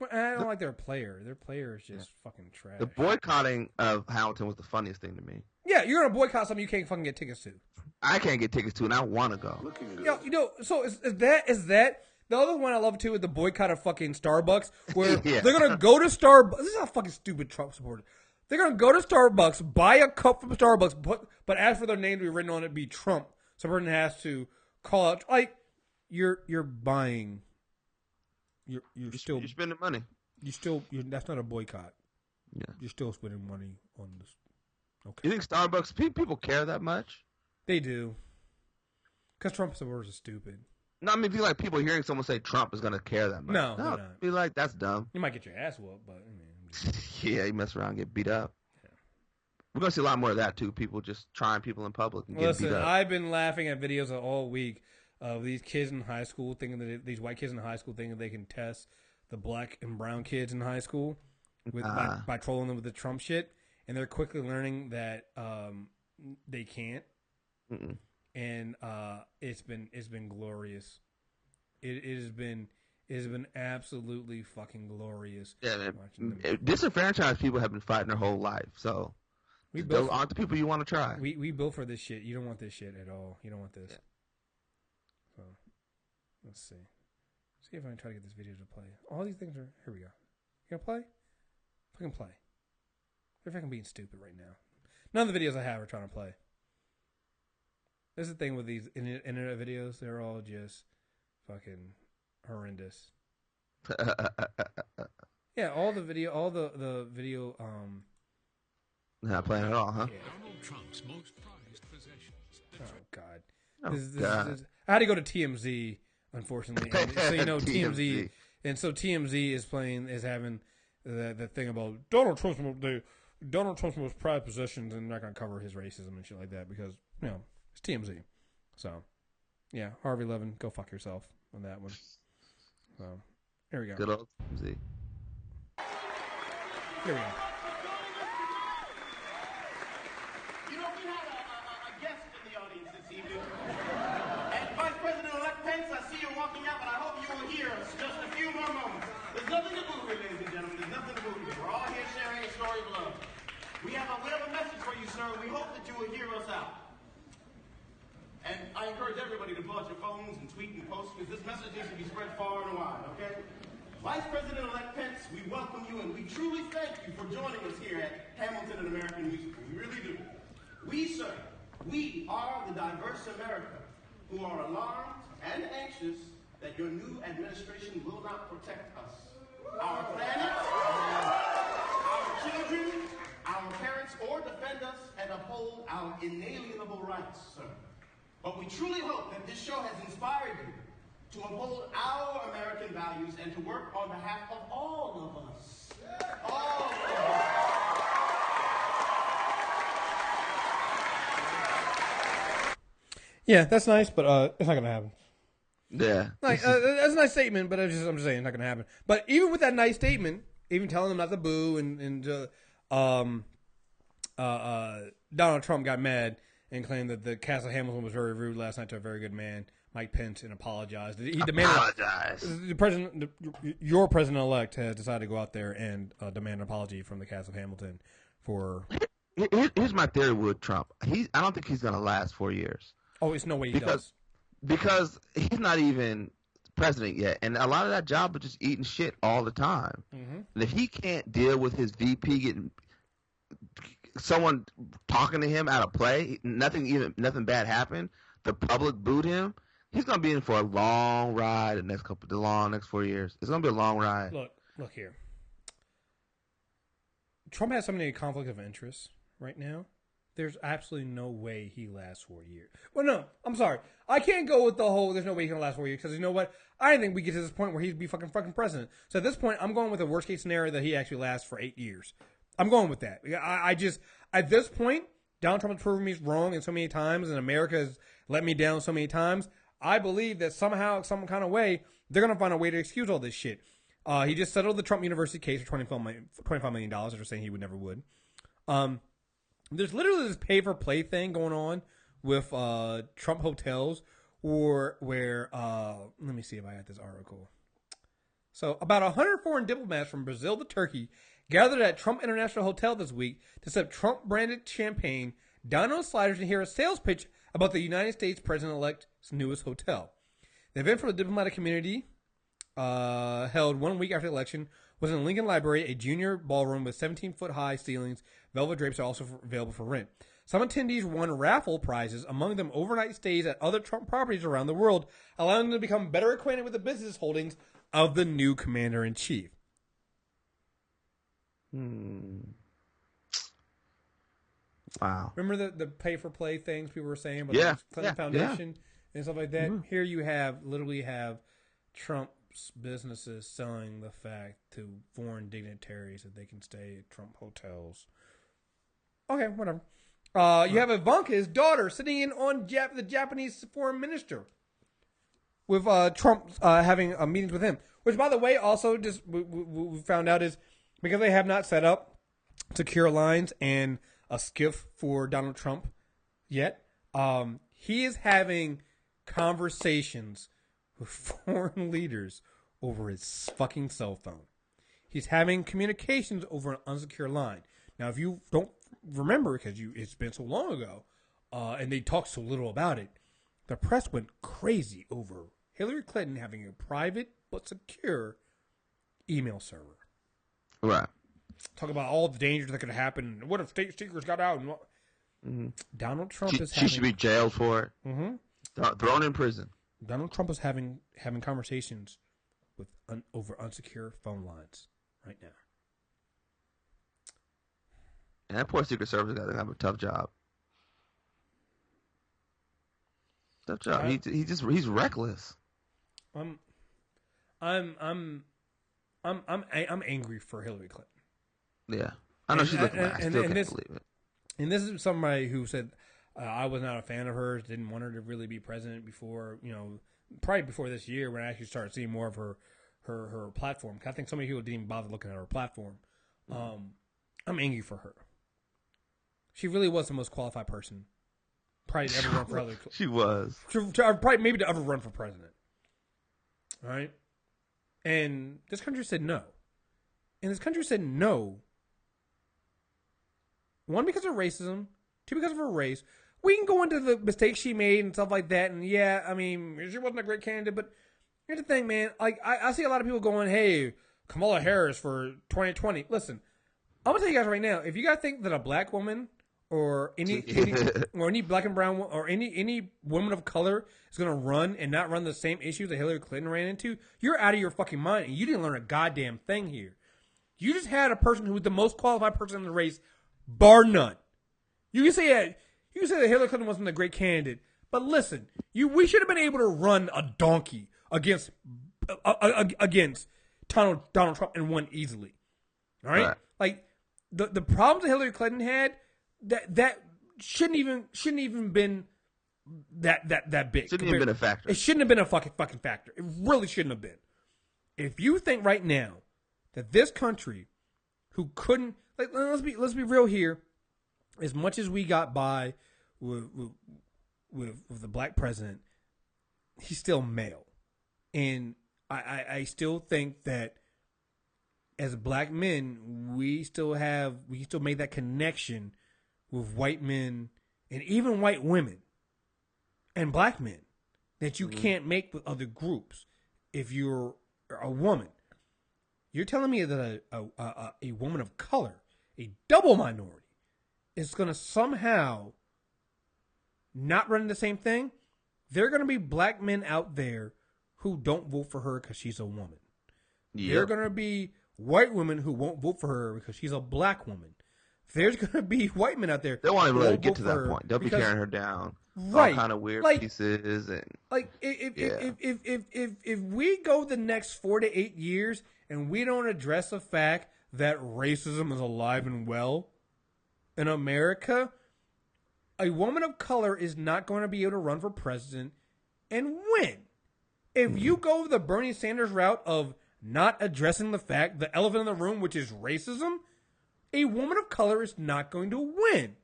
Well, I don't like their player. Their player is just fucking trash. The boycotting of Hamilton was the funniest thing to me. Yeah, you're gonna boycott something you can't fucking get tickets to. I can't get tickets to, and I want to go. So is that the other one I love too? Is the boycott of fucking Starbucks, where they're gonna go to Starbucks. This is how fucking stupid Trump supporters. They're gonna go to Starbucks, buy a cup from Starbucks, but ask for their name to be written on it, be Trump. So a person has to call out like you're buying. You're spending money. That's not a boycott. Yeah, you're still spending money on this. Okay. You think Starbucks people care that much? They do. Because Trump supporters are stupid. No, I mean, if you like people hearing someone say Trump is going to care that much. No, they're not. Be like, that's dumb. You might get your ass whooped, but yeah, you mess around and get beat up. Yeah. We're going to see a lot more of that, too. People just trying people in public and getting beat up. I've been laughing at videos all week of these kids in high school thinking that these white kids in high school thinking they can test the black and brown kids in high school by trolling them with the Trump shit. And they're quickly learning that they can't. Mm-mm. And it's been glorious. It has been absolutely fucking glorious. Yeah, man. Disenfranchised people have been fighting their whole life, so those aren't the people you want to try. We built for this shit. You don't want this shit at all. You don't want this. Yeah. So let's see. See if I can try to get this video to play. All these things are here. We go. You gonna play? Fucking play. They're fucking being stupid right now. None of the videos I have are trying to play. This is the thing with these internet videos. They're all just fucking horrendous. Yeah, all the video, not playing at all, huh? Yeah. Donald Trump's most prized possessions. Oh, God. God. I had to go to TMZ, unfortunately. So, you know, TMZ. And so TMZ is having the thing about Donald Trump's most prized possessions, and they're not going to cover his racism and shit like that because, you know, it's TMZ. So, yeah, Harvey Levin, go fuck yourself on that one. So, here we go. Good old TMZ. Here we go. You know, we have a guest in the audience this evening. And Vice President-elect Pence, I see you walking out, but I hope you will hear us just a few more moments. There's nothing to boo here, ladies and gentlemen. There's nothing to boo here. We're all here sharing a story of love. We have a message for you, sir. We hope that you will hear us out. And I encourage everybody to pull out your phones and tweet and post because this message needs to be spread far and wide, okay? Vice President-elect Pence, we welcome you and we truly thank you for joining us here at Hamilton, an American Musical. We really do. We, sir, we are the diverse America who are alarmed and anxious that your new administration will not protect us, our planet, our children, our parents, or defend us and uphold our inalienable rights, sir. But we truly hope that this show has inspired you to uphold our American values and to work on behalf of all of us. All of us. Yeah, that's nice, but it's not going to happen. Yeah. Like, that's a nice statement, but I'm just saying it's not going to happen. But even with that nice statement, even telling them not to boo and Donald Trump got mad and claimed that the cast of Hamilton was very rude last night to a very good man, Mike Pence, and apologized. He demanded your president-elect has decided to go out there and demand an apology from the cast of Hamilton for. Here's my theory with Trump. I don't think he's going to last 4 years. Oh, it's no way he does. Because he's not even president yet, and a lot of that job is just eating shit all the time. Mm-hmm. And if he can't deal with his VP getting someone talking to him out of play, nothing bad happened, the public booed him, he's gonna be in for a long ride the next 4 years. It's gonna be a long ride. Look here. Trump has so many conflicts of interest right now. There's absolutely no way he lasts 4 years. Well, no, I'm sorry. I can't go with the whole there's no way he's going to last 4 years because you know what? I think we get to this point where he'd be fucking president. So at this point, I'm going with the worst case scenario that he actually lasts for 8 years. I'm going with that. I just, at this point, Donald Trump has proven me wrong in so many times and America has let me down so many times. I believe that somehow, some kind of way, they're going to find a way to excuse all this shit. He just settled the Trump University case for $25 million, after saying he would never would. There's literally this pay-for-play thing going on with Trump hotels where let me see if I had this article. So about 100 foreign diplomats from Brazil to Turkey gathered at Trump International Hotel this week to sip Trump-branded champagne, dine on sliders, and hear a sales pitch about the United States President-elect's newest hotel. The event for the diplomatic community, held 1 week after the election, was in Lincoln Library, a junior ballroom with 17-foot-high ceilings. Velvet drapes are also available for rent. Some attendees won raffle prizes, among them overnight stays at other Trump properties around the world, allowing them to become better acquainted with the business holdings of the new commander-in-chief. Wow. Remember the pay-for-play things people were saying about Yeah. the Clinton Foundation and stuff like that? Here you literally have Trump's businesses selling the fact to foreign dignitaries that they can stay at Trump hotels. Okay, whatever. You have Ivanka, his daughter, sitting in on the Japanese foreign minister with Trump having meetings with him. Which, by the way, also just we found out is because they have not set up secure lines and a skiff for Donald Trump yet. He is having conversations with foreign leaders over his fucking cell phone. He's having communications over an unsecure line. Now, if you don't remember, because it's been so long ago, and they talked so little about it, the press went crazy over Hillary Clinton having a private but secure email server. Right. Talk about all the dangers that could happen. What if state secrets got out? And Donald Trump She should be jailed for it. Thrown in prison. Donald Trump is having conversations with over unsecure phone lines right now. And that poor Secret Service got to have a tough job. Tough job. He's reckless. I'm angry for Hillary Clinton. Yeah, I know she's looking back. I still can't believe it. And this is somebody who said I was not a fan of hers. Didn't want her to really be president before, probably before this year when I actually started seeing more of her platform. I think so many people didn't even bother looking at her platform. I'm angry for her. She really was the most qualified person probably to ever run for Hillary Clinton. She was. Probably maybe to ever run for president. All right? And this country said no. And this country said no. One, because of racism. Two, because of her race. We can go into the mistakes she made and stuff like that. And yeah, I mean, she wasn't a great candidate. But here's the thing, man. Like, I see a lot of people going, hey, Kamala Harris for 2020. Listen, I'm going to tell you guys right now. If you guys think that a black woman or any black and brown or any woman of color is going to run and not run the same issues that Hillary Clinton ran into, you're out of your fucking mind. And you didn't learn a goddamn thing here. You just had a person who was the most qualified person in the race, bar none. You can say that Hillary Clinton wasn't a great candidate, but listen, we should have been able to run a donkey against Donald Trump and won easily. All right? Like the problems that Hillary Clinton had, that shouldn't even been that big. Shouldn't even been a factor. It shouldn't have been a fucking factor. It really shouldn't have been. If you think right now that this country, who couldn't, like, let's be real here, as much as we got by with the black president, he's still male, and I still think that as black men, we still made that connection with white men and even white women and black men that you can't make with other groups if you're a woman. You're telling me that a woman of color, a double minority, is going to somehow not run the same thing? There are going to be black men out there who don't vote for her because she's a woman. Yep. There are going to be white women who won't vote for her because she's a black woman. There's going to be white men out there. They won't even let her get to that point. They'll be carrying her down. Right. All kind of weird pieces. And like, if we go the next 4 to 8 years and we don't address the fact that racism is alive and well in America, a woman of color is not going to be able to run for president and win. If you go the Bernie Sanders route of not addressing the fact, the elephant in the room, which is racism, a woman of color is not going to win.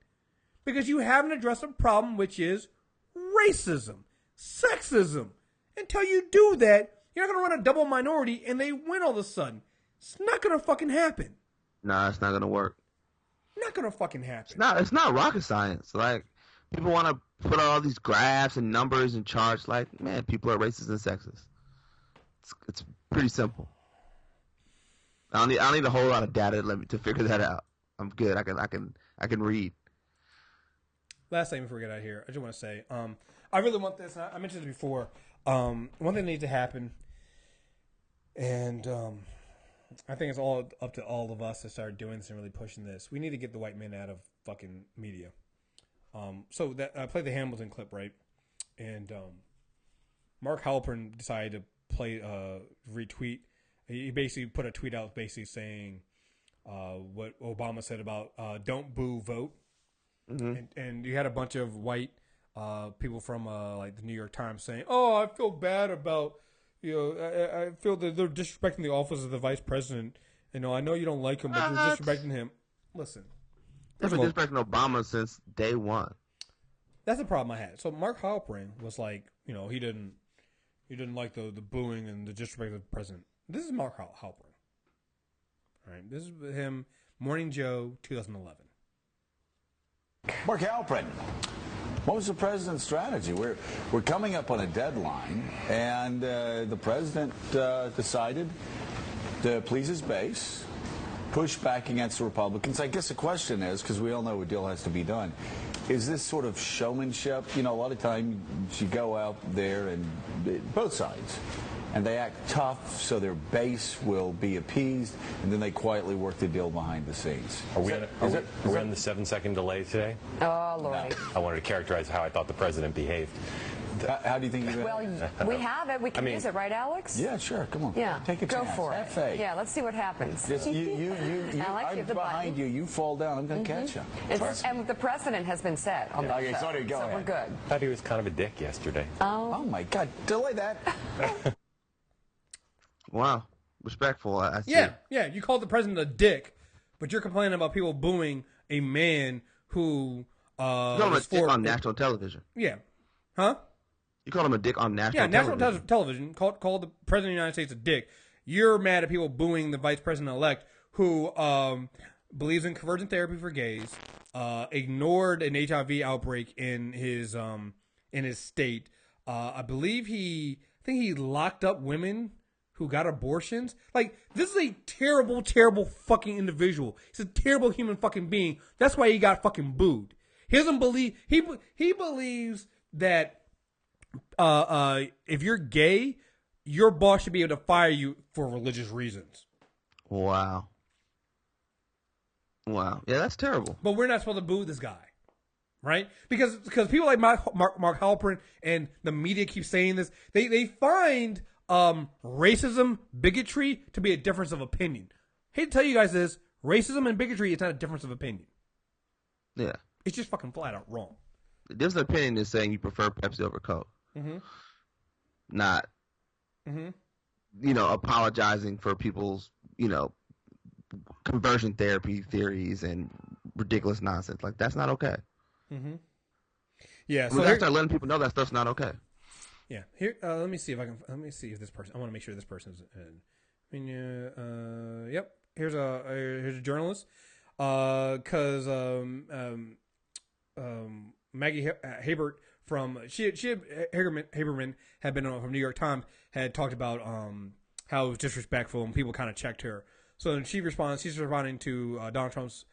Because you haven't addressed a problem, which is racism, sexism. Until you do that, You're not going to run a double minority and they win all of a sudden. It's not going to fucking happen. Nah, it's not gonna work. Not going to fucking happen. It's not rocket science. Like, people want to put all these graphs and numbers and charts. Like, man, people are racist and sexist. It's pretty simple. I don't need a whole lot of data to figure that out. I'm good. I can read. Last thing before we get out of here, I just want to say, I really want this. I mentioned it before. One thing that needs to happen, and I think it's all up to all of us to start doing this and really pushing this. We need to get the white men out of fucking media. So that I played the Hamilton clip, right? And Mark Halpern decided to retweet. He basically put a tweet out basically saying what Obama said about don't boo, vote. Mm-hmm. And you had a bunch of white people from like the New York Times saying, "Oh, I feel bad about, I feel that they're disrespecting the office of the vice president. I know you don't like him, but you're disrespecting him." Listen, they've been disrespecting Obama since day one. That's the problem I had. So Mark Halperin was like, he didn't like the booing and the disrespect of the president. This is Mark Halperin. All right, this is him, Morning Joe, 2011. Mark Halperin, what was the president's strategy? We're coming up on a deadline, and the president decided to please his base, push back against the Republicans. I guess the question is, because we all know a deal has to be done, is this sort of showmanship? A lot of times you go out there and both sides, and they act tough so their base will be appeased, and then they quietly work the deal behind the scenes. Are we on the 7-second delay today? Oh, Lordy. I wanted to characterize how I thought the president behaved. How do you think you Well, we have it. We can use it, right, Alex? Yeah, sure. Come on. Yeah. Take a Go chance. for Have it. faith. Yeah, let's see what happens. Just, Alex, I'm behind you. You fall down. I'm going to catch you. And the precedent has been set on that show. So we're good. I thought he was kind of a dick yesterday. Oh my God. Delay that. Wow. Respectful. I see. Yeah. You called the president a dick, but you're complaining about people booing a man who a dick on national television. Yeah. Huh? You called him a dick on national television. National television called the president of the United States a dick. You're mad at people booing the vice president-elect who believes in convergent therapy for gays, ignored an HIV outbreak in his state. I think he locked up women who got abortions. Like, this is a terrible, terrible fucking individual. He's a terrible human fucking being. That's why he got fucking booed. He doesn't believe, he believes that if you're gay, your boss should be able to fire you for religious reasons. Wow. Yeah, that's terrible. But we're not supposed to boo this guy, right? Because people like Mark Halperin and the media keep saying this. They find racism, bigotry to be a difference of opinion. Hate to tell you guys this: racism and bigotry is not a difference of opinion. Yeah, it's just fucking flat out wrong. The difference of opinion is saying you prefer Pepsi over Coke. Mm-hmm. Not, apologizing for people's, conversion therapy theories and ridiculous nonsense. Like, that's not okay. Mm-hmm. Yeah, so we gotta start letting people know that stuff's not okay. Yeah. Here, let me see if this person. I want to make sure this person's in. Yep. Here's a journalist. Because Maggie Habert Haberman had been from New York Times, had talked about how it was disrespectful and people kind of checked her. So then she's responding to Donald Trump's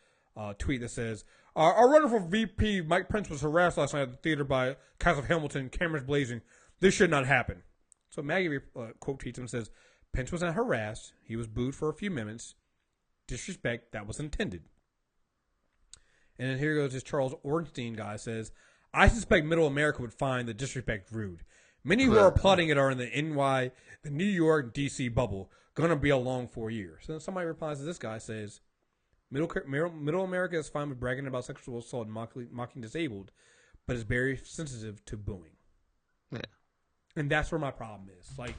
tweet that says, "Our runner for VP Mike Pence was harassed last night at the theater by cast of Hamilton, cameras blazing. This should not happen." So Maggie quote tweets him and says, "Pence was not harassed. He was booed for a few minutes. Disrespect that was intended." And then here goes this Charles Ornstein guy says, "I suspect middle America would find the disrespect rude. Many who are applauding it are in the New York, D.C. bubble. Gonna be a long 4 years." So then somebody replies to this guy, says, Middle America is fine with bragging about sexual assault and mocking disabled, but is very sensitive to booing." Yeah. And that's where my problem is. Like,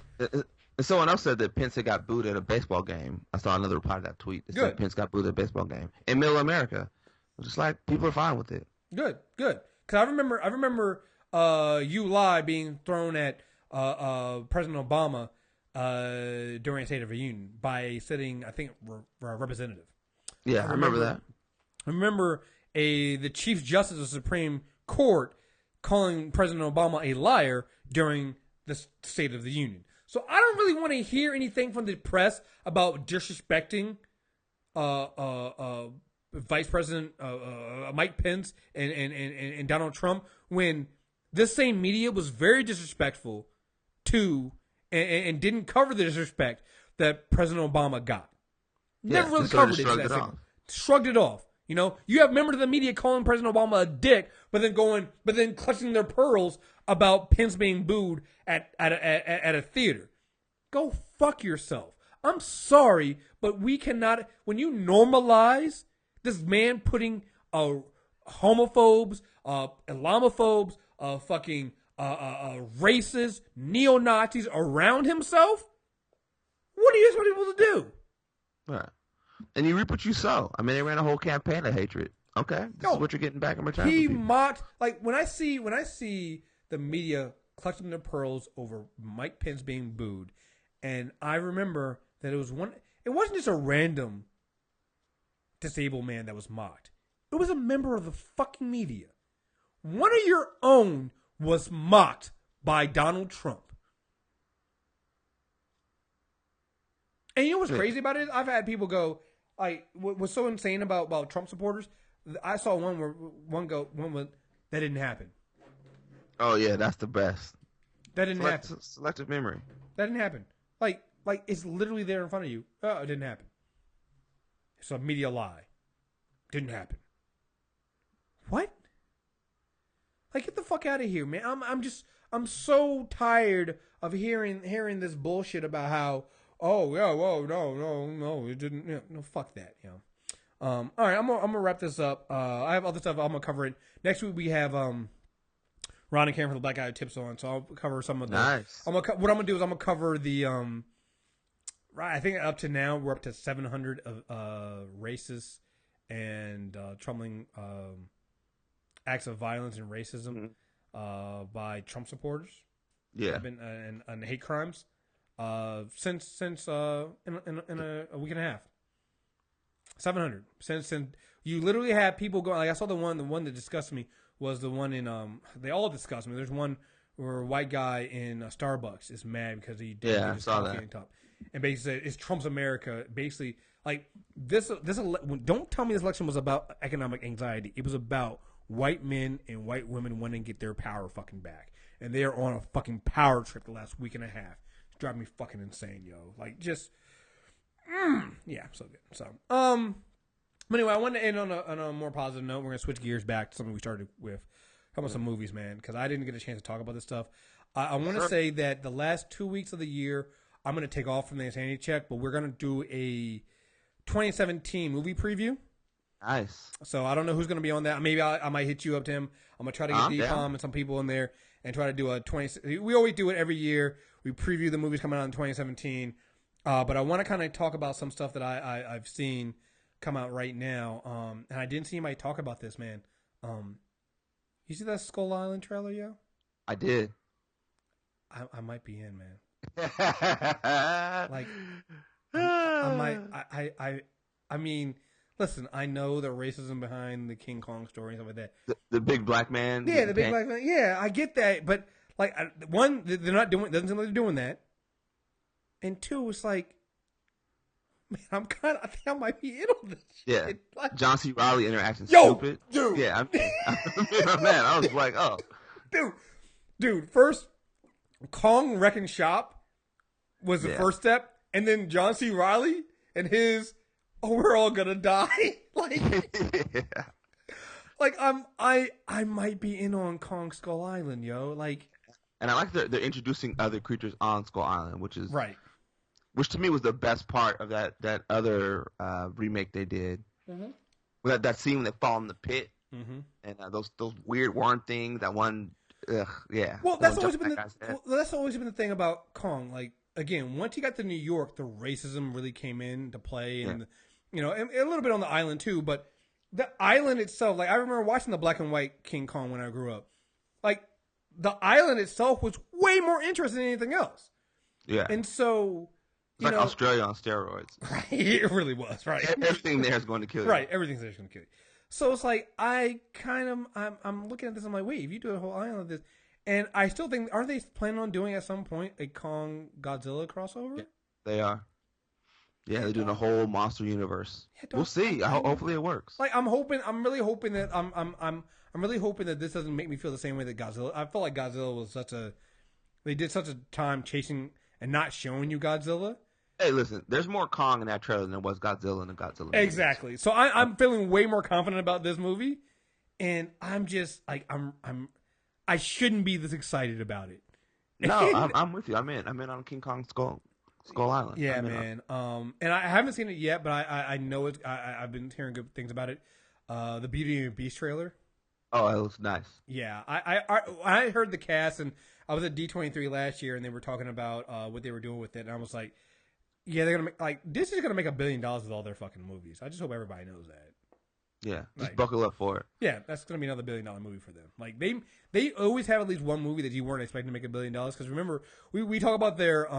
someone else said that Pence had got booed at a baseball game. I saw another reply to that tweet. It said Pence got booed at a baseball game in middle America. Just like, people are fine with it. Good. Because I remember You Lie being thrown at President Obama during a State of the Union by sitting, I think, representative. Yeah, I remember that. I remember the Chief Justice of the Supreme Court calling President Obama a liar during the State of the Union. So I don't really want to hear anything from the press about disrespecting Vice President Mike Pence and Donald Trump when this same media was very disrespectful to and didn't cover the disrespect that President Obama got. Never really covered it. Shrugged it off. You know, you have members of the media calling President Obama a dick, but then clutching their pearls about Pence being booed at a theater. Go fuck yourself. I'm sorry, but we cannot. When you normalize this man putting homophobes, Islamophobes, fucking racists, neo-Nazis around himself, what do you expect people to do? Right. And you reap what you sow. I mean, they ran a whole campaign of hatred. Okay, this is what you're getting back in return. He mocked, like when I see the media clutching their pearls over Mike Pence being booed, and I remember that it wasn't just a random disabled man that was mocked. It was a member of the fucking media. One of your own was mocked by Donald Trump. And you know what's crazy about it? I've had people go, like, what's so insane about Trump supporters? I saw one where that didn't happen. Oh yeah, that's the best. That didn't happen. Selective memory. That didn't happen. Like it's literally there in front of you. Oh, it didn't happen. It's a media lie. Didn't happen. What? Like, get the fuck out of here, man. I'm so tired of hearing this bullshit about how, oh yeah, whoa, no, it didn't. Yeah, no, fuck that, you know. All right, I'm gonna wrap this up. I have other stuff I'm gonna cover it next week. We have Ron and Karen from the Black Guy Tips on, so I'll cover some of the. Nice. What I'm gonna do is I'm gonna cover the right. I think up to now we're up to 700 of racist and troubling acts of violence and racism by Trump supporters. Yeah, and hate crimes since in a week and a half. 700 since you literally have people going. Like I saw the one that disgusted me was the one in they all disgust me. There's one where a white guy in Starbucks is mad because he did I saw that. Top. And basically said it's Trump's America. Basically, like this don't tell me this election was about economic anxiety. It was about white men and white women wanting to get their power fucking back, and they are on a fucking power trip the last week and a half. It's driving me fucking insane, yo. Like just. Yeah, so good. So, but anyway, I wanted to end on a more positive note. We're gonna switch gears back to something we started with. How about some movies, man? Because I didn't get a chance to talk about this stuff. I want to say that the last 2 weeks of the year, I'm gonna take off from the insanity check, but we're gonna do a 2017 movie preview. Nice. So I don't know who's gonna be on that. Maybe I might hit you up, Tim. I'm gonna try to get DPOM and some people in there and try to do a 20. We always do it every year. We preview the movies coming out in 2017. But I want to kind of talk about some stuff that I've seen come out right now. And I didn't see anybody talk about this, man. You see that Skull Island trailer, yo? I did. I might be in, man. Like, I mean, listen, I know the racism behind the King Kong story and stuff like that. The big black man. Yeah, the big black man. Yeah, I get that. But, like, one, they're not doing, doesn't seem like they're doing that. And two, it's like, man, I think I might be in on this shit. Yeah. Like, John C. Reilly interaction stupid. Dude. Yeah, I'm man. I was like, oh. Dude, first, Kong Wrecking Shop was the first step. And then John C. Reilly and his, we're all gonna die. Like, like I might be in on Kong Skull Island, yo. Like, and I like they're introducing other creatures on Skull Island, which is right. Which to me was the best part of that other remake they did. Mm-hmm. With that scene when they fall in the pit, and those weird worm things. That one, yeah. Well, that's always been the thing about Kong. Like again, once you got to New York, the racism really came into play, and and a little bit on the island too. But the island itself, like I remember watching the black and white King Kong when I grew up. Like the island itself was way more interesting than anything else. Yeah. And so, it's like Australia on steroids. Right. It really was, right? Everything there is going to kill you. Right. Everything there is going to kill you. So it's like, I'm looking at this, I'm like, wait, if you do a whole island of this, and I still think, aren't they planning on doing at some point a Kong Godzilla crossover? Yeah, they are. Yeah, they're doing a whole monster universe. Yeah, we'll see. Hopefully it works. Like, I'm really hoping that this doesn't make me feel the same way that Godzilla. I felt like Godzilla was they did such a time chasing and not showing you Godzilla. Hey, listen, there's more Kong in that trailer than there was Godzilla in the Godzilla movie. Exactly. So I'm feeling way more confident about this movie, and I'm just like I shouldn't be this excited about it. No, I'm with you. I'm in on King Kong Skull Island. Yeah, man. And I haven't seen it yet, but I know it. I've been hearing good things about it. The Beauty and the Beast trailer. Oh, it looks nice. Yeah, I heard the cast, and I was at D23 last year, and they were talking about what they were doing with it, and I was like, yeah, they're gonna make Disney's gonna make $1 billion with all their fucking movies. I just hope everybody knows that. Yeah, just buckle up for it. Yeah, that's gonna be another $1 billion movie for them. Like they always have at least one movie that you weren't expecting to make $1 billion. Because remember, we talk about their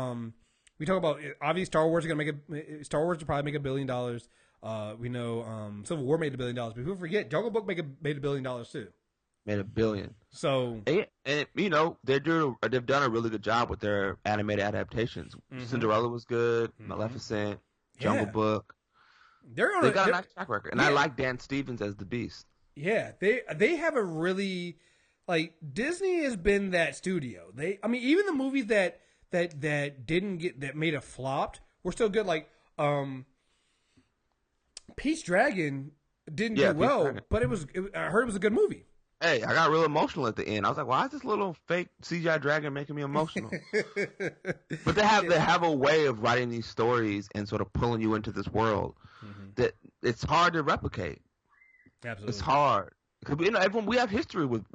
we talk about obviously Star Wars will probably make $1 billion. We know Civil War made $1 billion, but people forget Jungle Book made $1 billion too. Made $1 billion. So and you know they've done a really good job with their animated adaptations. Mm-hmm. Cinderella was good. Mm-hmm. Maleficent, Jungle Book. They've got a nice track record, and I like Dan Stevens as the Beast. Yeah, they have a really Disney has been that studio. Even the movies that didn't get that made a flopped were still good. Like Pete's Dragon didn't do well, but I heard it was a good movie. Hey, I got real emotional at the end. I was like, why is this little fake CGI dragon making me emotional? But they have a way of writing these stories and sort of pulling you into this world that it's hard to replicate. Absolutely. It's hard. Because everyone, we have history with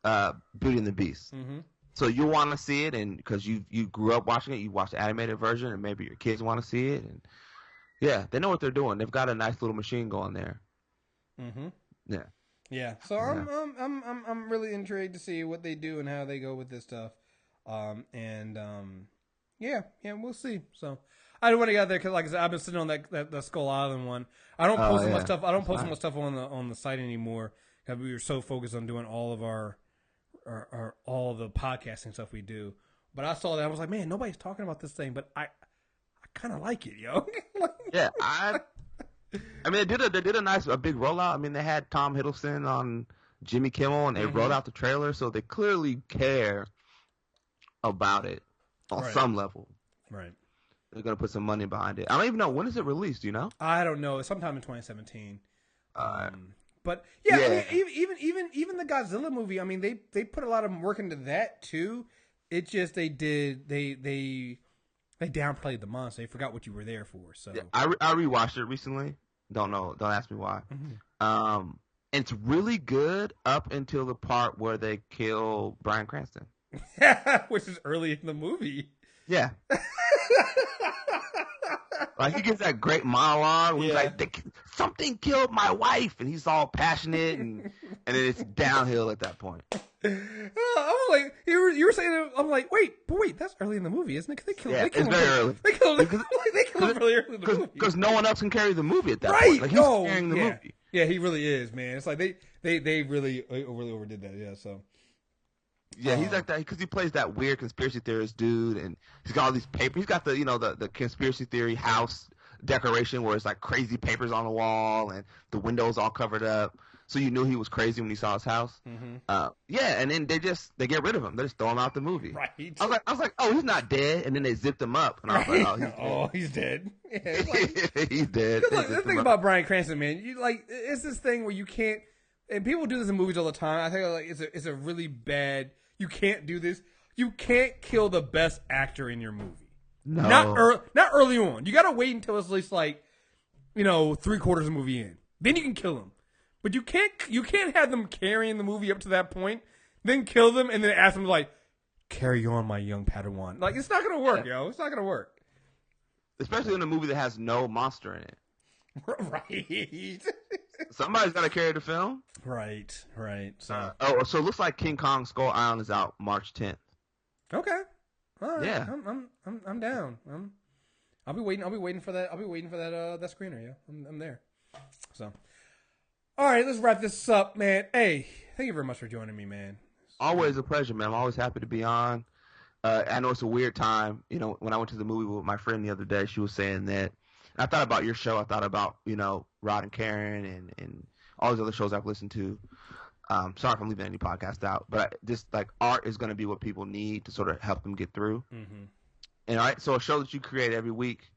Beauty and the Beast. Mm-hmm. So you want to see it, and because you grew up watching it, you watched the animated version, and maybe your kids want to see it. And yeah, they know what they're doing. They've got a nice little machine going there. Mm-hmm. Yeah. Yeah, so I'm really intrigued to see what they do and how they go with this stuff, yeah, we'll see. So I don't want to get out there because, like I said, I've been sitting on that Skull Island one. I don't post my stuff. I don't post my stuff on the site anymore because we were so focused on doing all of our all the podcasting stuff we do. But I saw that I was like, man, nobody's talking about this thing, but I kind of like it, yo. Yeah, I mean, they did a big rollout. I mean, they had Tom Hiddleston on Jimmy Kimmel, and they rolled out the trailer, so they clearly care about it on some level. Right. They're gonna put some money behind it. I don't even know when is it released. Do you know? I don't know. It's sometime in 2017. But yeah, I mean, even the Godzilla movie. I mean, they put a lot of work into that too. It just they downplayed the monster. They forgot what you were there for. So yeah, I rewatched it recently. Don't know. Don't ask me why. Mm-hmm. It's really good up until the part where they kill Bryan Cranston, which is early in the movie. Yeah. Like he gives that great monologue where he's like, something killed my wife, and he's all passionate, and then it's downhill at that point. I'm like, you were saying, I'm like, wait, that's early in the movie, isn't it? Because it's very early. They kill him really early in the movie. Because no one else can carry the movie at that point. Like he's carrying the movie. Yeah, he really is, man. It's like they really overdid that. Yeah, so. Yeah, he's like that because he plays that weird conspiracy theorist dude, and he's got all these papers. He's got the conspiracy theory house decoration where it's like crazy papers on the wall and the windows all covered up. So you knew he was crazy when you saw his house. Mm-hmm. Yeah, and then they get rid of him. They just throw him out the movie. Right. I was like, oh, he's not dead. And then they zipped him up, and I was like, he's dead. Yeah, he's dead. Like, the thing about Bryan Cranston, man, it's this thing where you can't. And people do this in movies all the time. I think it's a really bad. You can't do this. You can't kill the best actor in your movie. No. Not early on. You got to wait until it's at least 3/4 of the movie in. Then you can kill them. But you can't have them carrying the movie up to that point, then kill them, and then ask them carry on, my young Padawan. Like, it's not gonna work, yo. It's not gonna work. Especially in a movie that has no monster in it. Right. Somebody's got to carry the film. Right. So so it looks like King Kong Skull Island is out March 10th. Okay. All right. Yeah. I'm down. I'll be waiting for that. I'll be waiting for that screener. Yeah, I'm there. So, all right, let's wrap this up, man. Hey, thank you very much for joining me, man. Always a pleasure, man. I'm always happy to be on. I know it's a weird time. You know, when I went to the movie with my friend the other day, she was saying that. I thought about your show. I thought about, you know, Rod and Karen and all these other shows I've listened to. Sorry if I'm leaving any podcast out, but just like art is going to be what people need to sort of help them get through. Mm-hmm. And all right, so a show that you create every week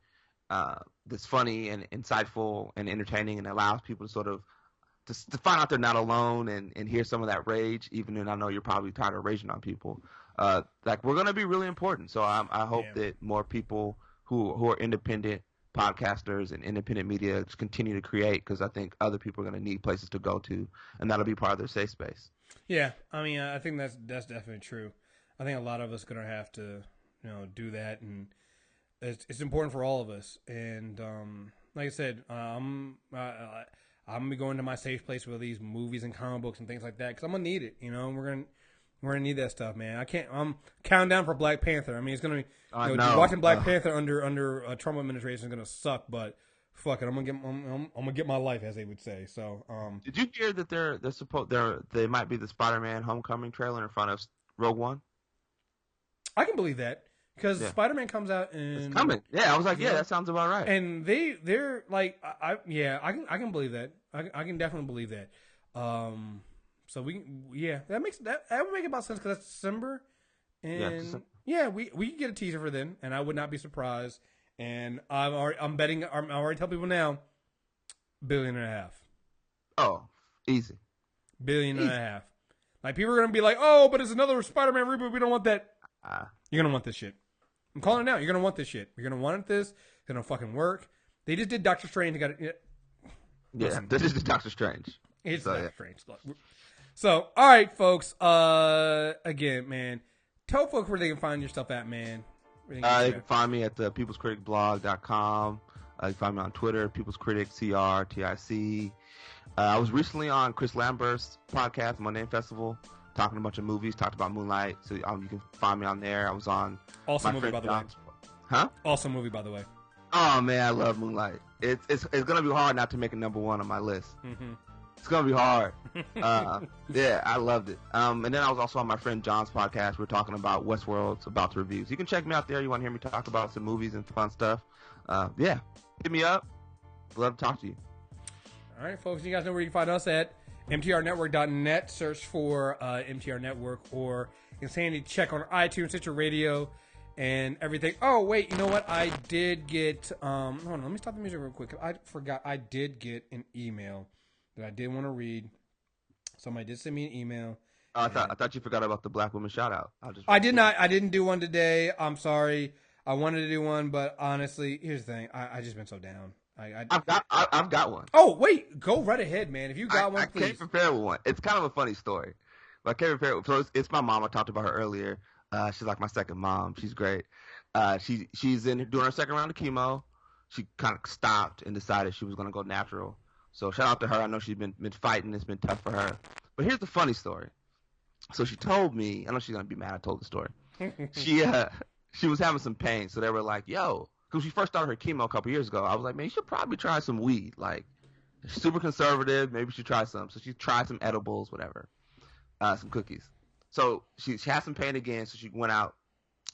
that's funny and insightful and entertaining and allows people to sort of to find out they're not alone and hear some of that rage, even though I know you're probably tired of raging on people. Like we're going to be really important. So I hope that more people who are independent podcasters and independent media just continue to create, because I think other people are going to need places to go to, and that'll be part of their safe space. Yeah, I mean, I think that's definitely true. I think a lot of us are going to have to, you know, do that, and it's important for all of us. And like I said, I'm gonna be going to my safe place with these movies and comic books and things like that, because I'm gonna need it. You know, we're gonna need that stuff, man. I'm counting down for Black Panther. I mean, it's gonna be watching Black Panther under a Trump administration is gonna suck, but fuck it, I'm gonna get my life, as they would say. So, did you hear that they might be the Spider-Man Homecoming trailer in front of Rogue One? I can believe that, because Spider-Man comes out in... It's coming. Yeah, I was like, yeah, that sounds about right. And they're like, I can believe that. I can definitely believe that. So that would make about sense, because that's December. And we can get a teaser for then, and I would not be surprised. And I'm already telling people now, $1.5 billion. Oh, easy. $1.5 billion. Like, people are going to be like, oh, but it's another Spider-Man reboot. We don't want that. You're going to want this shit. I'm calling it now. You're going to want this shit. You're going to want this. It's going to fucking work. They just did Doctor Strange. This is Doctor Strange. It's Doctor Strange. So, all right, folks. Again, man, tell folks where they can find your stuff at, man. They can find me at peoplescriticblog.com. You can find me on Twitter, People's Critic, CRTIC. I was recently on Chris Lambert's podcast, Monday Festival, talking a bunch of movies, talked about Moonlight. So you can find me on there. I was on awesome movie, by the way. Huh? Awesome movie, by the way. Oh man, I love Moonlight. It's gonna be hard not to make it number one on my list. Mm-hmm. It's gonna be hard. Yeah, I loved it. And then I was also on my friend John's podcast. We're talking about Westworld's about to review. So you can check me out there. You want to hear me talk about some movies and fun stuff? Yeah, hit me up. Love to talk to you. All right, folks. You guys know where you can find us at mtrnetwork.net. Search for MTR Network, or Insanity Check on iTunes, Stitcher Radio, and everything. Oh, wait. You know what? I did get... hold on. Let me stop the music real quick. I forgot. I did get an email that I did want to read. Somebody did send me an email. I thought you forgot about the Black Women shout out. I did not. I didn't do one today. I'm sorry. I wanted to do one, but honestly, here's the thing. I just been so down. I've got one. Oh wait, go right ahead, man. If you got one, please. I came prepared with one. It's kind of a funny story, but I came prepared. So it's my mom. I talked about her earlier. She's like my second mom. She's great. She's doing her second round of chemo. She kind of stopped and decided she was going to go natural. So shout out to her. I know she's been fighting. It's been tough for her. But here's the funny story. So she told me. I know she's gonna be mad I told the story. She was having some pain. So they were like, "Yo," because she first started her chemo a couple years ago. I was like, "Man, you should probably try some weed. Like, super conservative. Maybe you should try some." So she tried some edibles, whatever, some cookies. So she had some pain again. So she went out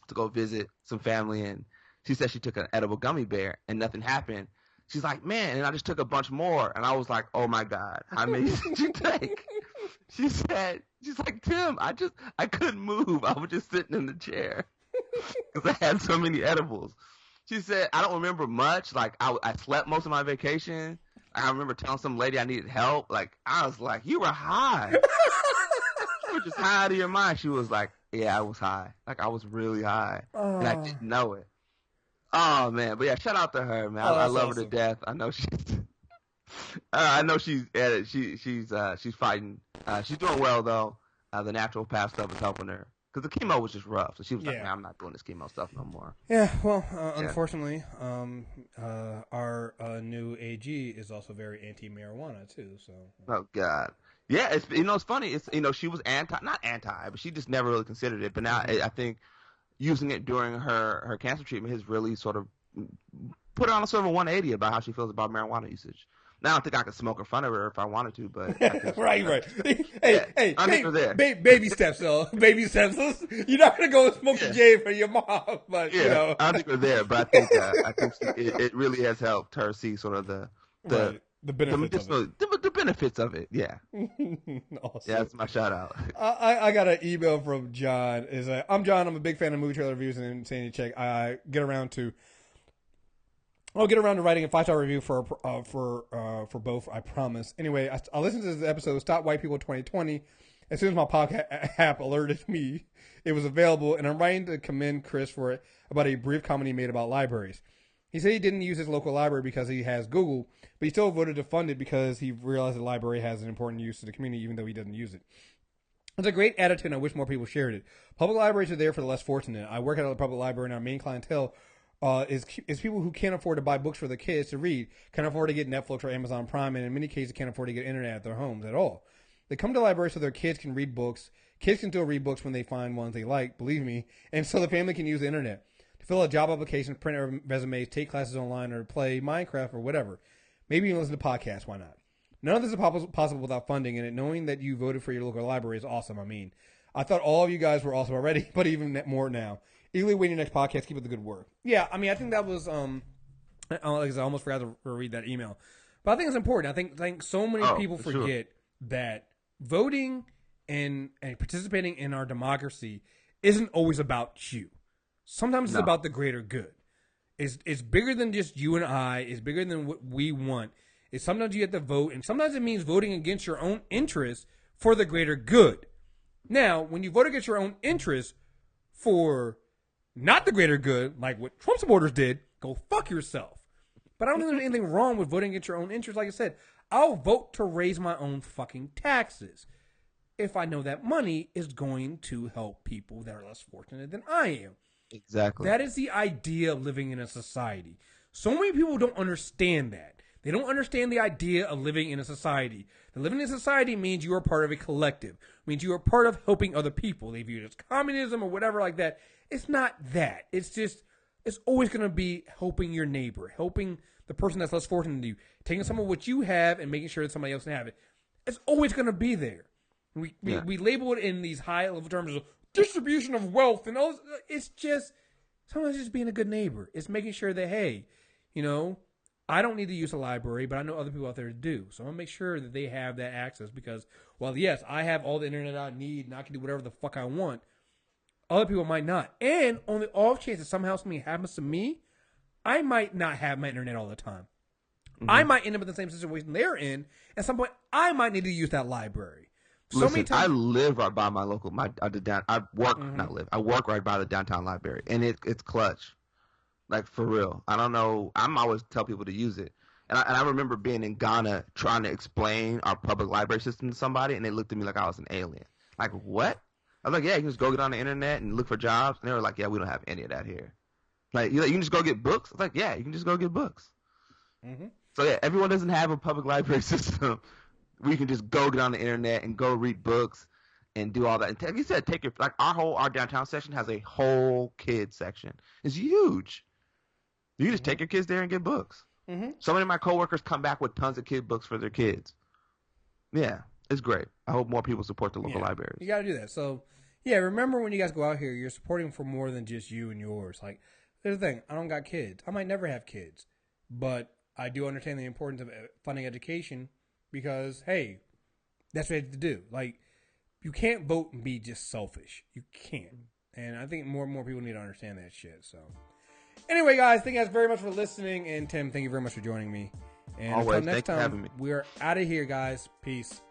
to go visit some family, and she said she took an edible gummy bear, and nothing happened. She's like, "Man," and I just took a bunch more, and I was like, "Oh my God, how many did you take?" She's like, "Tim, I couldn't move. I was just sitting in the chair because I had so many edibles." She said, "I don't remember much. Like, I slept most of my vacation. I remember telling some lady I needed help. Like, I was like, you were high. You were just high out of your mind." She was like, "Yeah, I was high. Like, I was really high, and I didn't know it." Oh man, but yeah, shout out to her, man. I love her to death. I know she's at it. She's fighting. She's doing well though. The natural path stuff is helping her because the chemo was just rough. So she was like, "Man, I'm not doing this chemo stuff no more." Yeah, well, unfortunately, our new AG is also very anti-marijuana too. So. Oh God. Yeah, it's funny. It's she was not anti, but she just never really considered it. But now I think using it during her cancer treatment has really sort of put her on a sort of a 180 about how she feels about marijuana usage. Now, I don't think I could smoke in front of her if I wanted to, but I think right. Hey, I think we're there. Baby steps, though. Baby steps. You're not gonna go and smoke a J for your mom, but yeah, you know. I don't think we're there, but I think it really has helped her see sort of the benefits of it. The benefits of it. Yeah. Awesome. Yeah, that's my shout out. I got an email from John. I'm John. I'm a big fan of movie trailer reviews and insanity check. I'll get around to writing a 5-star review for both, I promise. Anyway, I listened to this episode, Stop White People 2020. As soon as my podcast app alerted me it was available, and I'm writing to commend Chris for it about a brief comment he made about libraries. He said he didn't use his local library because he has Google, but he still voted to fund it because he realized the library has an important use to the community, even though he doesn't use it. It's a great attitude, and I wish more people shared it. Public libraries are there for the less fortunate. I work at a public library, and our main clientele is people who can't afford to buy books for their kids to read, can't afford to get Netflix or Amazon Prime, and in many cases can't afford to get internet at their homes at all. They come to libraries so their kids can read books. Kids can still read books when they find ones they like, believe me, and so the family can use the internet to fill out job applications, print resumes, take classes online, or play Minecraft or whatever. Maybe even listen to podcasts, why not? None of this is possible without funding, and knowing that you voted for your local library is awesome. I mean, I thought all of you guys were awesome already, but even more now. Eagerly waiting your next podcast. Keep up the good work. Yeah, I mean, I think that was, I almost forgot to read that email. But I think it's important. I think so many people forget that voting and participating in our democracy isn't always about you. Sometimes it's about the greater good. It's bigger than just you and I. It's bigger than what we want. It's sometimes you have to vote, and sometimes it means voting against your own interests for the greater good. Now, when you vote against your own interests for not the greater good, like what Trump supporters did, go fuck yourself. But I don't think there's anything wrong with voting against your own interests. Like I said, I'll vote to raise my own fucking taxes if I know that money is going to help people that are less fortunate than I am. Exactly. That is the idea of living in a society. So many people don't understand that. They don't understand the idea of living in a society. The living in a society means you are part of a collective. Means you are part of helping other people. They view it as communism or whatever like that. It's not that. It's just, it's always going to be helping your neighbor, helping the person that's less fortunate than you, taking some of what you have and making sure that somebody else can have it. It's always going to be there. We label it in these high level terms of distribution of wealth and all. It's just, sometimes just being a good neighbor. It's making sure that, hey, you know, I don't need to use a library, but I know other people out there do. So I'm going to make sure that they have that access because, well, yes, I have all the internet I need and I can do whatever the fuck I want. Other people might not. And on the off chance that somehow something happens to me, I might not have my internet all the time. Mm-hmm. I might end up in the same situation they're in. At some point, I might need to use that library. So Listen, many times, I live right by my local. I work right by the downtown library, and it's clutch. Like, for real. I don't know. I'm always tell people to use it. And I remember being in Ghana trying to explain our public library system to somebody, and they looked at me like I was an alien. Like, what? I was like, yeah, you can just go get on the internet and look for jobs. And they were like, yeah, we don't have any of that here. Like, you can just go get books? I was like, yeah, you can just go get books. Mm-hmm. So, yeah, everyone doesn't have a public library system where you can just go get on the internet and go read books and do all that. And like you said, our downtown section has a whole kids section. It's huge. You can just take your kids there and get books. Mm-hmm. So many of my coworkers come back with tons of kid books for their kids. Yeah, it's great. I hope more people support the local libraries. You got to do that. So, yeah, remember when you guys go out here, you're supporting for more than just you and yours. Like, here's the thing. I don't got kids. I might never have kids. But I do understand the importance of funding education because, hey, that's what you have to do. Like, you can't vote and be just selfish. You can't. And I think more and more people need to understand that shit, so. Anyway, guys, thank you guys very much for listening. And Tim, thank you very much for joining me. And always, until next time, we are out of here, guys. Peace.